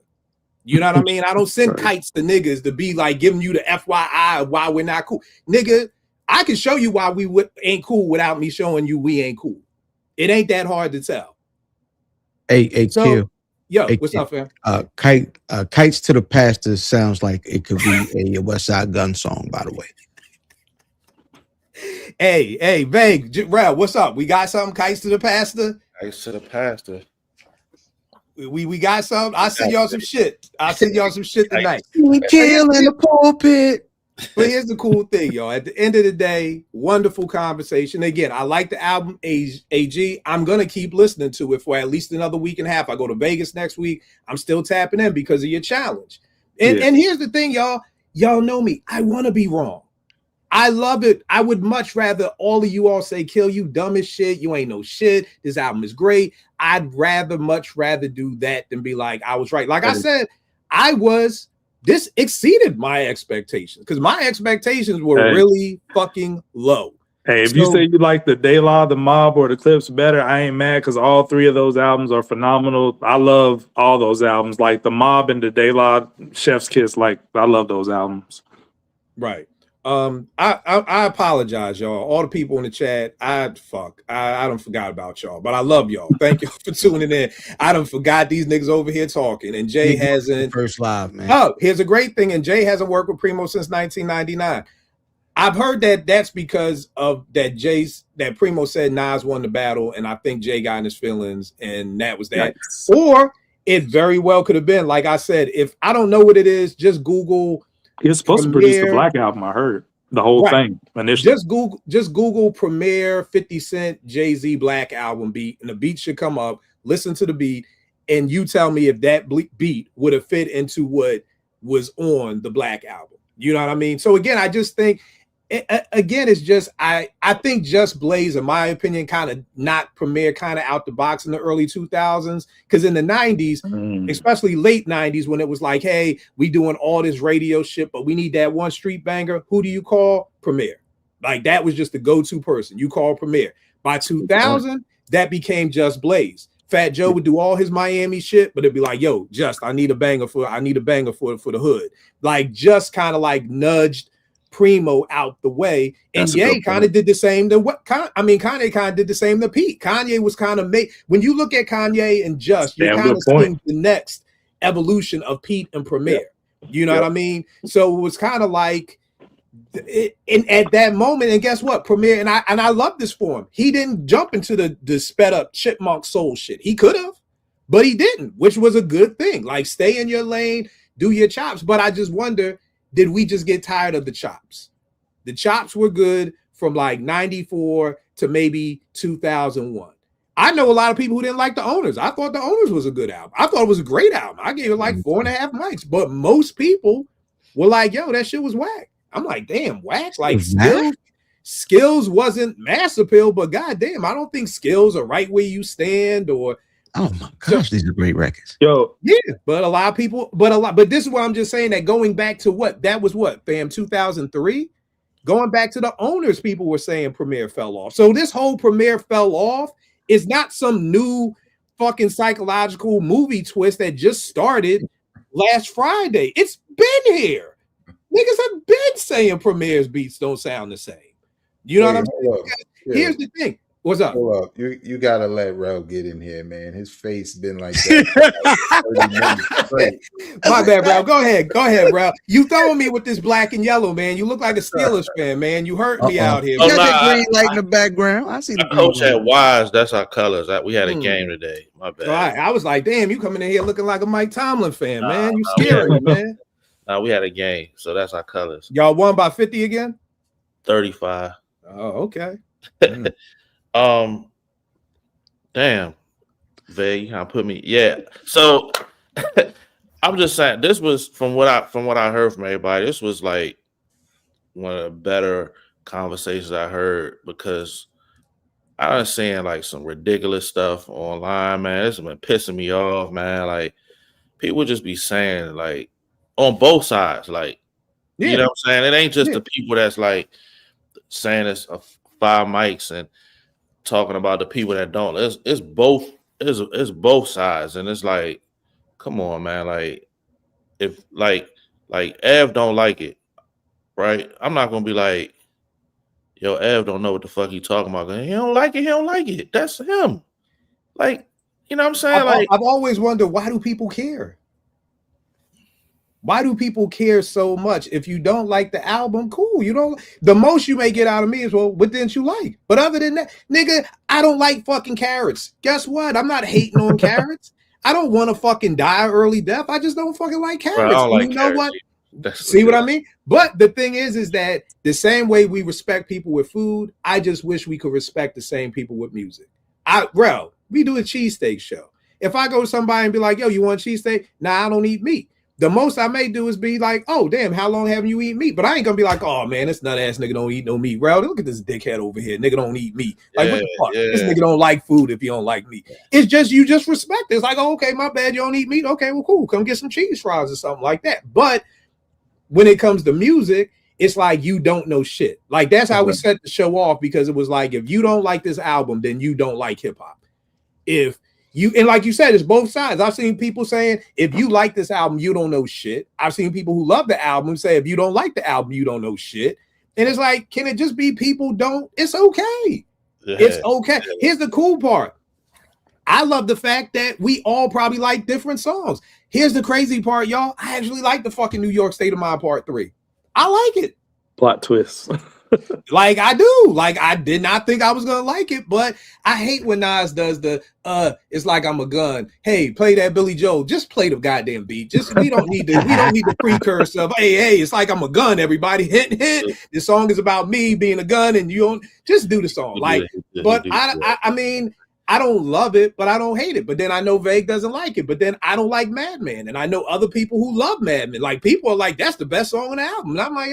Speaker 2: You know what I mean? I don't send kites to niggas to be like giving you the FYI of why we're not cool. Nigga, I can show you why we ain't cool without me showing you we ain't cool. It ain't that hard to tell.
Speaker 1: Hey,
Speaker 2: So,
Speaker 1: Kill.
Speaker 2: Yo,
Speaker 1: Hey,
Speaker 2: what's up, fam?
Speaker 1: Kites to the Pastor sounds like it could be a West Side Gun song, by the way.
Speaker 2: Hey, Veg, Rel, what's up? We got something, Kites to the Pastor?
Speaker 6: Kites to the Pastor.
Speaker 2: We got some. I'll send y'all some shit. Tonight.
Speaker 1: Kill in the pulpit.
Speaker 2: But here's the cool thing, y'all. At the end of the day, wonderful conversation. Again, I like the album AG. I'm going to keep listening to it for at least another week and a half. I go to Vegas next week. I'm still tapping in because of your challenge. And here's the thing, y'all. Y'all know me. I want to be wrong. I love it. I would much rather all of you all say, Kill, you dumb as shit. You ain't no shit. This album is great. I'd much rather do that than be like, I was right. Like I said, this exceeded my expectations because my expectations were really fucking low.
Speaker 3: Hey, if you say you like the De La, the Mob, or the Clips better, I ain't mad because all 3 of those albums are phenomenal. I love all those albums, like the Mob and the De La, Chef's Kiss. Like I love those albums.
Speaker 2: Right. I apologize, y'all. All the people in the chat, I done forgot about y'all, but I love y'all. Thank you for tuning in. I done forgot these niggas over here talking, and Jay hasn't.
Speaker 1: First live, man.
Speaker 2: Oh, here's a great thing, and Jay hasn't worked with Primo since 1999. I've heard that's because of that Primo said Nas won the battle, and I think Jay got in his feelings, and that was that.
Speaker 3: Nice.
Speaker 2: Or it very well could have been, like I said, if I don't know what it is, just Google.
Speaker 3: He was supposed to produce the Black album, I heard. the whole
Speaker 2: Right.
Speaker 3: thing initially.
Speaker 2: Just Google Premier 50 Cent Jay-Z Black album beat, and the beat should come up. Listen to the beat, and you tell me if that beat would have fit into what was on the Black album. You know what I mean? So again, I just think, again, it's just I think Just Blaze, in my opinion, kind of knocked Premier kind of out the box in the early 2000s, because in the 90s, especially late 90s, when it was like, hey, we doing all this radio shit, but we need that one street banger. Who do you call? Premier. Like, that was just the go-to person. You call Premier. By 2000, that became Just Blaze. Fat Joe would do all his Miami shit, but it'd be like, yo, I need a banger for the hood. Like, just kind of like nudged Primo out the way, and Ye kind of did the same to Kanye kind of did the same to Pete. Kanye was kind of made, when you look at Kanye and Just, you're kind of seeing the next evolution of Pete and Premier. You know what I mean? So it was kind of like, at that moment, and guess what? Premier, and I love this for him. He didn't jump into the sped up chipmunk soul shit. He could have, but he didn't, which was a good thing. Like, stay in your lane, do your chops. But I just wonder, did we just get tired of the chops? The chops were good from like 94 to maybe 2001. I know a lot of people who didn't like The Owners. I thought The Owners was a good album. I thought it was a great album. I gave it like 4.5 mics, but most people were like, yo, that shit was whack. I'm like, damn, whack? Like, Skills wasn't mass appeal, but goddamn, I don't think Skills are Right Where You Stand or.
Speaker 1: Oh my gosh, these are great records.
Speaker 3: Yo,
Speaker 2: yeah, but a lot of people, but this is what I'm just saying, that going back to that was 2003? Going back to The Owners, people were saying Premier fell off. So this whole Premier fell off is not some new fucking psychological movie twist that just started last Friday. It's been here. Niggas have been saying Premier's beats don't sound the same. You know what I'm saying? Here's the thing. What's up?
Speaker 4: Hold up. You gotta let Rel get in here, man. His face been like that. For like 30 minutes.
Speaker 2: My bad, bro. Go ahead, bro. You throwing me with this black and yellow, man. You look like a Steelers fan, man. You hurt me out here.
Speaker 1: You got that green light in the background. I see the green
Speaker 6: coach
Speaker 1: light.
Speaker 6: at Wise. That's our colors. We had a game today. My bad.
Speaker 2: Right. I was like, damn, you coming in here looking like a Mike Tomlin fan, man. You scaring me, man.
Speaker 6: No, we had a game, so that's our colors.
Speaker 2: Y'all won by 50 again?
Speaker 6: 35.
Speaker 2: Oh, okay.
Speaker 6: Damn. Vay, how put me? Yeah. So I'm just saying, this was from what I heard from everybody, this was like one of the better conversations I heard, because I was seeing like some ridiculous stuff online, man. This has been pissing me off, man. Like, people just be saying, like, on both sides, like, you know what I'm saying? It ain't just the people that's like saying it's 5 mics and talking about the people that don't. It's both sides, and it's like, come on, man. Like, if like Ev don't like it, right? I'm not gonna be like, yo, Ev don't know what the fuck he talking about. He don't like it. He don't like it. That's him. Like, you know what I'm saying?
Speaker 2: I've always wondered, why do people care? Why do people care so much? If you don't like the album, cool. You don't. The most you may get out of me is, well, what didn't you like? But other than that, nigga, I don't like fucking carrots. Guess what? I'm not hating on carrots. I don't want to fucking die early death. I just don't fucking like carrots.
Speaker 6: Bro, I don't like
Speaker 2: you know
Speaker 6: carrots.
Speaker 2: what? See what I mean? But the thing is that the same way we respect people with food, I just wish we could respect the same people with music. Bro, we do a cheesesteak show. If I go to somebody and be like, yo, you want cheesesteak? Nah, I don't eat meat. The most I may do is be like, oh, damn, how long haven't you eaten meat? But I ain't going to be like, oh, man, this nut-ass nigga don't eat no meat. Bro, look at this dickhead over here. Nigga don't eat meat. Like, what the fuck? This nigga don't like food if you don't like meat. It's just, you just respect it. It's like, oh, okay, my bad, you don't eat meat. Okay, well, cool. Come get some cheese fries or something like that. But when it comes to music, it's like you don't know shit. Like, that's how we set the show off, because it was like, if you don't like this album, then you don't like hip-hop. And like you said, it's both sides. I've seen people saying, if you like this album, you don't know shit. I've seen people who love the album say, if you don't like the album, you don't know shit. And it's like, can it just be people don't? It's okay. Yeah. It's okay. Here's the cool part. I love the fact that we all probably like different songs. Here's the crazy part, y'all. I actually like the fucking New York State of Mind Part 3. I like it.
Speaker 3: Plot twist.
Speaker 2: Like I do. Like I did not think I was gonna like it, but I hate when Nas does the it's like I'm a gun. Hey, play that Billy Joel. Just play the goddamn beat. Just we don't need the precursor of hey, it's like I'm a gun, everybody. Hint, hint. This song is about me being a gun, and you don't just do the song. Like, but I mean, I don't love it, but I don't hate it. But then I know Vague doesn't like it. But then I don't like Madman. And I know other people who love Madman. Like people are like, that's the best song on the album. And I'm like,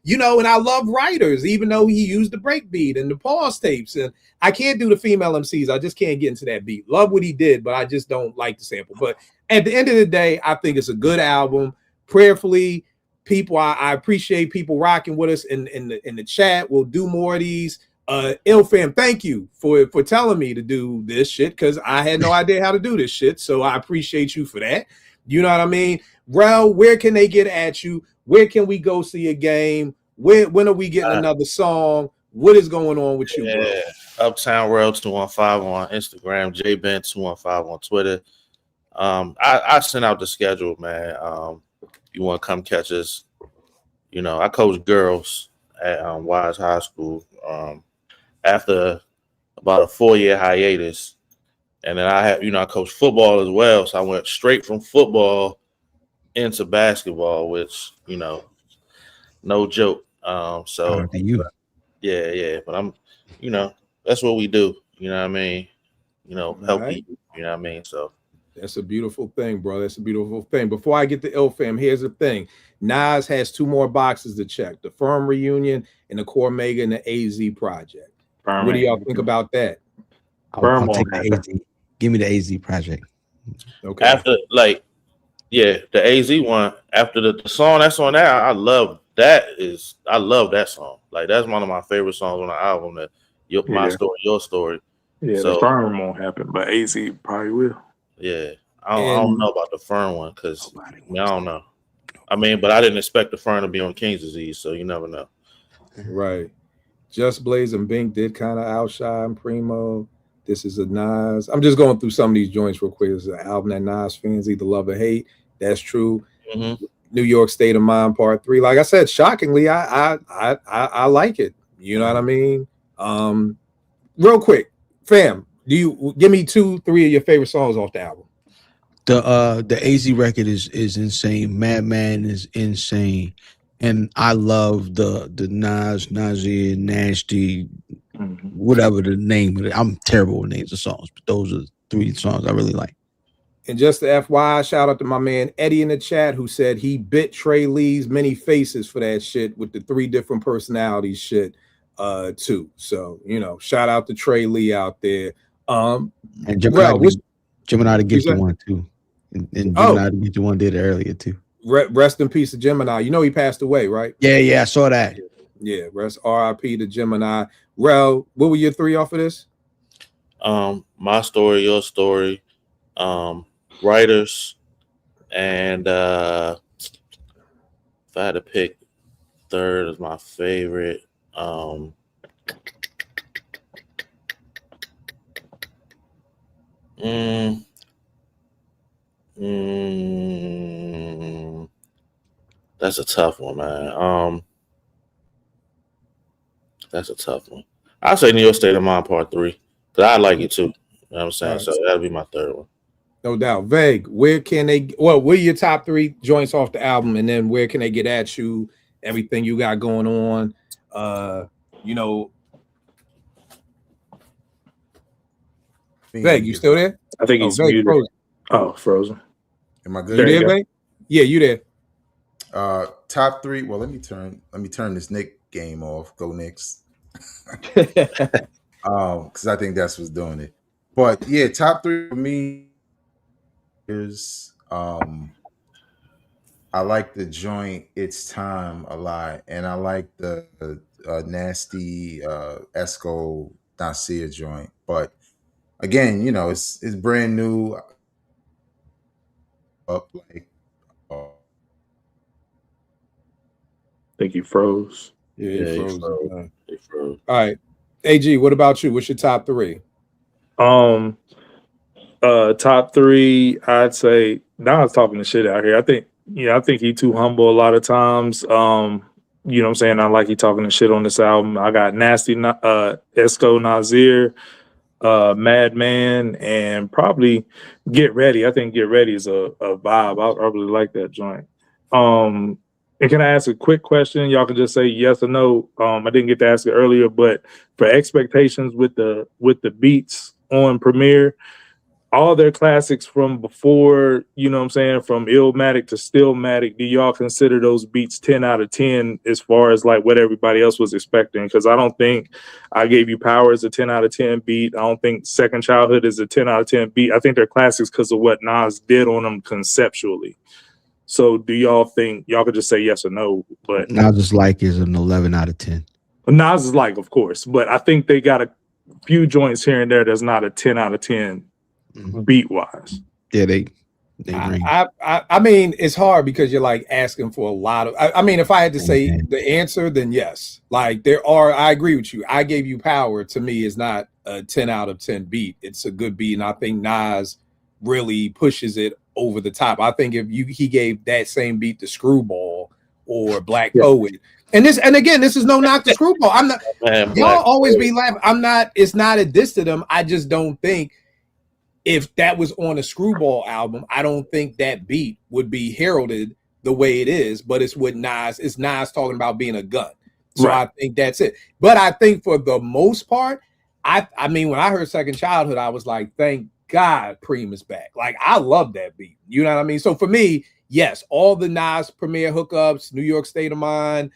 Speaker 2: you know, and I love Writers, even though he used the breakbeat and the pause tapes. And I can't do the female MCs. I just can't get into that beat. Love what he did, but I just don't like the sample. But at the end of the day, I think it's a good album. Prayerfully, people, I appreciate people rocking with us in the chat. We'll do more of these. Ilfam, thank you for telling me to do this shit because I had no idea how to do this shit. So I appreciate you for that. You know what I mean? Rel, where can they get at you? Where can we go see a game? When are we getting another song? What is going on with you, bro?
Speaker 6: Uptown Rel 215 on Instagram, JBent 215 on Twitter. I sent out the schedule, man. You want to come catch us? You know, I coach girls at Wise High School. After about a 4-year hiatus, and then I coach football as well. So I went straight from football into basketball, which, you know, no joke. So yeah, but I'm, you know, that's what we do. You know what I mean? You know, help people. You know what I mean? So
Speaker 2: that's a beautiful thing, bro. That's a beautiful thing. Before I get to Ilfam, here's the thing. Nas has 2 more boxes to check: the Firm Reunion and the Cormega and the AZ project. What do y'all think about that?
Speaker 1: I'll take the AZ. Give me the AZ project.
Speaker 2: Okay.
Speaker 6: After the AZ one, after the song that's on there, I love that song. Like that's one of my favorite songs on the album. My Story, Your Story.
Speaker 3: Yeah, so, the Firm won't happen, but AZ probably will.
Speaker 6: Yeah, I don't know about the Firm one because I don't know. I mean, but I didn't expect the Firm to be on King's Disease, so you never know.
Speaker 2: Right. Just Blaze and Bink did kind of outshine Primo. This is a Nas. I'm just going through some of these joints real quick. It's an album that Nas fans either love or hate. That's true.
Speaker 6: Mm-hmm.
Speaker 2: New York State of Mind Part 3. Like I said, shockingly, I like it. You know what I mean? Real quick, fam, do you give me 2, 3 of your favorite songs off the album?
Speaker 1: The AZ record is insane. Madman is insane. And I love the Nas, Nasir, Nasty, whatever the name of it. I'm terrible with names of songs, but those are 3 songs I really like.
Speaker 2: And just the FYI, shout out to my man Eddie in the chat who said he bit Trey Lee's many faces for that shit with the 3 different personalities shit too. So, you know, shout out to Trey Lee out there. And
Speaker 1: Gemini the Gifted one too. And Gemini the Gifted one did it earlier too.
Speaker 2: Rest in peace to Gemini. You know he passed away, right?
Speaker 1: Yeah, I saw that.
Speaker 2: Yeah, rest RIP to Gemini. Rel, what were your 3 off of this?
Speaker 6: My Story, Your Story, Writers, and if I had to pick 3rd as my favorite, that's a tough one, man. That's a tough one. I'll say New York State of Mind Part 3 because I like it too. You know what I'm saying? Right. So that'll be my 3rd one.
Speaker 2: No doubt. Vague, where can they? Well, what are your top 3 joints off the album, and then where can they get at you? Everything you got going on, you know. Vague, you still there?
Speaker 3: I think he's
Speaker 2: Vague,
Speaker 3: muted.
Speaker 2: frozen.
Speaker 3: Oh, frozen.
Speaker 4: Am I good?
Speaker 2: You there, Vague? Yeah, you there.
Speaker 4: Top 3. Well, let me turn this Nick game off. Go Knicks. Because I think that's what's doing it. But yeah, top 3 for me is I like the joint It's Time a lot, and I like the Nasty Esco Nasir joint. But again, you know, it's brand new. Up like
Speaker 3: I think he froze.
Speaker 2: Yeah, he froze. All right. AG, what about you? What's your top 3?
Speaker 3: Top 3, I'd say Nas talking the shit out here. I think he too humble a lot of times. You know what I'm saying? I like he talking the shit on this album. I got Nasty, Esco Nazir, Madman, and probably Get Ready. I think Get Ready is a vibe. I really like that joint. And can I ask a quick question? Y'all can just say yes or no. I didn't get to ask it earlier, but for expectations with the beats on Premiere, all their classics from before, you know what I'm saying, from Illmatic to Stillmatic, do y'all consider those beats 10 out of 10 as far as like what everybody else was expecting? Because I don't think I Gave You Power is a 10 out of 10 beat. I don't think Second Childhood is a 10 out of 10 beat. I think they're classics because of what Nas did on them conceptually. So do y'all think, y'all could just say yes or no, but
Speaker 1: Nas Like is an 11 out of 10.
Speaker 3: Nas is like, of course, but I think they got a few joints here and there that's not a 10 out of 10 beat wise.
Speaker 1: Yeah, they
Speaker 2: I mean, it's hard because you're like asking for a lot of. I mean, if I had to say the answer, then yes. Like there are. I agree with you. I Gave You Power to me is not a 10 out of 10 beat. It's a good beat, and I think Nas really pushes it over the top. I think if he gave that same beat to Screwball or Black Poet, and again, this is no knock to Screwball. I'm not. Y'all always be laughing. I'm not. It's not a diss to them. I just don't think. If that was on a Screwball album, I don't think that beat would be heralded the way it is, but it's with Nas. It's Nas talking about being a gun. So right. I think that's it. But I think for the most part, I mean, when I heard Second Childhood, I was like, thank God Preem is back. Like, I love that beat. You know what I mean? So for me, yes, all the Nas Premiere hookups, New York State of Mind,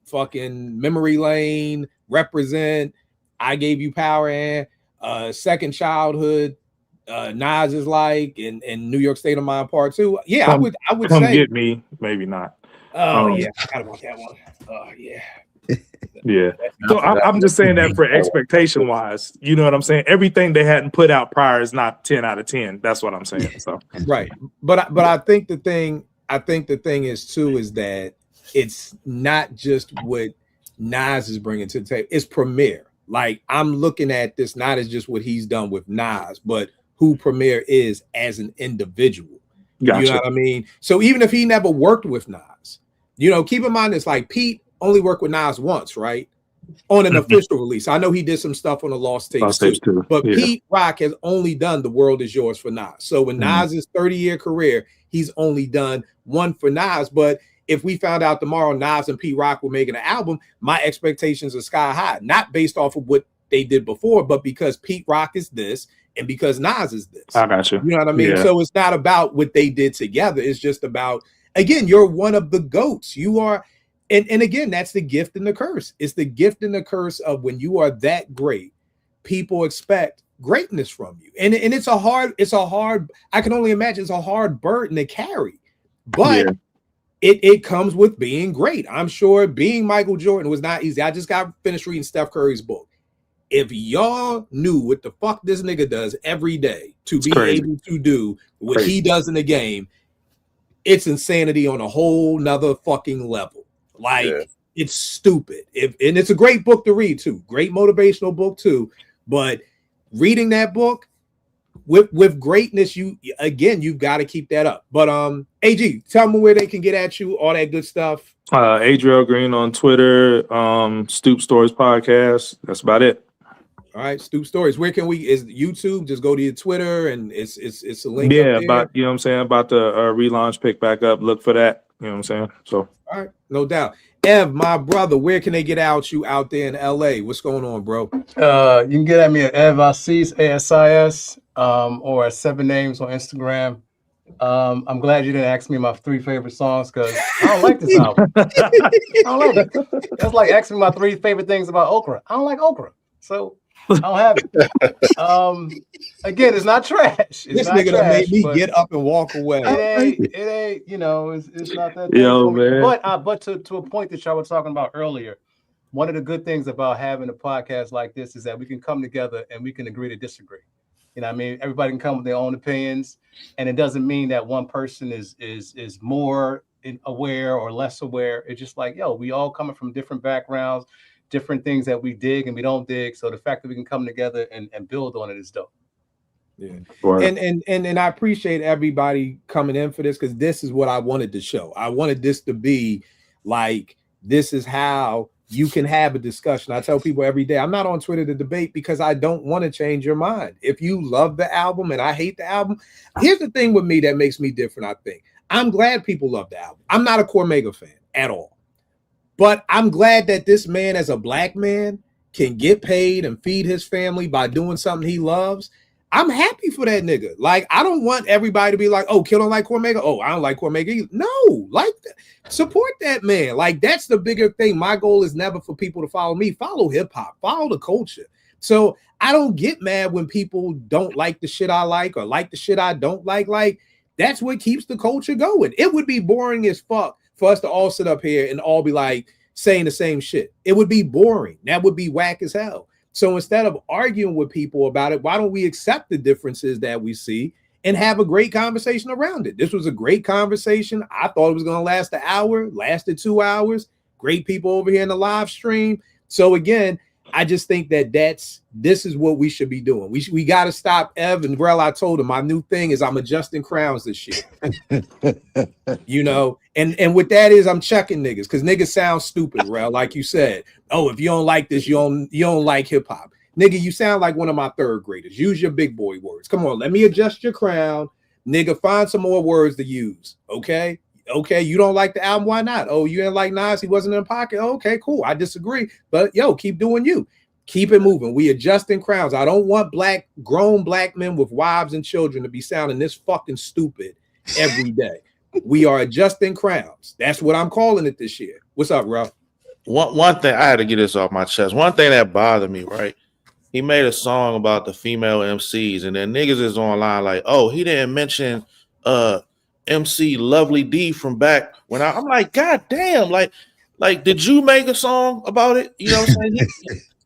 Speaker 2: fucking Memory Lane, Represent, I Gave You Power, and Second Childhood, Nas is Like, and New York State of Mind Part 2. Yeah, I would
Speaker 3: Come
Speaker 2: say
Speaker 3: Get Me, maybe not.
Speaker 2: Oh yeah, I forgot about that one. Oh yeah.
Speaker 3: Yeah. So I'm just saying that for expectation wise, you know what I'm saying? Everything they hadn't put out prior is not 10 out of 10. That's what I'm saying. So
Speaker 2: right. But I think the thing is too is that it's not just what Nas is bringing to the table. It's Premier. Like I'm looking at this not as just what he's done with Nas, but who Premier is as an individual. Gotcha. You know what I mean? So even if he never worked with Nas, you know, keep in mind it's like Pete only worked with Nas once, right? On an official release. I know he did some stuff on the Lost Tapes too. But yeah. Pete Rock has only done The World Is Yours for Nas. So in Nas's 30-year career, he's only done one for Nas. But if we found out tomorrow Nas and Pete Rock were making an album, my expectations are sky high. Not based off of what they did before, but because Pete Rock is this and because Nas is this.
Speaker 3: I got you.
Speaker 2: You know what I mean? Yeah. So it's not about what they did together. It's just about, again, you're one of the GOATs. You are, and again, that's the gift and the curse. It's the gift and the curse of when you are that great, people expect greatness from you. And it's a hard, I can only imagine it's a hard burden to carry. But it comes with being great. I'm sure being Michael Jordan was not easy. I just got finished reading Steph Curry's book. If y'all knew what the fuck this nigga does every day to be able to do what he does in the game, it's insanity on a whole nother fucking level. Like, it's stupid. And it's a great book to read too. Great motivational book too. But reading that book with greatness, you've got to keep that up. But AG, tell me where they can get at you, all that good stuff.
Speaker 3: Adriel Green on Twitter, Stoop Stories Podcast. That's about it.
Speaker 2: All right, Stoop Stories. Where can we? Is YouTube? Just go to your Twitter and it's a link.
Speaker 3: Yeah, about you know what I'm saying about the relaunch, pick back up. Look for that. You know what I'm saying. So
Speaker 2: all right, no doubt. Ev, my brother, where can they get you out there in LA? What's going on, bro?
Speaker 5: You can get at me at Ev Asis, ASIS, or at 7 Names on Instagram. I'm glad you didn't ask me my 3 favorite songs because I don't like this album. I don't like it. That's like asking me my 3 favorite things about okra. I don't like okra, so I don't have it. Again, it's not trash. It's
Speaker 2: this
Speaker 5: not
Speaker 2: nigga
Speaker 5: trash,
Speaker 2: made me get up and walk away.
Speaker 5: It ain't. You know, it's not that.
Speaker 3: Yo, man.
Speaker 5: But to a point that y'all were talking about earlier, one of the good things about having a podcast like this is that we can come together and we can agree to disagree. You know what I mean? Everybody can come with their own opinions, and it doesn't mean that one person is more aware or less aware. It's just like, yo, we all coming from different backgrounds, different things that we dig and we don't dig. So the fact that we can come together and build on it is dope.
Speaker 2: Yeah. And I appreciate everybody coming in for this because this is what I wanted to show. I wanted this to be like this is how you can have a discussion. I tell people every day, I'm not on Twitter to debate because I don't want to change your mind. If you love the album and I hate the album, here's the thing with me that makes me different, I think. I'm glad people love the album. I'm not a Cormega fan at all. But I'm glad that this man, as a black man, can get paid and feed his family by doing something he loves. I'm happy for that nigga. Like, I don't want everybody to be like, oh, Kill don't like Cormega. Oh, I don't like Cormega either. No, like, support that man. Like, that's the bigger thing. My goal is never for people to follow me. Follow hip hop, follow the culture. So I don't get mad when people don't like the shit I like or like the shit I don't like. Like, that's what keeps the culture going. It would be boring as fuck for us to all sit up here and all be like saying the same shit. It would be boring. That would be whack as hell. So instead of arguing with people about it, why don't we accept the differences that we see and have a great conversation around it? This was a great conversation. I thought it was going to last an hour, lasted 2 hours. Great people over here in the live stream. So again, I just think that this is what we should be doing. We got to stop. Ev and Rel, I told him my new thing is I'm adjusting crowns this year. You know, and what that is, I'm checking niggas because niggas sound stupid, Rel. Like you said, oh, if you don't like this, you don't like hip hop. Nigga, you sound like one of my third graders. Use your big boy words. Come on, let me adjust your crown. Nigga, find some more words to use. Okay. Okay, you don't like the album, why not? Oh, you didn't like Nas, he wasn't in pocket. Okay, cool. I disagree. But yo, keep doing you. Keep it moving. We adjusting crowns. I don't want grown black men with wives and children to be sounding this fucking stupid every day. We are adjusting crowns. That's what I'm calling it this year. What's up, Ralph?
Speaker 6: One thing, I had to get this off my chest. One thing that bothered me, right? He made a song about the female MCs, and then niggas is online like, oh, he didn't mention MC Lovely D from back when I'm like, God damn, like, did you make a song about it? You know what I'm saying?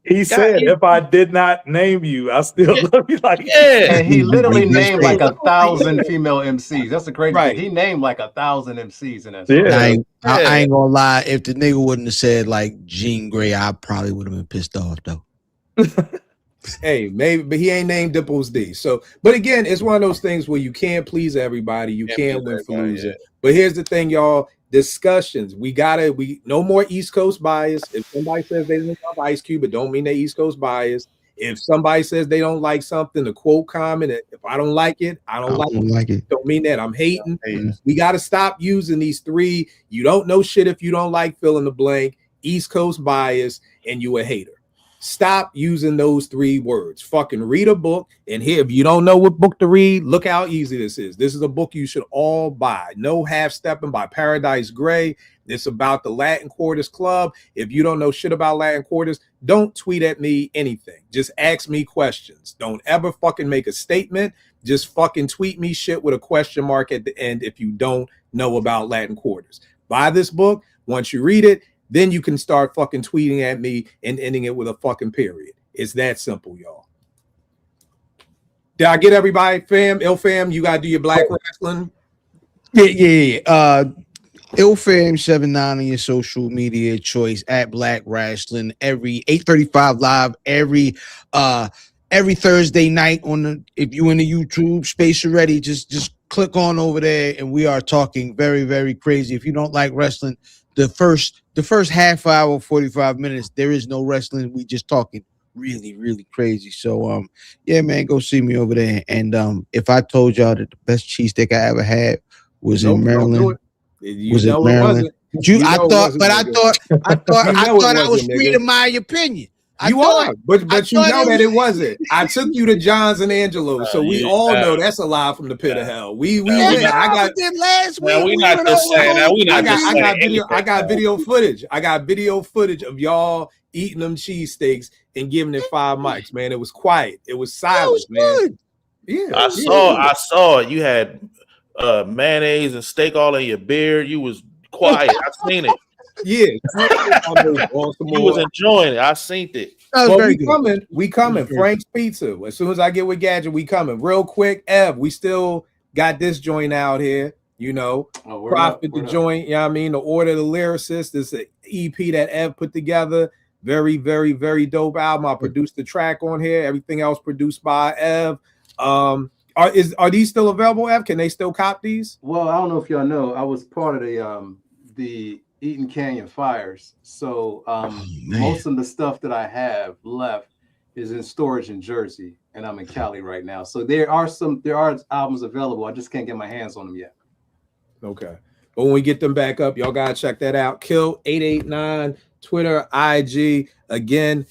Speaker 3: He said, if I did not name you, I still love you. Like,
Speaker 6: yeah.
Speaker 5: And he literally named like 1,000 female MCs. That's the crazy
Speaker 2: Right.
Speaker 5: thing. He named like 1,000 MCs in that
Speaker 3: Yeah.
Speaker 5: song.
Speaker 1: I ain't gonna lie. If the nigga wouldn't have said like Jean Grey, I probably would have been pissed off though.
Speaker 2: Hey, maybe, but he ain't named Dimples D. So, but again, it's one of those things where you can't please everybody. You can't win for losing. But here's the thing, y'all. Discussions. We no more East Coast bias. If somebody says they don't love Ice Cube, it don't mean they East Coast bias. If somebody says they don't like something, the quote comment, if I don't like it, I don't like it. Don't mean that I'm hating. We got to stop using these three. You don't know shit if you don't like fill in the blank, East Coast bias, and you a hater. Stop using those three words. Fucking read a book. And here, if you don't know what book to read, look how easy this is. This is a book you should all buy. No Half Stepping by Paradise Gray. It's about the Latin Quarters Club. If you don't know shit about Latin Quarters, don't tweet at me anything. Just ask me questions. Don't ever fucking make a statement. Just fucking tweet me shit with a question mark at the end if you don't know about Latin Quarters. Buy this book. Once you read it, then you can start fucking tweeting at me and ending it with a fucking period. It's that simple, y'all. Did I get everybody, fam? Ill fam, you gotta do your black wrestling.
Speaker 1: Yeah. IlFam79 on your social media choice at Black Wrestling every 8:35 live every Thursday night if you in the YouTube space already, just click on over there and we are talking very, very crazy. If you don't like wrestling, the first half hour, 45 minutes, there is no wrestling. We just talking really, really crazy. So yeah, man, go see me over there. And if I told y'all that the best cheesesteak I ever had was in Maryland. Was it Maryland? I thought I was free to my opinion.
Speaker 2: But you know that it wasn't. I took you to John's and Angelo's, so we all know that's a lie from the pit of hell. We I got video footage. I got video footage of y'all eating them cheesesteaks and giving it 5 mics, man. It was quiet. It was silent, man.
Speaker 1: Good.
Speaker 2: Yeah.
Speaker 6: I saw it. You had mayonnaise and steak all in your beard. You was quiet. I seen it.
Speaker 2: Yeah,
Speaker 6: he was enjoying it. I seen it.
Speaker 2: Well, we coming. Frank's Pizza. As soon as I get with Gadget, we coming. Real quick, Ev, we still got this joint out here. You know, Profit the joint. You know what I mean? The Order of the Lyricist. This is an EP that Ev put together. Very, very, very dope album. I produced the track on here. Everything else produced by Ev. Are these still available, Ev? Can they still cop these?
Speaker 5: Well, I don't know if y'all know. I was part of the Eaton Canyon fires. So
Speaker 1: man.
Speaker 5: most of the stuff that I have left is in storage in Jersey, and I'm in Cali right now. So there are albums available. I just can't get my hands on them yet.
Speaker 2: Okay. But when we get them back up, y'all gotta check that out. Kill 889, Twitter, IG. Again,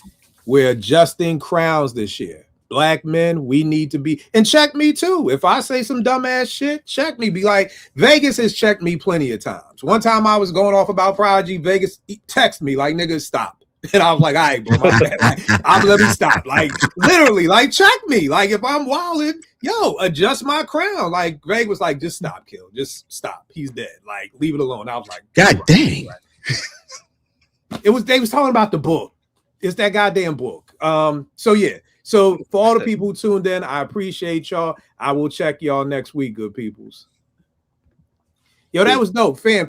Speaker 2: we're adjusting crowns this year. Black men, we need to be, and check me too. If I say some dumbass shit, check me. Be like, Vegas has checked me plenty of times. One time I was going off about Prodigy, Vegas text me like, nigga, stop. And I was like, all right, bro, my bad. Like, let me stop. Like, literally, like, check me. Like, if I'm wilding, yo, adjust my crown. Like, Greg was like, just stop, Kill. Just stop. He's dead. Like, leave it alone. I was like,
Speaker 1: God dang.
Speaker 2: they was talking about the book. It's that goddamn book. So yeah. So for all the people who tuned in, I appreciate y'all. I will check y'all next week, good peoples. Yo, that was dope, fam.